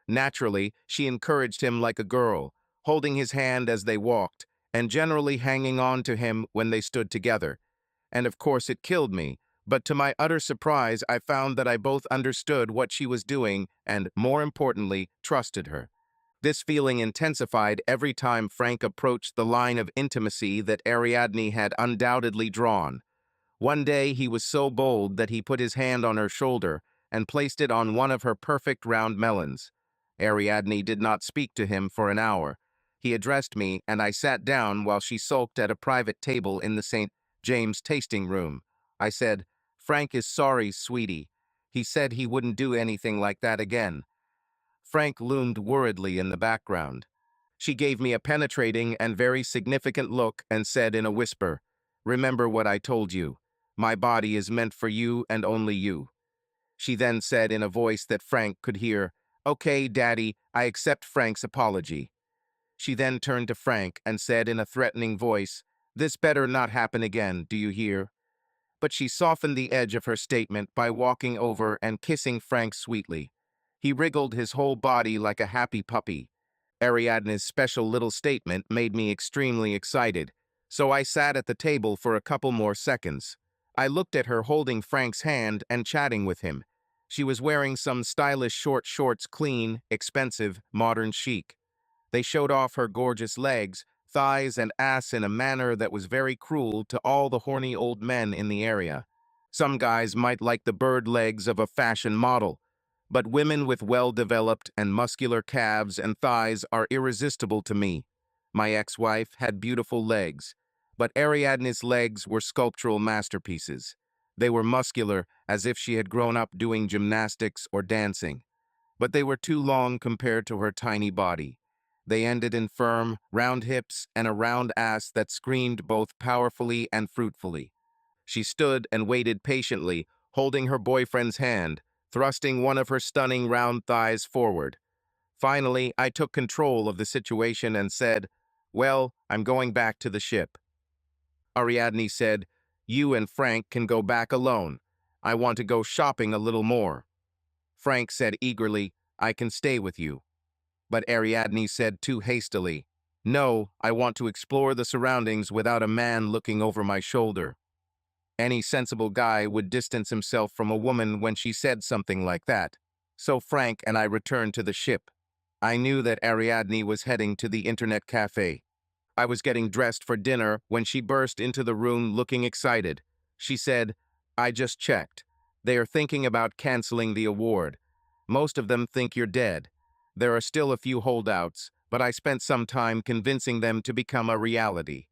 Naturally, she encouraged him like a girl, holding his hand as they walked, and generally hanging on to him when they stood together. And of course it killed me, but to my utter surprise I found that I both understood what she was doing and, more importantly, trusted her. This feeling intensified every time Frank approached the line of intimacy that Ariadne had undoubtedly drawn. One day he was so bold that he put his hand on her shoulder and placed it on one of her perfect round melons. Ariadne did not speak to him for an hour. He addressed me, and I sat down while she sulked at a private table in the St. James tasting room. I said, Frank is sorry, sweetie. He said he wouldn't do anything like that again. Frank loomed worriedly in the background. She gave me a penetrating and very significant look and said in a whisper, remember what I told you. My body is meant for you and only you. She then said in a voice that Frank could hear, okay, Daddy, I accept Frank's apology. She then turned to Frank and said in a threatening voice, this better not happen again, do you hear? But she softened the edge of her statement by walking over and kissing Frank sweetly. He wriggled his whole body like a happy puppy. Ariadne's special little statement made me extremely excited, so I sat at the table for a couple more seconds. I looked at her holding Frank's hand and chatting with him. She was wearing some stylish short shorts, clean, expensive, modern chic. They showed off her gorgeous legs, thighs, and ass in a manner that was very cruel to all the horny old men in the area. Some guys might like the bird legs of a fashion model, but women with well-developed and muscular calves and thighs are irresistible to me. My ex-wife had beautiful legs, but Ariadne's legs were sculptural masterpieces. They were muscular, as if she had grown up doing gymnastics or dancing, but they were too long compared to her tiny body. They ended in firm, round hips and a round ass that screamed both powerfully and fruitfully. She stood and waited patiently, holding her boyfriend's hand, thrusting one of her stunning round thighs forward. Finally, I took control of the situation and said, "Well, I'm going back to the ship." Ariadne said, "You and Frank can go back alone. I want to go shopping a little more." Frank said eagerly, "I can stay with you." But Ariadne said too hastily, "No, I want to explore the surroundings without a man looking over my shoulder." Any sensible guy would distance himself from a woman when she said something like that. So Frank and I returned to the ship. I knew that Ariadne was heading to the internet cafe. I was getting dressed for dinner when she burst into the room looking excited. She said, "I just checked. They are thinking about canceling the award. Most of them think you're dead. There are still a few holdouts, but I spent some time convincing them to become a reality."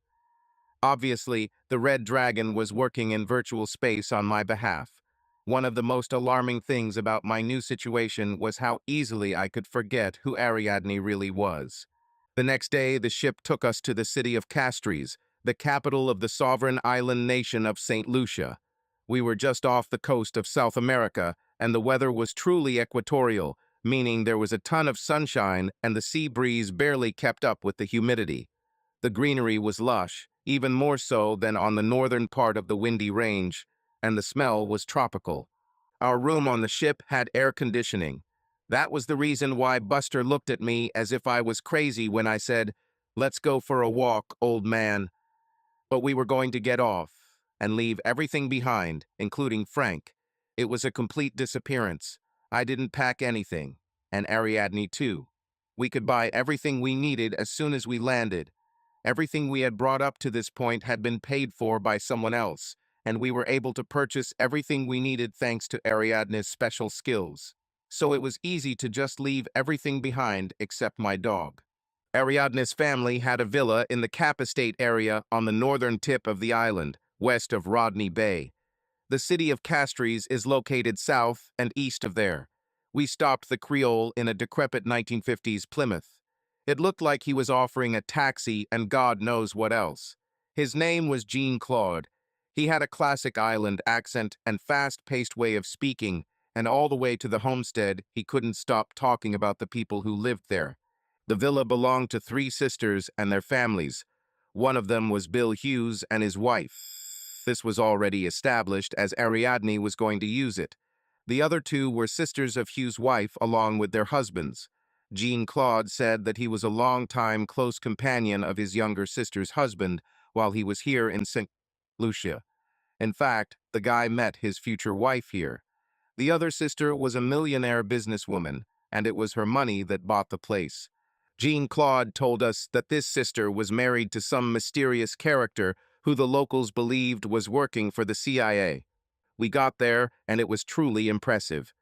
Obviously, the Red Dragon was working in virtual space on my behalf. One of the most alarming things about my new situation was how easily I could forget who Ariadne really was. The next day, the ship took us to the city of Castries, the capital of the sovereign island nation of St. Lucia. We were just off the coast of South America, and the weather was truly equatorial, meaning there was a ton of sunshine and the sea breeze barely kept up with the humidity. The greenery was lush, even more so than on the northern part of the Windy Range, and the smell was tropical. Our room on the ship had air conditioning. That was the reason why Buster looked at me as if I was crazy when I said, "Let's go for a walk, old man." But we were going to get off and leave everything behind, including Frank. It was a complete disappearance. I didn't pack anything, and Ariadne too. We could buy everything we needed as soon as we landed. Everything we had brought up to this point had been paid for by someone else, and we were able to purchase everything we needed thanks to Ariadne's special skills. So it was easy to just leave everything behind except my dog. Ariadne's family had a villa in the Cap Estate area on the northern tip of the island, west of Rodney Bay. The city of Castries is located south and east of there. We stopped the Creole in a decrepit 1950s Plymouth. It looked like he was offering a taxi and God knows what else. His name was Jean-Claude. He had a classic island accent and fast-paced way of speaking, and all the way to the homestead, he couldn't stop talking about the people who lived there. The villa belonged to three sisters and their families. One of them was Bill Hughes and his wife. This was already established as Ariadne was going to use it. The other two were sisters of Hughes' wife along with their husbands. Jean-Claude said that he was a long-time close companion of his younger sister's husband while he was here in St. Lucia. In fact, the guy met his future wife here. The other sister was a millionaire businesswoman, and it was her money that bought the place. Jean-Claude told us that this sister was married to some mysterious character who the locals believed was working for the CIA. We got there, and it was truly impressive.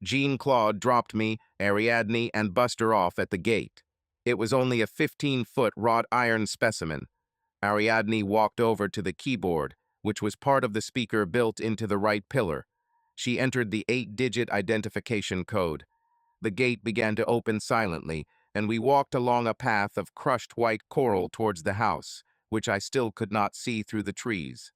Jean-Claude dropped me, Ariadne, and Buster off at the gate. It was only a 15-foot wrought iron specimen. Ariadne walked over to the keyboard, which was part of the speaker built into the right pillar. She entered the 8-digit identification code. The gate began to open silently, and we walked along a path of crushed white coral towards the house, which I still could not see through the trees.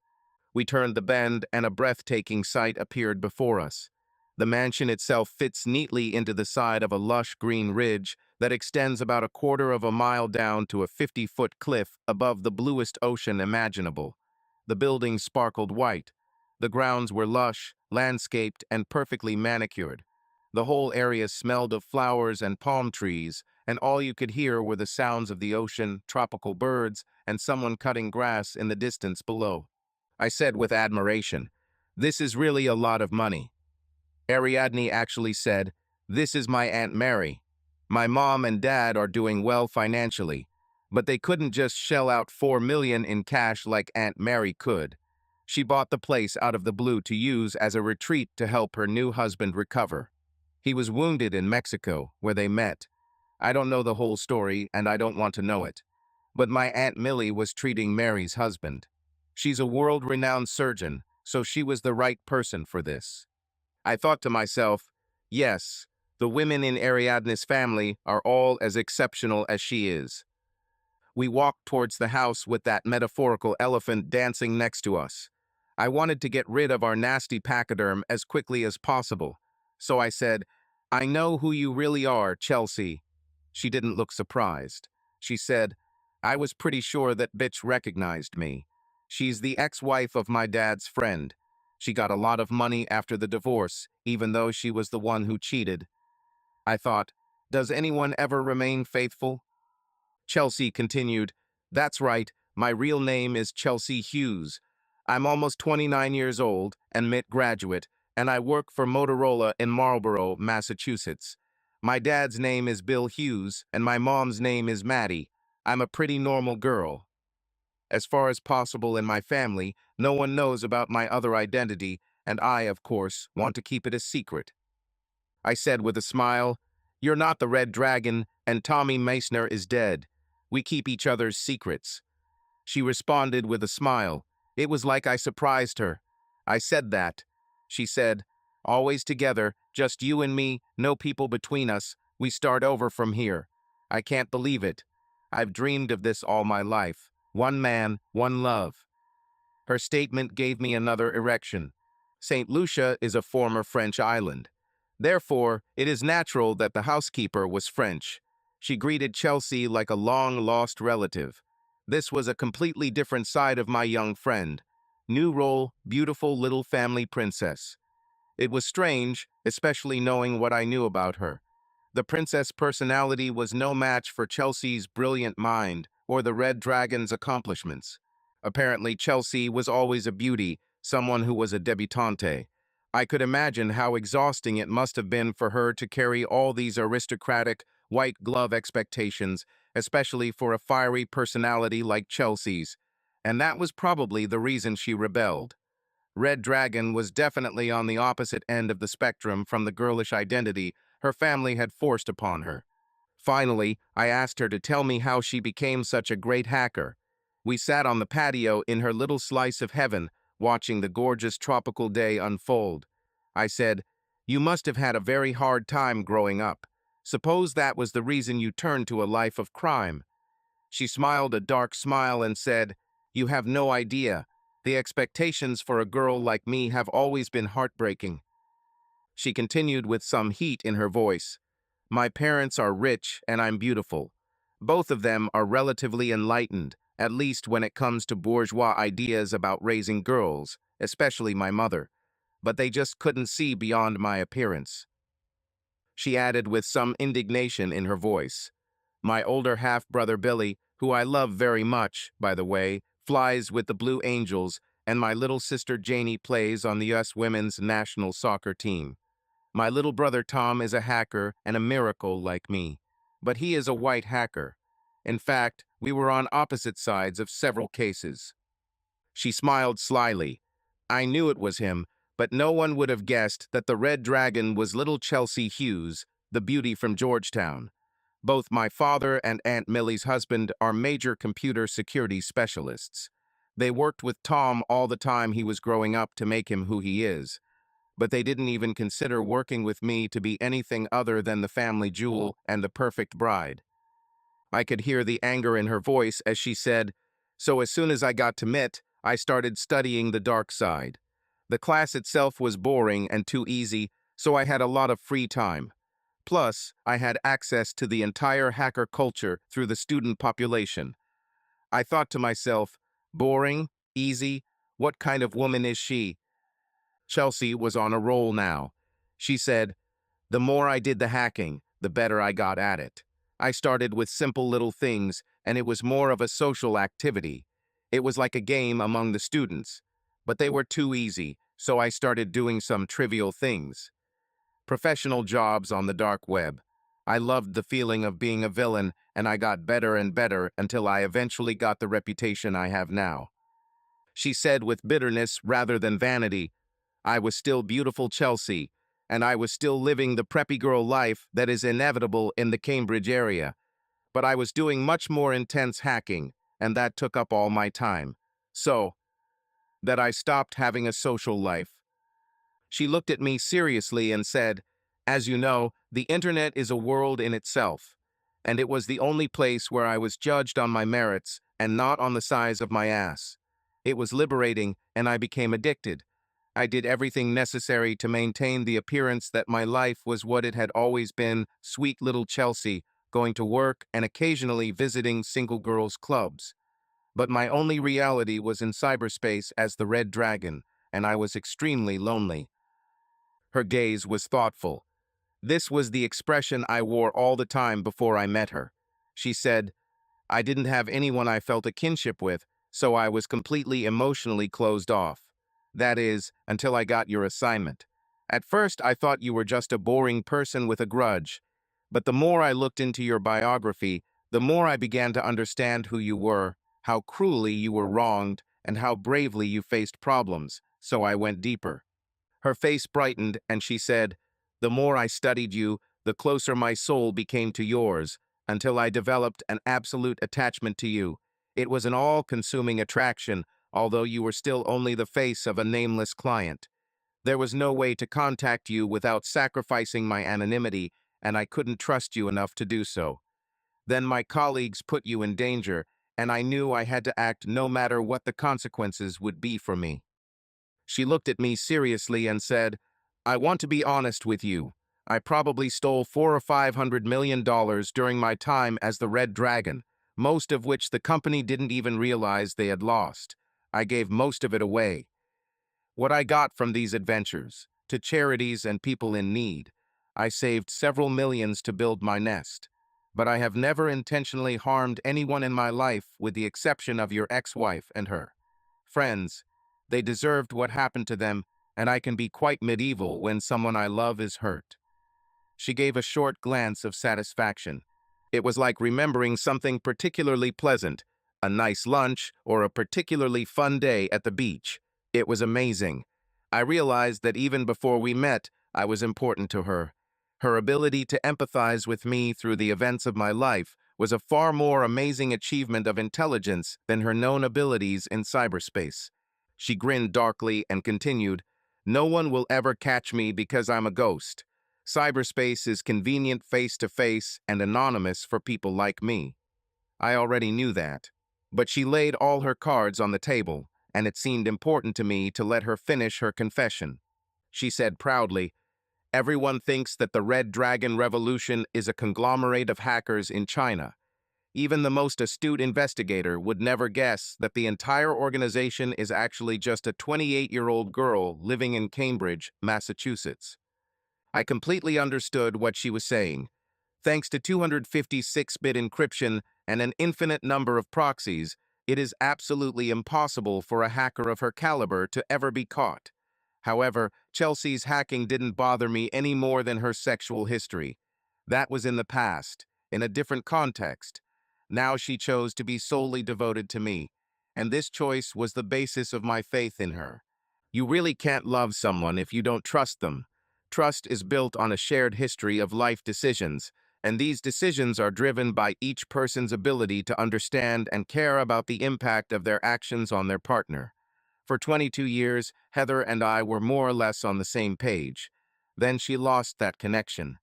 We turned the bend, and a breathtaking sight appeared before us. The mansion itself fits neatly into the side of a lush green ridge that extends about a quarter of a mile down to a 50-foot cliff above the bluest ocean imaginable. The buildings sparkled white. The grounds were lush, landscaped, and perfectly manicured. The whole area smelled of flowers and palm trees, and all you could hear were the sounds of the ocean, tropical birds, and someone cutting grass in the distance below. I said with admiration, "This is really a lot of money." Ariadne actually said, "This is my Aunt Mary. My mom and dad are doing well financially, but they couldn't just shell out $4 million in cash like Aunt Mary could. She bought the place out of the blue to use as a retreat to help her new husband recover. He was wounded in Mexico, where they met. I don't know the whole story, and I don't want to know it. But my Aunt Millie was treating Mary's husband. She's a world-renowned surgeon, so she was the right person for this." I thought to myself, yes, The women in Ariadne's family are all as exceptional as she is. We walked towards the house with that metaphorical elephant dancing next to us. I wanted to get rid of our nasty pachyderm as quickly as possible. So I said, "I know who you really are, Chelsea." She didn't look surprised. She said, "I was pretty sure that bitch recognized me. She's the ex-wife of my dad's friend. She got a lot of money after the divorce, even though she was the one who cheated." I thought, does anyone ever remain faithful? Chelsea continued, "That's right, my real name is Chelsea Hughes. I'm almost 29 years old and MIT graduate, and I work for Motorola in Marlborough, Massachusetts. My dad's name is Bill Hughes, and my mom's name is Maddie. I'm a pretty normal girl. As far as possible in my family, no one knows about my other identity, and I, of course, want to keep it a secret." I said with a smile, "You're not the Red Dragon, and Tommy Meissner is dead. We keep each other's secrets." She responded with a smile. It was like I surprised her. I said that. She said, "Always together, just you and me, no people between us. We start over from here. I can't believe it. I've dreamed of this all my life. One man, one love." Her statement gave me another erection. St. Lucia is a former French island. Therefore, it is natural that the housekeeper was French. She greeted Chelsea like a long-lost relative. This was a completely different side of my young friend. New role, beautiful little family princess. It was strange, especially knowing what I knew about her. The princess personality was no match for Chelsea's brilliant mind or the Red Dragon's accomplishments. Apparently, Chelsea was always a beauty, someone who was a debutante. I could imagine how exhausting it must have been for her to carry all these aristocratic, white glove expectations, especially for a fiery personality like Chelsea's. And that was probably the reason she rebelled. Red Dragon was definitely on the opposite end of the spectrum from the girlish identity her family had forced upon her. Finally, I asked her to tell me how she became such a great hacker. We sat on the patio in her little slice of heaven, watching the gorgeous tropical day unfold. I said, "You must have had a very hard time growing up. Suppose that was the reason you turned to a life of crime." She smiled a dark smile and said, "You have no idea. The expectations for a girl like me have always been heartbreaking." She continued with some heat in her voice. "My parents are rich and I'm beautiful. Both of them are relatively enlightened, at least when it comes to bourgeois ideas about raising girls, especially my mother. But they just couldn't see beyond my appearance." She added with some indignation in her voice, "My older half-brother Billy, who I love very much, by the way, flies with the Blue Angels, and my little sister Janie plays on the U.S. women's national soccer team. My little brother Tom is a hacker and a miracle like me, but he is a white hacker. In fact, we were on opposite sides of several cases." She smiled slyly. I knew it was him, but no one would have guessed that the Red Dragon was little Chelsea Hughes, the beauty from Georgetown. Both my father and Aunt Millie's husband are major computer security specialists. They worked with Tom all the time he was growing up to make him who he is, but they didn't even consider working with me to be anything other than the family jewel and the perfect bride. I could hear the anger in her voice as she said, "So as soon as I got to MIT, I started studying the dark side. The class itself was boring and too easy, so I had a lot of free time. Plus, I had access to the entire hacker culture through the student population. I thought to myself, boring, easy, what kind of woman is she?" Chelsea was on a roll now. She said, "The more I did the hacking, the better I got at it. I started with simple little things, and it was more of a social activity. It was like a game among the students. But they were too easy, so I started doing some trivial things. Professional jobs on the dark web. I loved the feeling of being a villain, and I got better and better until I eventually got the reputation I have now." She said with bitterness rather than vanity, "I was still beautiful Chelsea, and I was still living the preppy girl life that is inevitable in the Cambridge area. But I was doing much more intense hacking, and that took up all my time. So, that I stopped having a social life." She looked at me seriously and said, As you know, the internet is a world in itself, and it was the only place where I was judged on my merits and not on the size of my ass. It was liberating, and I became addicted. I did everything necessary to maintain the appearance that my life was what it had always been, sweet little Chelsea, going to work and occasionally visiting single girls' clubs. But my only reality was in cyberspace as the Red Dragon, and I was extremely lonely. Her gaze was thoughtful. This was the expression I wore all the time before I met her. She said, I didn't have anyone I felt a kinship with, so I was completely emotionally closed off. That is, until I got your assignment. At first, I thought you were just a boring person with a grudge. But the more I looked into your biography, the more I began to understand who you were, how cruelly you were wronged, and how bravely you faced problems, so I went deeper. Her face brightened, and she said, the more I studied you, the closer my soul became to yours, until I developed an absolute attachment to you. It was an all-consuming attraction, although you were still only the face of a nameless client. There was no way to contact you without sacrificing my anonymity, and I couldn't trust you enough to do so. Then my colleagues put you in danger, and I knew I had to act no matter what the consequences would be for me. She looked at me seriously and said, I want to be honest with you. I probably stole $400 or $500 million during my time as the Red Dragon, most of which the company didn't even realize they had lost. I gave most of it away. What I got from these adventures, to charities and people in need. I saved several millions to build my nest. But I have never intentionally harmed anyone in my life with the exception of your ex-wife and her friends. They deserved what happened to them, and I can be quite medieval when someone I love is hurt. She gave a short glance of satisfaction. It was like remembering something particularly pleasant, a nice lunch or a particularly fun day at the beach. It was amazing. I realized that even before we met, I was important to her. Her ability to empathize with me through the events of my life was a far more amazing achievement of intelligence than her known abilities in cyberspace. She grinned darkly and continued, no one will ever catch me because I'm a ghost. Cyberspace is convenient face-to-face and anonymous for people like me. I already knew that. But she laid all her cards on the table, and it seemed important to me to let her finish her confession. She said proudly, everyone thinks that the Red Dragon Revolution is a conglomerate of hackers in China. Even the most astute investigator would never guess that the entire organization is actually just a 28-year-old girl living in Cambridge, Massachusetts. I completely understood what she was saying. Thanks to 256-bit encryption and an infinite number of proxies, it is absolutely impossible for a hacker of her caliber to ever be caught. However, Chelsea's hacking didn't bother me any more than her sexual history. That was in the past, in a different context. Now she chose to be solely devoted to me, and this choice was the basis of my faith in her. You really can't love someone if you don't trust them. Trust is built on a shared history of life decisions, and these decisions are driven by each person's ability to understand and care about the impact of their actions on their partner. For 22 years, Heather and I were more or less on the same page. Then she lost that connection.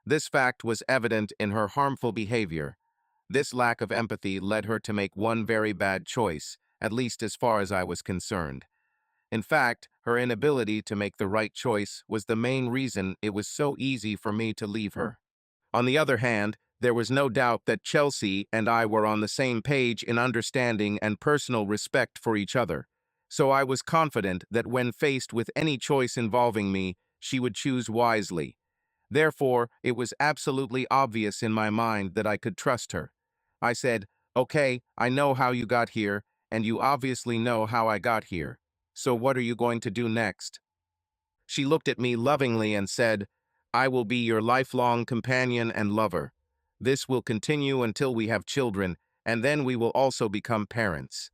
This fact was evident in her harmful behavior. This lack of empathy led her to make one very bad choice, at least as far as I was concerned. In fact, her inability to make the right choice was the main reason it was so easy for me to leave her. On the other hand, there was no doubt that Chelsea and I were on the same page in understanding and personal respect for each other. So I was confident that when faced with any choice involving me, she would choose wisely. Therefore, it was absolutely obvious in my mind that I could trust her. I said, okay, I know how you got here, and you obviously know how I got here. So what are you going to do next? She looked at me lovingly and said, I will be your lifelong companion and lover. This will continue until we have children, and then we will also become parents.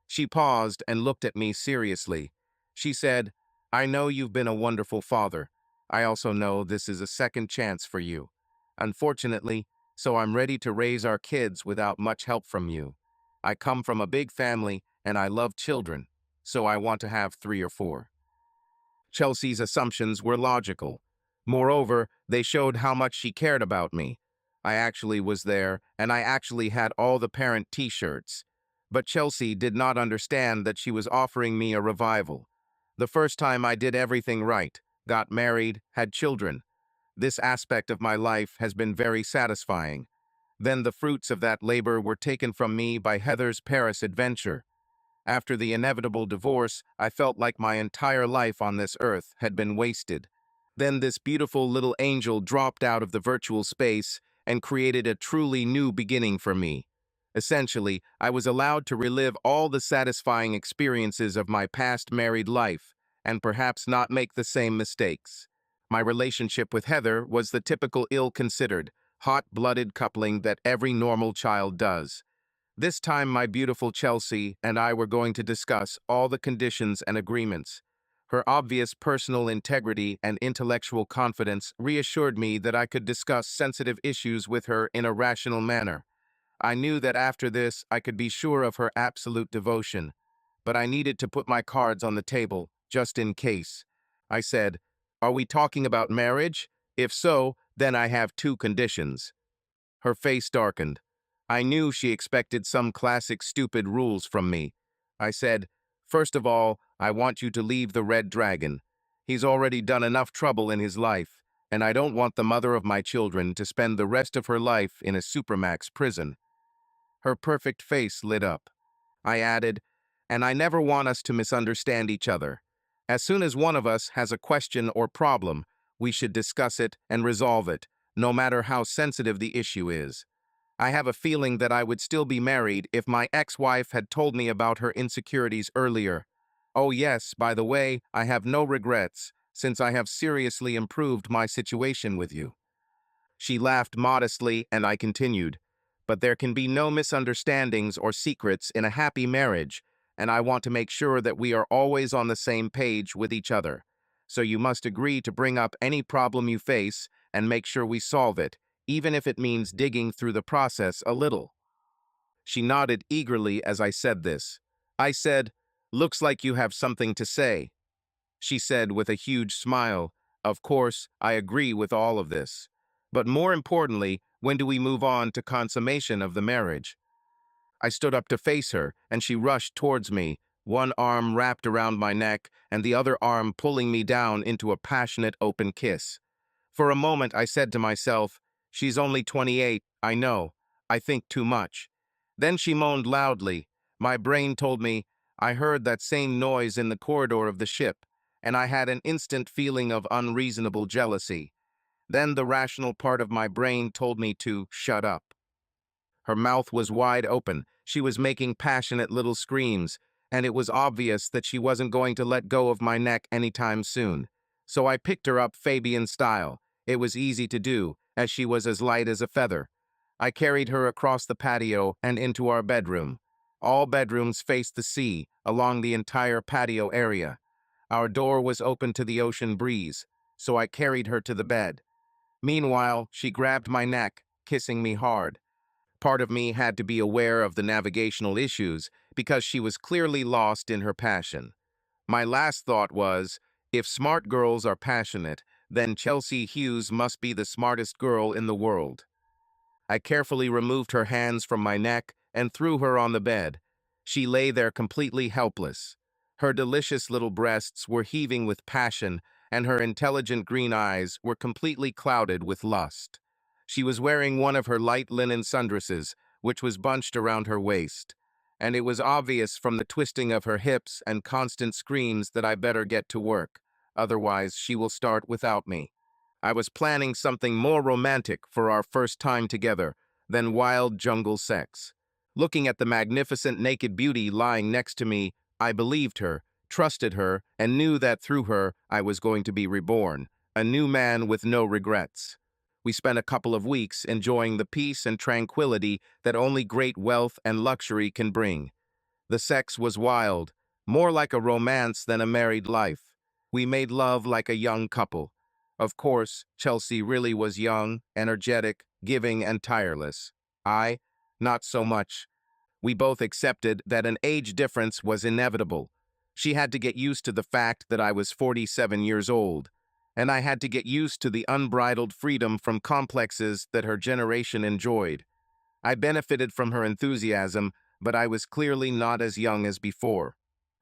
She paused and looked at me seriously. She said, I know you've been a wonderful father. I also know this is a second chance for you. Unfortunately, so I'm ready to raise our kids without much help from you. I come from a big family and I love children, so I want to have 3 or 4. Chelsea's assumptions were logical. Moreover, they showed how much she cared about me. I actually was there, and I actually had all the parent t-shirts. But Chelsea did not understand that she was offering me a revival. The first time I did everything right, got married, had children. This aspect of my life has been very satisfying. Then the fruits of that labor were taken from me by Heather's Paris adventure. After the inevitable divorce, I felt like my entire life on this earth had been wasted. Then this beautiful little angel dropped out of the virtual space and created a truly new beginning for me. Essentially, I was allowed to relive all the satisfying experiences of my past married life, and perhaps not make the same mistakes. My relationship with Heather was the typical ill-considered, hot-blooded coupling that every normal child does. This time, my beautiful Chelsea and I were going to discuss all the conditions and agreements. Her obvious personal integrity and intellectual confidence reassured me that I could discuss sensitive issues with her in a rational manner. I knew that after this, I could be sure of her absolute devotion. But I needed to put my cards on the table, just in case. I said, "Are we talking about marriage? If so, then I have two conditions." Her face darkened. I knew she expected some classic stupid rules from me. I said, "First of all, I want you to leave the Red Dragon. He's already done enough trouble in his life, and I don't want the mother of my children to spend the rest of her life in a supermax prison." Her perfect face lit up. I added, "And I never want us to misunderstand each other. As soon as one of us has a question or problem, we should discuss it and resolve it, no matter how sensitive the issue is. I have a feeling that I would still be married if my ex-wife had told me about her insecurities earlier. Oh yes, by the way, I have no regrets, since I have seriously improved my situation with you." She laughed modestly, and I continued, "But there can be no misunderstandings or secrets in a happy marriage, and I want to make sure that we are always on the same page with each other. So you must agree to bring up any problem you face and make sure we solve it, even if it means digging through the process a little." She nodded eagerly as I said this. I said, "Looks like you have something to say." She said with a huge smile, "Of course, I agree with all of this. But more importantly, when do we move on to consummation of the marriage?" I stood up to face her, and she rushed towards me, one arm wrapped around my neck and the other arm pulling me down into a passionate open kiss. For a moment, I said to myself, "She's only 28, I know. I think too much." Then she moaned loudly. My brain told me, "I heard that same noise in the corridor of the ship," and I had an instant feeling of unreasonable jealousy. Then the rational part of my brain told me to shut up. Her mouth was wide open. She was making passionate little screams, and it was obvious that she wasn't going to let go of my neck anytime soon. So I picked her up Fabian style. It was easy to do, as she was as light as a feather. I carried her across the patio and into our bedroom. All bedrooms faced the sea, along the entire patio area. Our door was open to the ocean breeze, so I carried her to the bed. Meanwhile, she grabbed my neck, kissing me hard. Part of me had to be aware of the navigational issues because she was clearly lost in her passion. My last thought was, if smart girls are passionate, then Chelsea Hughes must be the smartest girl in the world. I carefully removed her hands from my neck and threw her on the bed. She lay there completely helpless. Her delicious little breasts were heaving with passion, and her intelligent green eyes were completely clouded with lust. She was wearing one of her light linen sundresses, which was bunched around her waist, and it was obvious from the twisting of her hips and constant screams that I better get to work, otherwise she will start without me. I was planning something more romantic for our first time together than wild jungle sex. Looking at the magnificent naked beauty lying next to me, I believed her, trusted her, and knew that through her I was going to be reborn, a new man with no regrets. We spent a couple of weeks enjoying the peace and tranquility that only great wealth and luxury can bring. The sex was wild, more like a romance than a married life. We made love like a young couple. Of course, Chelsea really was young, energetic, giving, and tireless. I, not so much. We both accepted that an age difference was inevitable. She had to get used to the fact that I was 47 years old. and I had to get used to the unbridled freedom from complexes that her generation enjoyed. I benefited from her enthusiasm, but I was clearly not as young as before.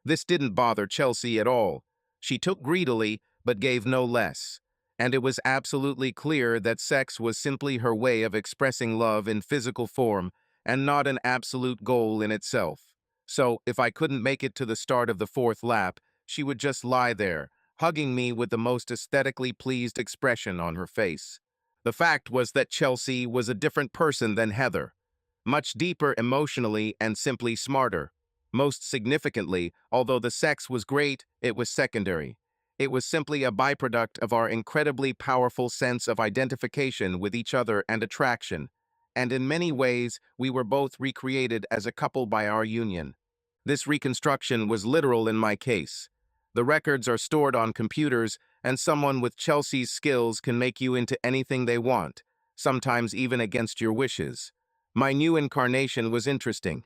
This didn't bother Chelsea at all. She took greedily, but gave no less. And it was absolutely clear that sex was simply her way of expressing love in physical form and not an absolute goal in itself. So, if I couldn't make it to the start of the fourth lap, she would just lie there, hugging me with the most aesthetically pleased expression on her face. The fact was that Chelsea was a different person than Heather, much deeper emotionally and simply smarter. Most significantly, although the sex was great, it was secondary. It was simply a byproduct of our incredibly powerful sense of identification with each other and attraction, and in many ways, we were both recreated as a couple by our union. This reconstruction was literal in my case. The records are stored on computers, and someone with Chelsea's skills can make you into anything they want, sometimes even against your wishes. My new incarnation was interesting.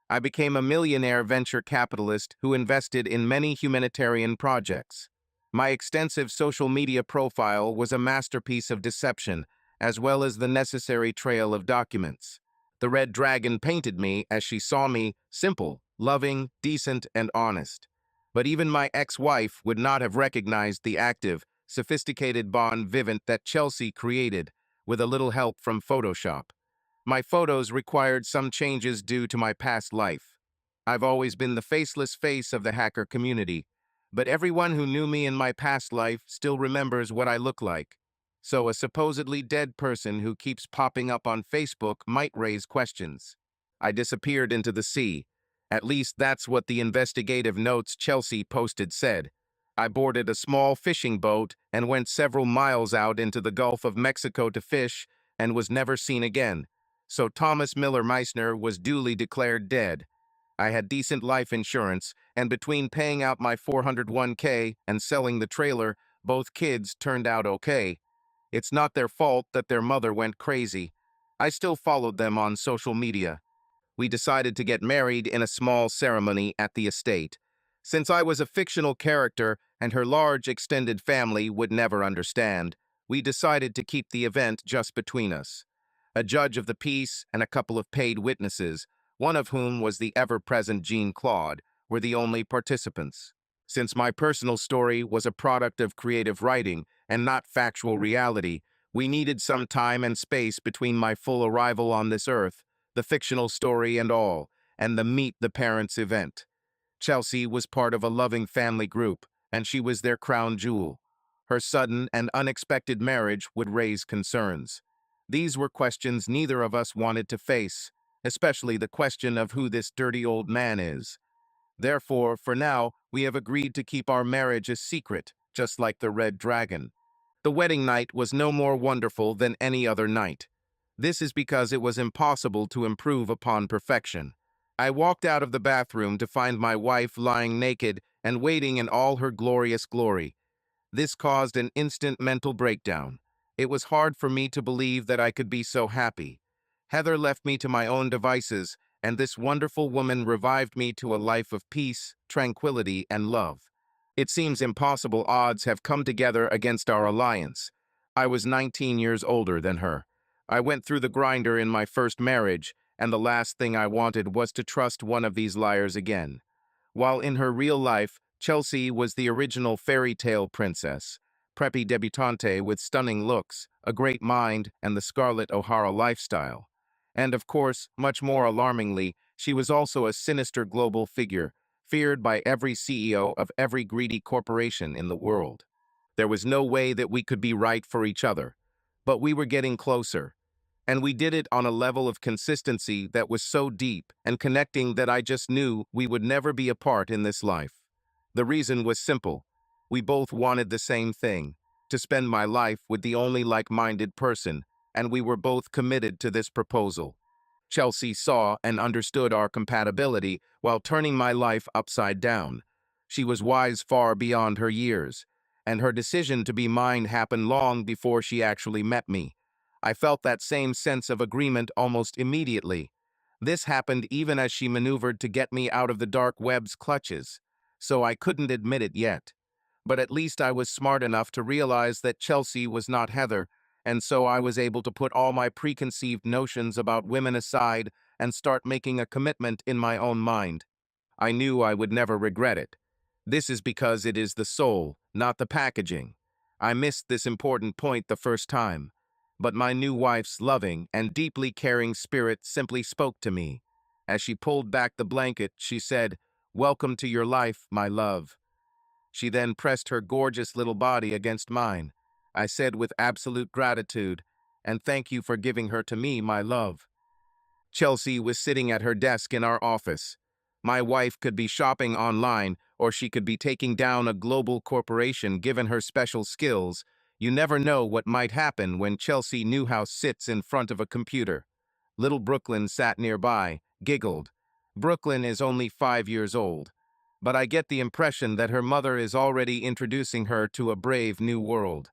I became a millionaire venture capitalist who invested in many humanitarian projects. My extensive social media profile was a masterpiece of deception, as well as the necessary trail of documents. The Red Dragon painted me, as she saw me, simple, loving, decent, and honest. But even my ex-wife would not have recognized the active, sophisticated bon vivant that Chelsea created, with a little help from Photoshop. My photos required some changes due to my past life. I've always been the faceless face of the hacker community, but everyone who knew me in my past life still remembers what I look like. So a supposedly dead person who keeps popping up on Facebook might raise questions. I disappeared into the sea. At least that's what the investigative notes Chelsea posted said. I boarded a small fishing boat and went several miles out into the Gulf of Mexico to fish and was never seen again. So Thomas Miller Meissner was duly declared dead. I had decent life insurance, and between paying out my 401k and selling the trailer, both kids turned out okay. It's not their fault that their mother went crazy. I still followed them on social media. We decided to get married in a small ceremony at the estate. Since I was a fictional character and her large extended family would never understand, we decided to keep the event just between us. A judge of the peace and a couple of paid witnesses, one of whom was the ever-present Jean-Claude, were the only participants. Since my personal story was a product of creative writing and not factual reality, we needed some time and space between my full arrival on this earth, the fictional story and all, and the Meet the Parents event. Chelsea was part of a loving family group, and she was their crown jewel. Her sudden and unexpected marriage would raise concerns. These were questions neither of us wanted to face, especially the question of who this dirty old man is. Therefore, for now, we have agreed to keep our marriage a secret, just like the Red Dragon. The wedding night was no more wonderful than any other night. This is because it was impossible to improve upon perfection. I walked out of the bathroom to find my wife lying naked and waiting in all her glorious glory. This caused an instant mental breakdown. It was hard for me to believe that I could be so happy. Heather left me to my own devices, and this wonderful woman revived me to a life of peace, tranquility, and love. It seems impossible odds have come together against our alliance. I was 19 years older than her. I went through the grinder in my first marriage, and the last thing I wanted was to trust one of these liars again. While in her real life, Chelsea was the original fairy tale princess, preppy debutante with stunning looks, a great mind, and the Scarlett O'Hara lifestyle. And of course, much more alarmingly, she was also a sinister global figure, feared by every CEO of every greedy corporation in the world. There was no way that we could be right for each other, but we were getting closer. And we did it on a level of consistency that was so deep and connecting that I just knew we would never be apart in this life. The reason was simple. We both wanted the same thing, to spend my life with the only like-minded person, and we were both committed to this proposal. Chelsea saw and understood our compatibility while turning my life upside down. She was wise far beyond her years, and her decision to be mine happened long before she actually met me. I felt that same sense of agreement almost immediately. This happened even as she maneuvered to get me out of the dark web's clutches, so I couldn't admit it yet. But at least I was smart enough to realize that Chelsea was not Heather, and so I was able to put all my preconceived notions about women aside and start making a commitment in my own mind. I knew I would never regret it. This is because it is the soul, not the packaging. I missed this important point the first time, but my new wife's loving and deeply caring spirit simply spoke to me. As she pulled back the blanket, she said, "Welcome to your life, my love." She then pressed her gorgeous little body against mine. I said with absolute gratitude, "And thank you for giving her to me, my love." Chelsea was sitting at her desk in our office. My wife could be shopping online, or she could be taking down a global corporation given her special skills. You never know what might happen when Chelsea Newhouse sits in front of a computer. Little Brooklyn sat nearby, giggled. Brooklyn is only 5 years old, but I get the impression that her mother is already introducing her to a brave new world.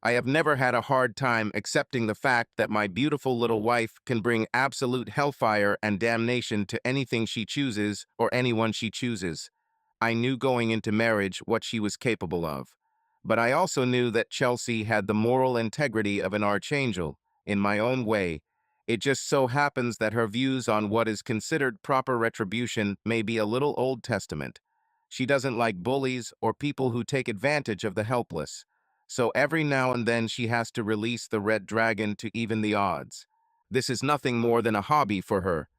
I have never had a hard time accepting the fact that my beautiful little wife can bring absolute hellfire and damnation to anything she chooses or anyone she chooses. I knew going into marriage what she was capable of. But I also knew that Chelsea had the moral integrity of an archangel, in my own way. It just so happens that her views on what is considered proper retribution may be a little Old Testament. She doesn't like bullies or people who take advantage of the helpless. So every now and then she has to release the red dragon to even the odds. This is nothing more than a hobby for her,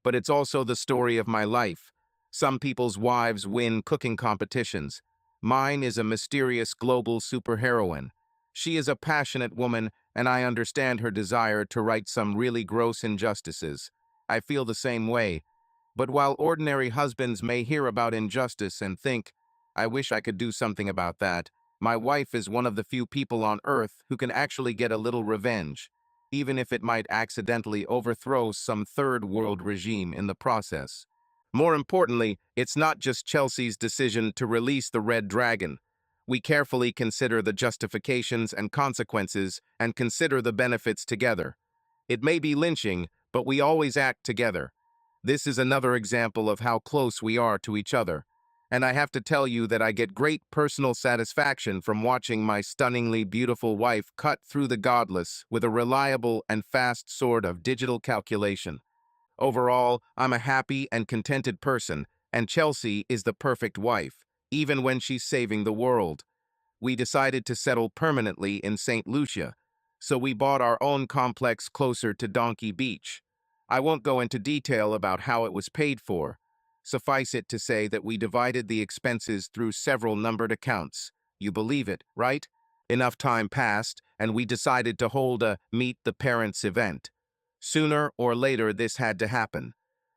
but it's also the story of my life. Some people's wives win cooking competitions. Mine is a mysterious global superheroine. She is a passionate woman, and I understand her desire to right some really gross injustices. I feel the same way. But while ordinary husbands may hear about injustice and think, "I wish I could do something about that," my wife is one of the few people on Earth who can actually get a little revenge, even if it might accidentally overthrow some third world regime in the process. More importantly, it's not just Chelsea's decision to release the red dragon. We carefully consider the justifications and consequences and consider the benefits together. It may be lynching, but we always act together. This is another example of how close we are to each other. And I have to tell you that I get great personal satisfaction from watching my stunningly beautiful wife cut through the godless with a reliable and fast sword of digital calculation. Overall, I'm a happy and contented person, and Chelsea is the perfect wife, even when she's saving the world. We decided to settle permanently in St. Lucia, so we bought our own complex closer to Donkey Beach. I won't go into detail about how it was paid for. Suffice it to say that we divided the expenses through several numbered accounts. You believe it, right? Enough time passed, and we decided to hold a Meet the Parents event. Sooner or later, this had to happen.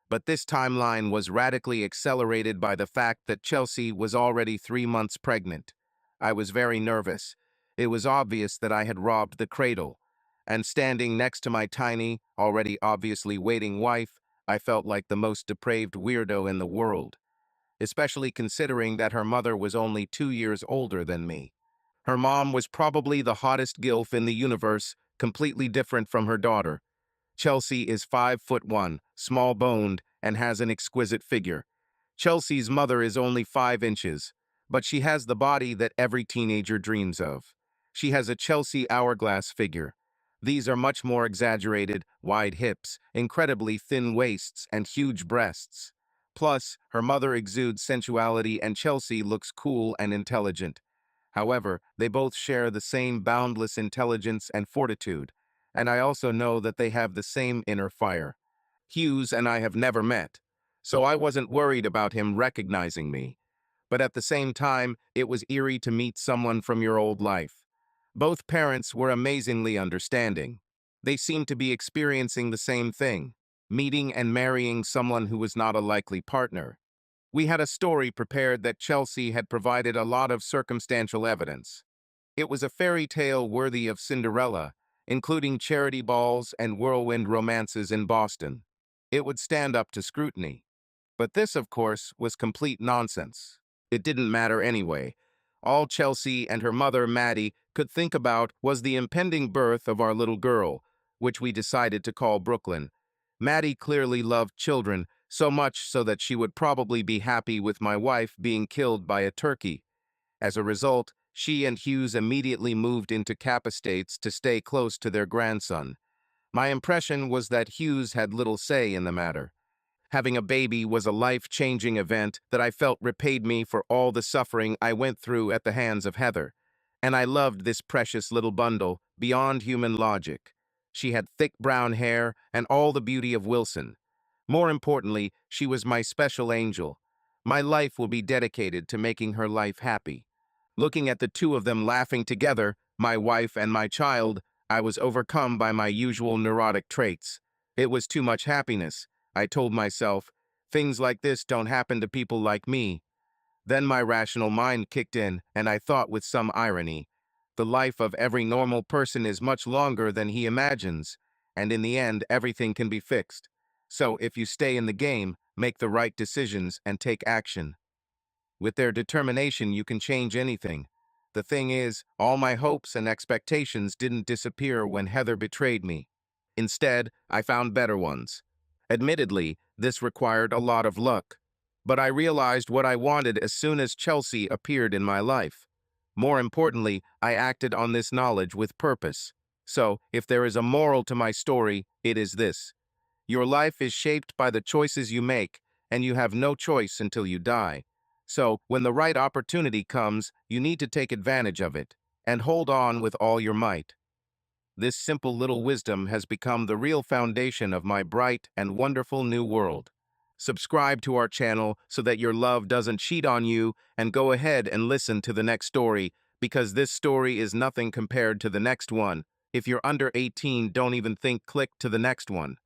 But this timeline was radically accelerated by the fact that Chelsea was already 3 months pregnant. I was very nervous. It was obvious that I had robbed the cradle. And standing next to my tiny, already obviously waiting wife, I felt like the most depraved weirdo in the world, especially considering that her mother was only 2 years older than me. Her mom was probably the hottest gilf in the universe, completely different from her daughter. Chelsea is 5'1", small-boned, and has an exquisite figure. Chelsea's mother is only 5 inches, but she has the body that every teenager dreams of. She has a Chelsea hourglass figure. These are much more exaggerated, wide hips, incredibly thin waists, and huge breasts. Plus, her mother exudes sensuality and Chelsea looks cool and intelligent. However, they both share the same boundless intelligence and fortitude, and I also know that they have the same inner fire. Hughes and I have never met, so I wasn't worried about him recognizing me. But at the same time, it was eerie to meet someone from your old life. Both parents were amazingly understanding. They seemed to be experiencing the same thing, meeting and marrying someone who was not a likely partner. We had a story prepared that Chelsea had provided a lot of circumstantial evidence. It was a fairy tale worthy of Cinderella, including charity balls and whirlwind romances in Boston. It would stand up to scrutiny. But this, of course, was complete nonsense. It didn't matter anyway. All Chelsea and her mother, Maddie, could think about was the impending birth of our little girl, which we decided to call Brooklyn. Maddie clearly loved children, so much so that she would probably be happy with my wife being killed by a turkey. As a result, she and Hughes immediately moved into Kappa States to stay close to their grandson. My impression was that Hughes had little say in the matter. Having a baby was a life-changing event that I felt repaid me for all the suffering I went through at the hands of Heather. And I loved this precious little bundle beyond human logic. She had thick brown hair and all the beauty of Wilson. More importantly, she was my special angel. My life will be dedicated to making her life happy. Looking at the two of them laughing together, my wife and my child, I was overcome by my usual neurotic traits. It was too much happiness. I told myself, things like this don't happen to people like me. Then my rational mind kicked in, and I thought with some irony, the life of every normal person is much longer than he imagines, and in the end, everything can be fixed. So if you stay in the game, make the right decisions, and take action. With their determination, you can change anything. The thing is, all my hopes and expectations didn't disappear when Heather betrayed me. Instead, I found better ones. Admittedly, this required a lot of luck. But I realized what I wanted as soon as Chelsea appeared in my life. More importantly, I acted on this knowledge with purpose. So, if there is a moral to my story, it is this. Your life is shaped by the choices you make, and you have no choice until you die. So, when the right opportunity comes, you need to take advantage of it, and hold on with all your might. This simple little wisdom has become the real foundation of my bright and wonderful new world. Subscribe to our channel so that your love doesn't cheat on you, and go ahead and listen to the next story, because this story is nothing compared to the next one. If you're under 18, don't even think click to the next one.